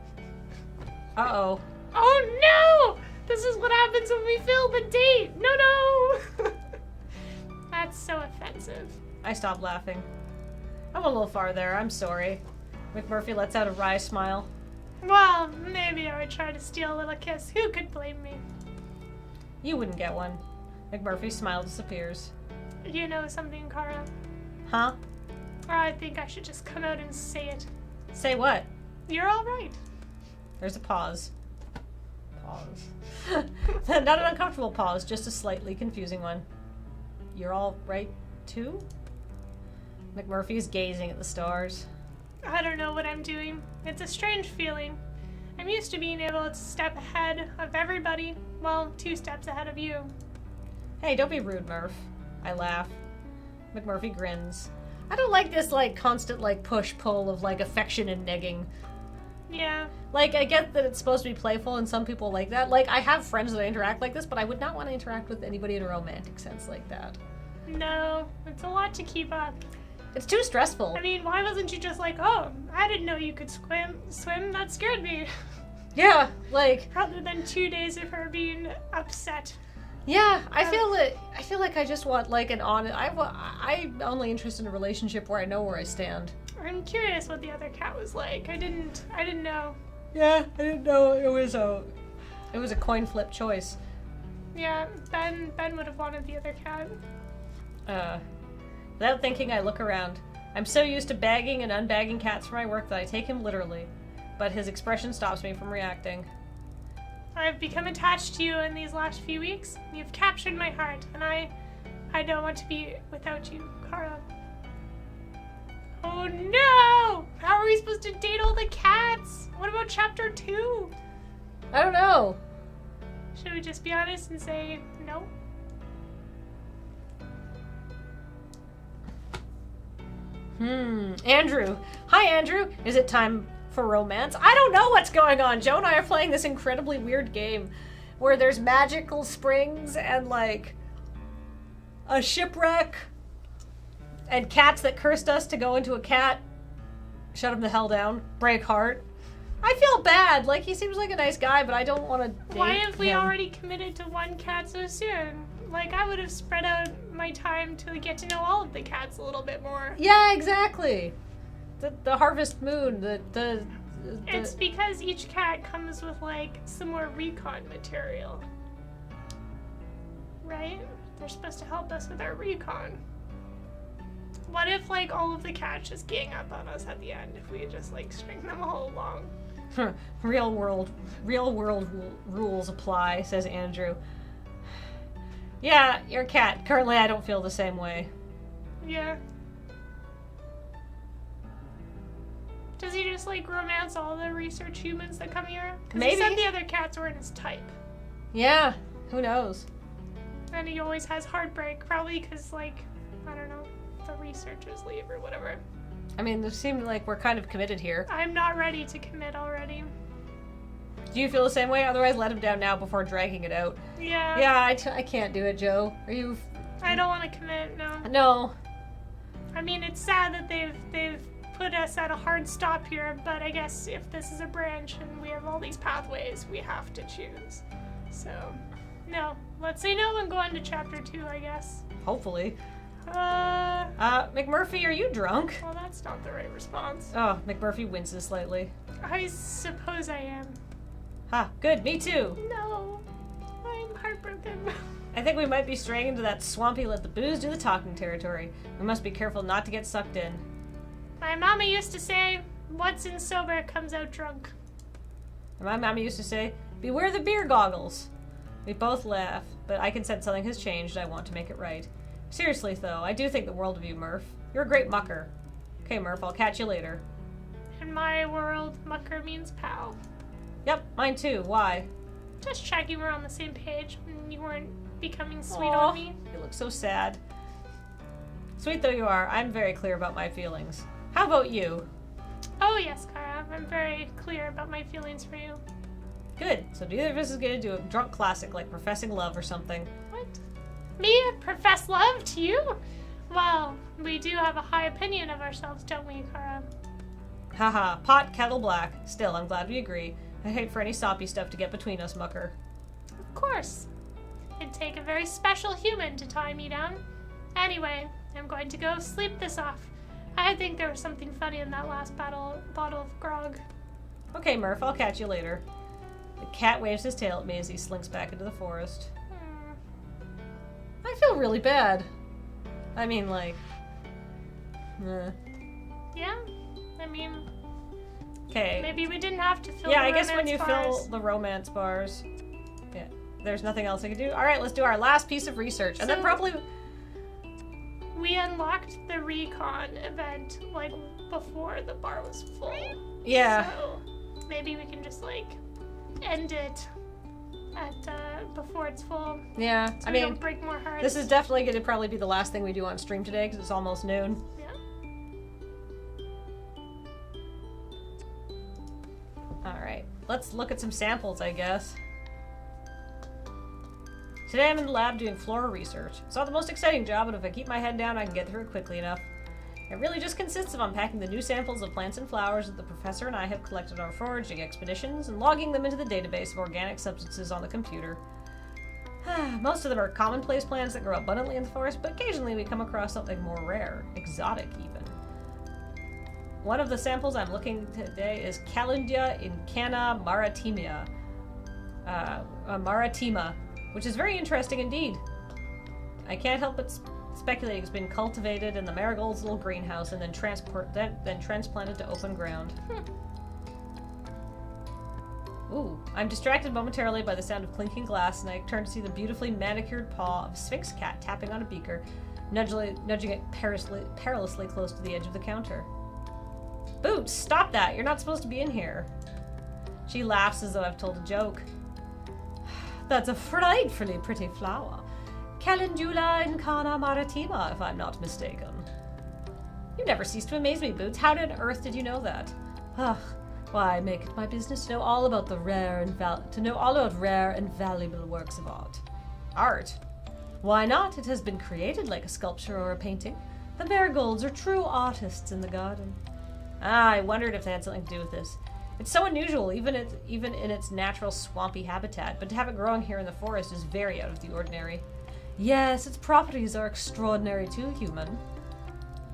Uh-oh. Oh no! This is what happens when we fill the date! No! That's so offensive. I stopped laughing. I'm a little far there, I'm sorry. McMurphy lets out a wry smile. Well, maybe I would try to steal a little kiss. Who could blame me? You wouldn't get one. McMurphy's smile disappears. You know something, Kara? Huh? I think I should just come out and say it. Say what? You're all right. There's a pause. Pause. Not an uncomfortable pause, just a slightly confusing one. You're all right, too? McMurphy is gazing at the stars. I don't know what I'm doing. It's a strange feeling. I'm used to being able to step ahead of everybody. Well, 2 steps ahead of you. Hey, don't be rude, Murph. I laugh. McMurphy grins. I don't like this, constant, push-pull of, affection and negging. Yeah. I get that it's supposed to be playful and some people like that. I have friends that interact like this, but I would not want to interact with anybody in a romantic sense like that. No, it's a lot to keep up. It's too stressful. I mean, why wasn't you just like, "Oh, I didn't know you could swim, that scared me." Yeah, Rather than 2 days of her being upset. Yeah, I feel like I just want an honest. I'm only interested in a relationship where I know where I stand. I'm curious what the other cat was like. I didn't know. Yeah, I didn't know it was a coin flip choice. Yeah, Ben would have wanted the other cat. Without thinking, I look around. I'm so used to bagging and unbagging cats for my work that I take him literally, but his expression stops me from reacting. I've become attached to you in these last few weeks. You've captured my heart, and I don't want to be without you, Kara. Oh no! How are we supposed to date all the cats? What about chapter 2? I don't know. Should we just be honest and say no? Andrew. Hi, Andrew. Is it time for romance? I don't know what's going on. Joe and I are playing this incredibly weird game where there's magical springs and a shipwreck and cats that cursed us to go into a cat. Shut him the hell down. Break heart. I feel bad. He seems like a nice guy, but I don't want to date Why have we him. already committed to one cat so soon? I would have spread out my time to get to know all of the cats a little bit more. Yeah, exactly. The harvest moon, It's because each cat comes with some more recon material. Right? They're supposed to help us with our recon. What if, like, all of the cats just gang up on us at the end if we just, like, string them all along? Real world rules apply, says Andrew. Yeah, you're a cat. Currently, I don't feel the same way. Yeah. Does he just, like, romance all the research humans that come here? Because he said the other cats weren't his type. Yeah, who knows? And he always has heartbreak, probably because, like, I don't know, the researchers leave or whatever. I mean, it seems like we're kind of committed here. I'm not ready to commit already. Do you feel the same way? Otherwise, let him down now before dragging it out. Yeah. Yeah, I can't do it, Joe. Are you... I don't want to commit, no. No. I mean, it's sad that they've put us at a hard stop here, but I guess if this is a branch and we have all these pathways, we have to choose. So, no. Let's say no and go on to chapter 2, I guess. Hopefully. McMurphy, are you drunk? Well, that's not the right response. Oh, McMurphy winces slightly. I suppose I am. Ha, good, me too. No. I'm heartbroken. I think we might be straying into that swampy let the booze do the talking territory. We must be careful not to get sucked in. My mama used to say, what's in sober comes out drunk. And my mama used to say, beware the beer goggles. We both laugh, but I can sense something has changed and I want to make it right. Seriously, though, I do think the world of you, Murph. You're a great mucker. Okay, Murph, I'll catch you later. In my world, mucker means pal. Yep, mine too. Why? Just checking we're on the same page and you weren't becoming sweet Aw, on me. You look so sad. Sweet though you are, I'm very clear about my feelings. How about you? Oh yes, Kara. I'm very clear about my feelings for you. Good. So neither of us is gonna do a drunk classic like professing love or something. What? Me profess love to you? Well, we do have a high opinion of ourselves, don't we, Kara? Haha, pot, kettle black. Still, I'm glad we agree. I hate for any soppy stuff to get between us, mucker. Of course. It'd take a very special human to tie me down. Anyway, I'm going to go sleep this off. I think there was something funny in that last bottle of grog. Okay, Murph, I'll catch you later. The cat waves his tail at me as he slinks back into the forest. I feel really bad. I mean, like... Yeah? I mean... Okay. Maybe we didn't have to fill yeah, the I guess when romance you bars. fill the romance bars... Yeah, there's nothing else I can do. Alright, let's do our last piece of research. And then So- probably... We unlocked the recon event, like, before the bar was full. Yeah. So, maybe we can just, like, end it at, before it's full. Yeah, So I we mean, don't break more hearts. this is definitely going to probably be the last thing we do on stream today because it's almost noon. Yeah. Alright, let's look at some samples, I guess. Today I'm in the lab doing flora research. It's not the most exciting job, but if I keep my head down, I can get through it quickly enough. It really just consists of unpacking the new samples of plants and flowers that the professor and I have collected on our foraging expeditions and logging them into the database of organic substances on the computer. Most of them are commonplace plants that grow abundantly in the forest, but occasionally we come across something more rare, exotic even. One of the samples I'm looking today is Calendula incana maritima, which is very interesting indeed. I can't help but speculate it's been cultivated in the marigold's little greenhouse and then transplanted to open ground. Ooh, I'm distracted momentarily by the sound of clinking glass, and I turn to see the beautifully manicured paw of a Sphinx cat tapping on a beaker, nudging it perilously close to the edge of the counter. Boots, stop that! You're not supposed to be in here. She laughs as though I've told a joke. That's a frightfully pretty flower. Calendula incana maritima, if I'm not mistaken. You never cease to amaze me, Boots. How on earth did you know that? Ugh. Why, I make it my business to know all about rare and valuable works of art. Art? Why not? It has been created like a sculpture or a painting. The marigolds are true artists in the garden. Ah, I wondered if they had something to do with this. It's so unusual, even in its natural swampy habitat, but to have it growing here in the forest is very out of the ordinary. Yes, its properties are extraordinary too, human.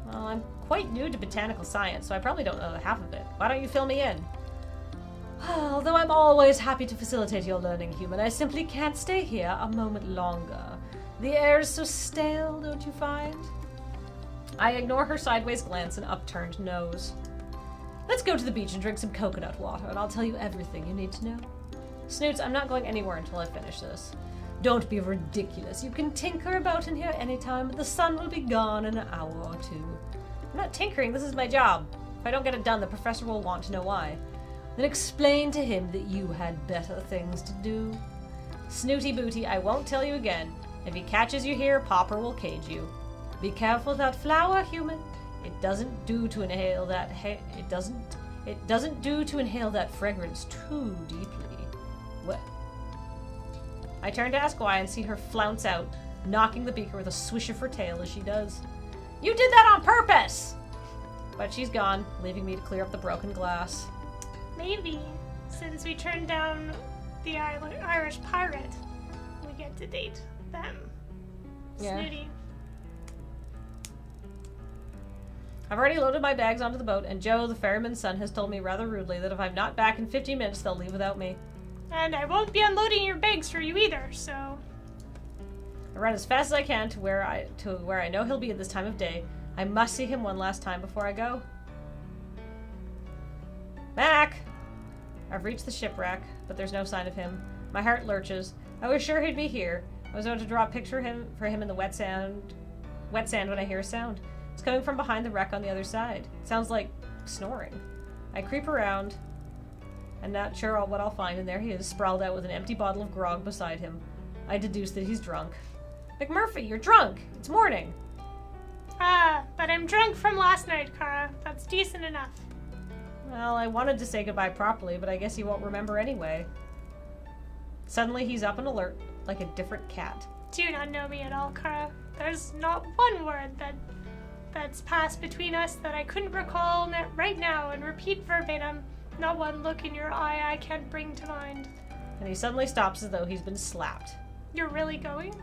Well, I'm quite new to botanical science, so I probably don't know the half of it. Why don't you fill me in? Although I'm always happy to facilitate your learning, human, I simply can't stay here a moment longer. The air is so stale, don't you find? I ignore her sideways glance and upturned nose. Let's go to the beach and drink some coconut water, and I'll tell you everything you need to know. Snoots, I'm not going anywhere until I finish this. Don't be ridiculous. You can tinker about in here anytime, but the sun will be gone in an hour or two. I'm not tinkering, this is my job. If I don't get it done, the professor will want to know why. Then explain to him that you had better things to do. Snooty Booty, I won't tell you again. If he catches you here, Popper will cage you. Be careful of that flower, human. It doesn't do to inhale that it doesn't do to inhale that fragrance too deeply. What? I turn to ask why and see her flounce out, knocking the beaker with a swish of her tail as she does. You did that on purpose! But she's gone, leaving me to clear up the broken glass. Maybe, since we turned down the Irish pirate, we get to date them. Yeah. Snooty. I've already loaded my bags onto the boat, and Joe, the ferryman's son, has told me rather rudely that if I'm not back in 15 minutes, they'll leave without me. And I won't be unloading your bags for you either, so... I run as fast as I can to where I know he'll be at this time of day. I must see him one last time before I go. Mac! I've reached the shipwreck, but there's no sign of him. My heart lurches. I was sure he'd be here. I was going to draw a picture for him in the wet sand when I hear a sound. It's coming from behind the wreck on the other side. It sounds like snoring. I creep around. I'm not sure what I'll find, and there he is, sprawled out with an empty bottle of grog beside him. I deduce that he's drunk. McMurphy, you're drunk! It's morning! But I'm drunk from last night, Kara. That's decent enough. Well, I wanted to say goodbye properly, but I guess he won't remember anyway. Suddenly, he's up and alert, like a different cat. Do you not know me at all, Kara? There's not one word that's passed between us that I couldn't recall right now and repeat verbatim. Not one look in your eye I can't bring to mind. And he suddenly stops as though he's been slapped. You're really going?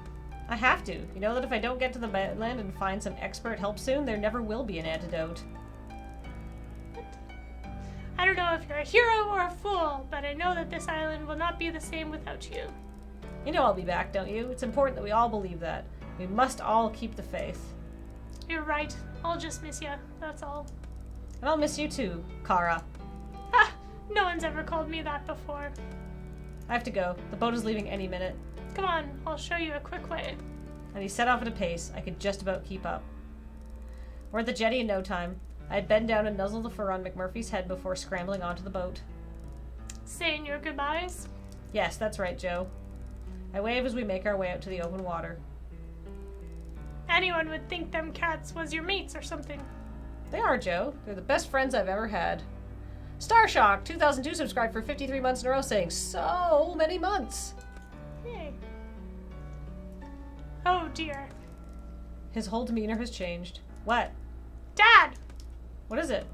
I have to. You know that if I don't get to the mainland and find some expert help soon, there never will be an antidote. I don't know if you're a hero or a fool, but I know that this island will not be the same without you. You know I'll be back, don't you? It's important that we all believe that. We must all keep the faith. You're right. I'll just miss you. That's all. And I'll miss you too, Kara. Ha! No one's ever called me that before. I have to go. The boat is leaving any minute. Come on, I'll show you a quick way. And he set off at a pace I could just about keep up. We're at the jetty in no time. I had bent down and nuzzled the fur on McMurphy's head before scrambling onto the boat. Saying your goodbyes? Yes, that's right, Joe. I wave as we make our way out to the open water. Anyone would think them cats was your mates or something. They are, Joe. They're the best friends I've ever had. Starshock 2002 subscribed for 53 months in a row, saying so many months. Yay. Oh dear. His whole demeanor has changed. What? Dad! What is it?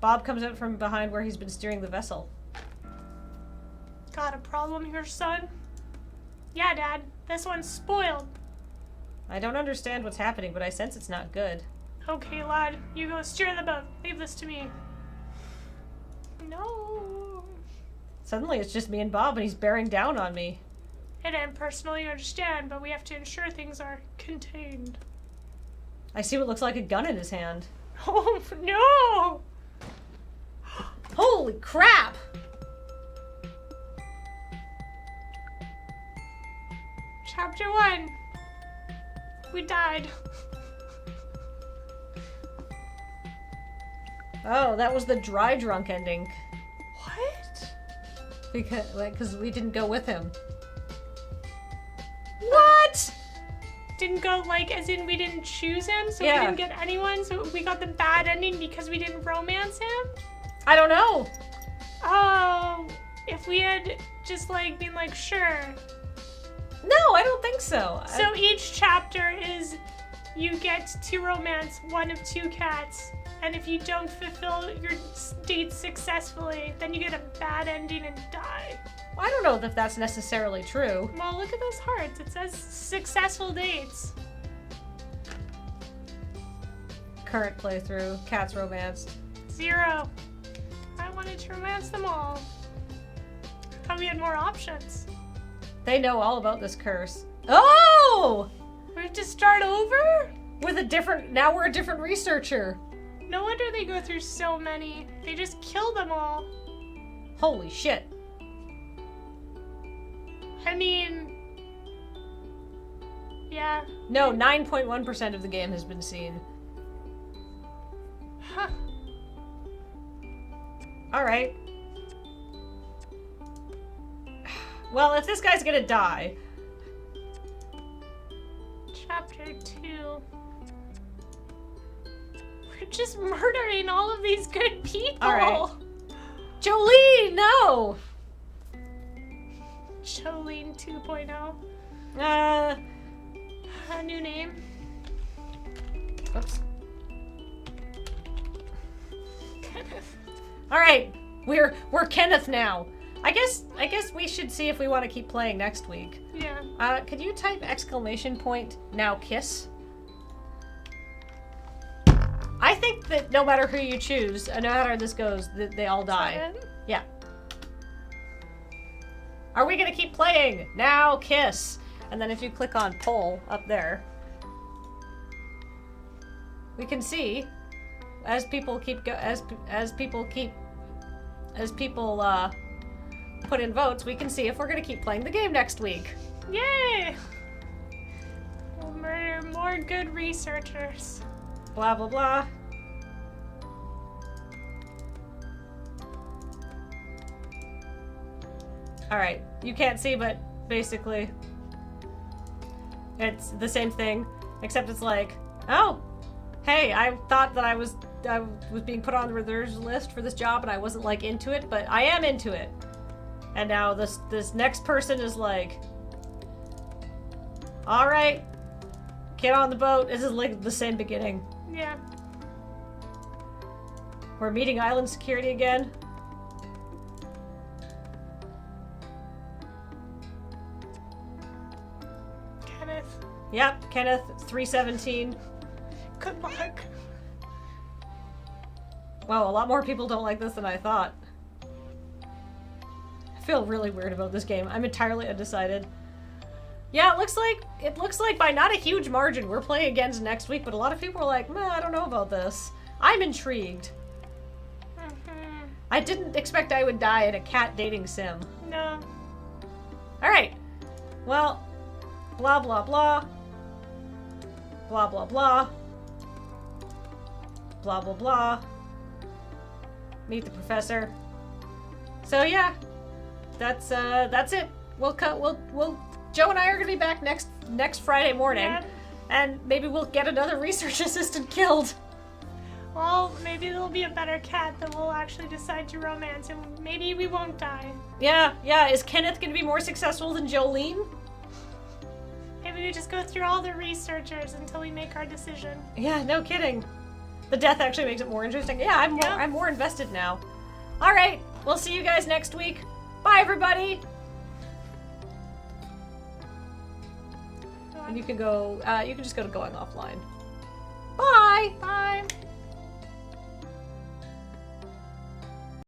Bob comes out from behind where he's been steering the vessel. Got a problem here, son? Yeah, Dad. This one's spoiled. I don't understand what's happening, but I sense it's not good. Okay, lad. You go steer the boat. Leave this to me. No. Suddenly it's just me and Bob, and he's bearing down on me. I don't personally understand, but we have to ensure things are contained. I see what looks like a gun in his hand. Oh, no! Holy crap! Chapter 1. We died. Oh, that was the dry drunk ending. What? Because we didn't go with him. What? Didn't go like as in we didn't choose him, so Yeah. we didn't get anyone, so we got the bad ending because we didn't romance him? I don't know. Oh, if we had just like been like, sure. No, I don't think so. So each chapter is you get to romance one of two cats, and if you don't fulfill your date successfully, then you get a bad ending and die. I don't know if that's necessarily true. Well, look at those hearts. It says successful dates. Current playthrough, cats romanced. 0. I wanted to romance them all. I thought we had more options. They know all about this curse. Oh! We have to start over? with a different. Now we're a different researcher. No wonder they go through so many. They just kill them all. Holy shit. I mean, yeah. No, 9.1% of the game has been seen. Huh. Alright. Well, if this guy's gonna die. Chapter 2. We're just murdering all of these good people. Alright. Jolene, no! Jolene 2.0. A new name. Oops. Kenneth. Alright, we're Kenneth now. I guess we should see if we want to keep playing next week. Yeah. Could you type exclamation point now kiss? I think that no matter who you choose, no matter how this goes, they all die. Seven? Yeah. Are we gonna keep playing? Now kiss. And then if you click on poll up there, we can see as people keep put in votes, we can see if we're gonna keep playing the game next week. Yay! We'll murder more good researchers. Blah blah blah. Alright, you can't see, but basically it's the same thing, except it's like, oh, hey, I thought that I was being put on the reserves list for this job and I wasn't like into it, but I am into it. And now this next person is like, alright, get on the boat. This is like the same beginning. Yeah. We're meeting island security again. Kenneth. Yep, Kenneth 317. Good luck. Wow, a lot more people don't like this than I thought. I feel really weird about this game. I'm entirely undecided. Yeah, it looks like by not a huge margin we're playing against next week, but a lot of people are like, meh, I don't know about this. I'm intrigued. Mm-hmm. I didn't expect I would die in a cat dating sim. No. Alright. Well, blah blah blah. Blah blah blah. Blah blah blah. Meet the professor. So yeah, that's it. We'll Joe and I are gonna be back next Friday morning, Yeah. and maybe we'll get another research assistant killed. Well, maybe there'll be a better cat that will actually decide to romance, and maybe we won't die. Yeah. Is Kenneth gonna be more successful than Jolene? Maybe we just go through all the researchers until we make our decision. Yeah, no kidding. The death actually makes it more interesting. Yeah, I'm more invested now. All right, we'll see you guys next week. Bye, everybody. And you can go. You can just go to going offline.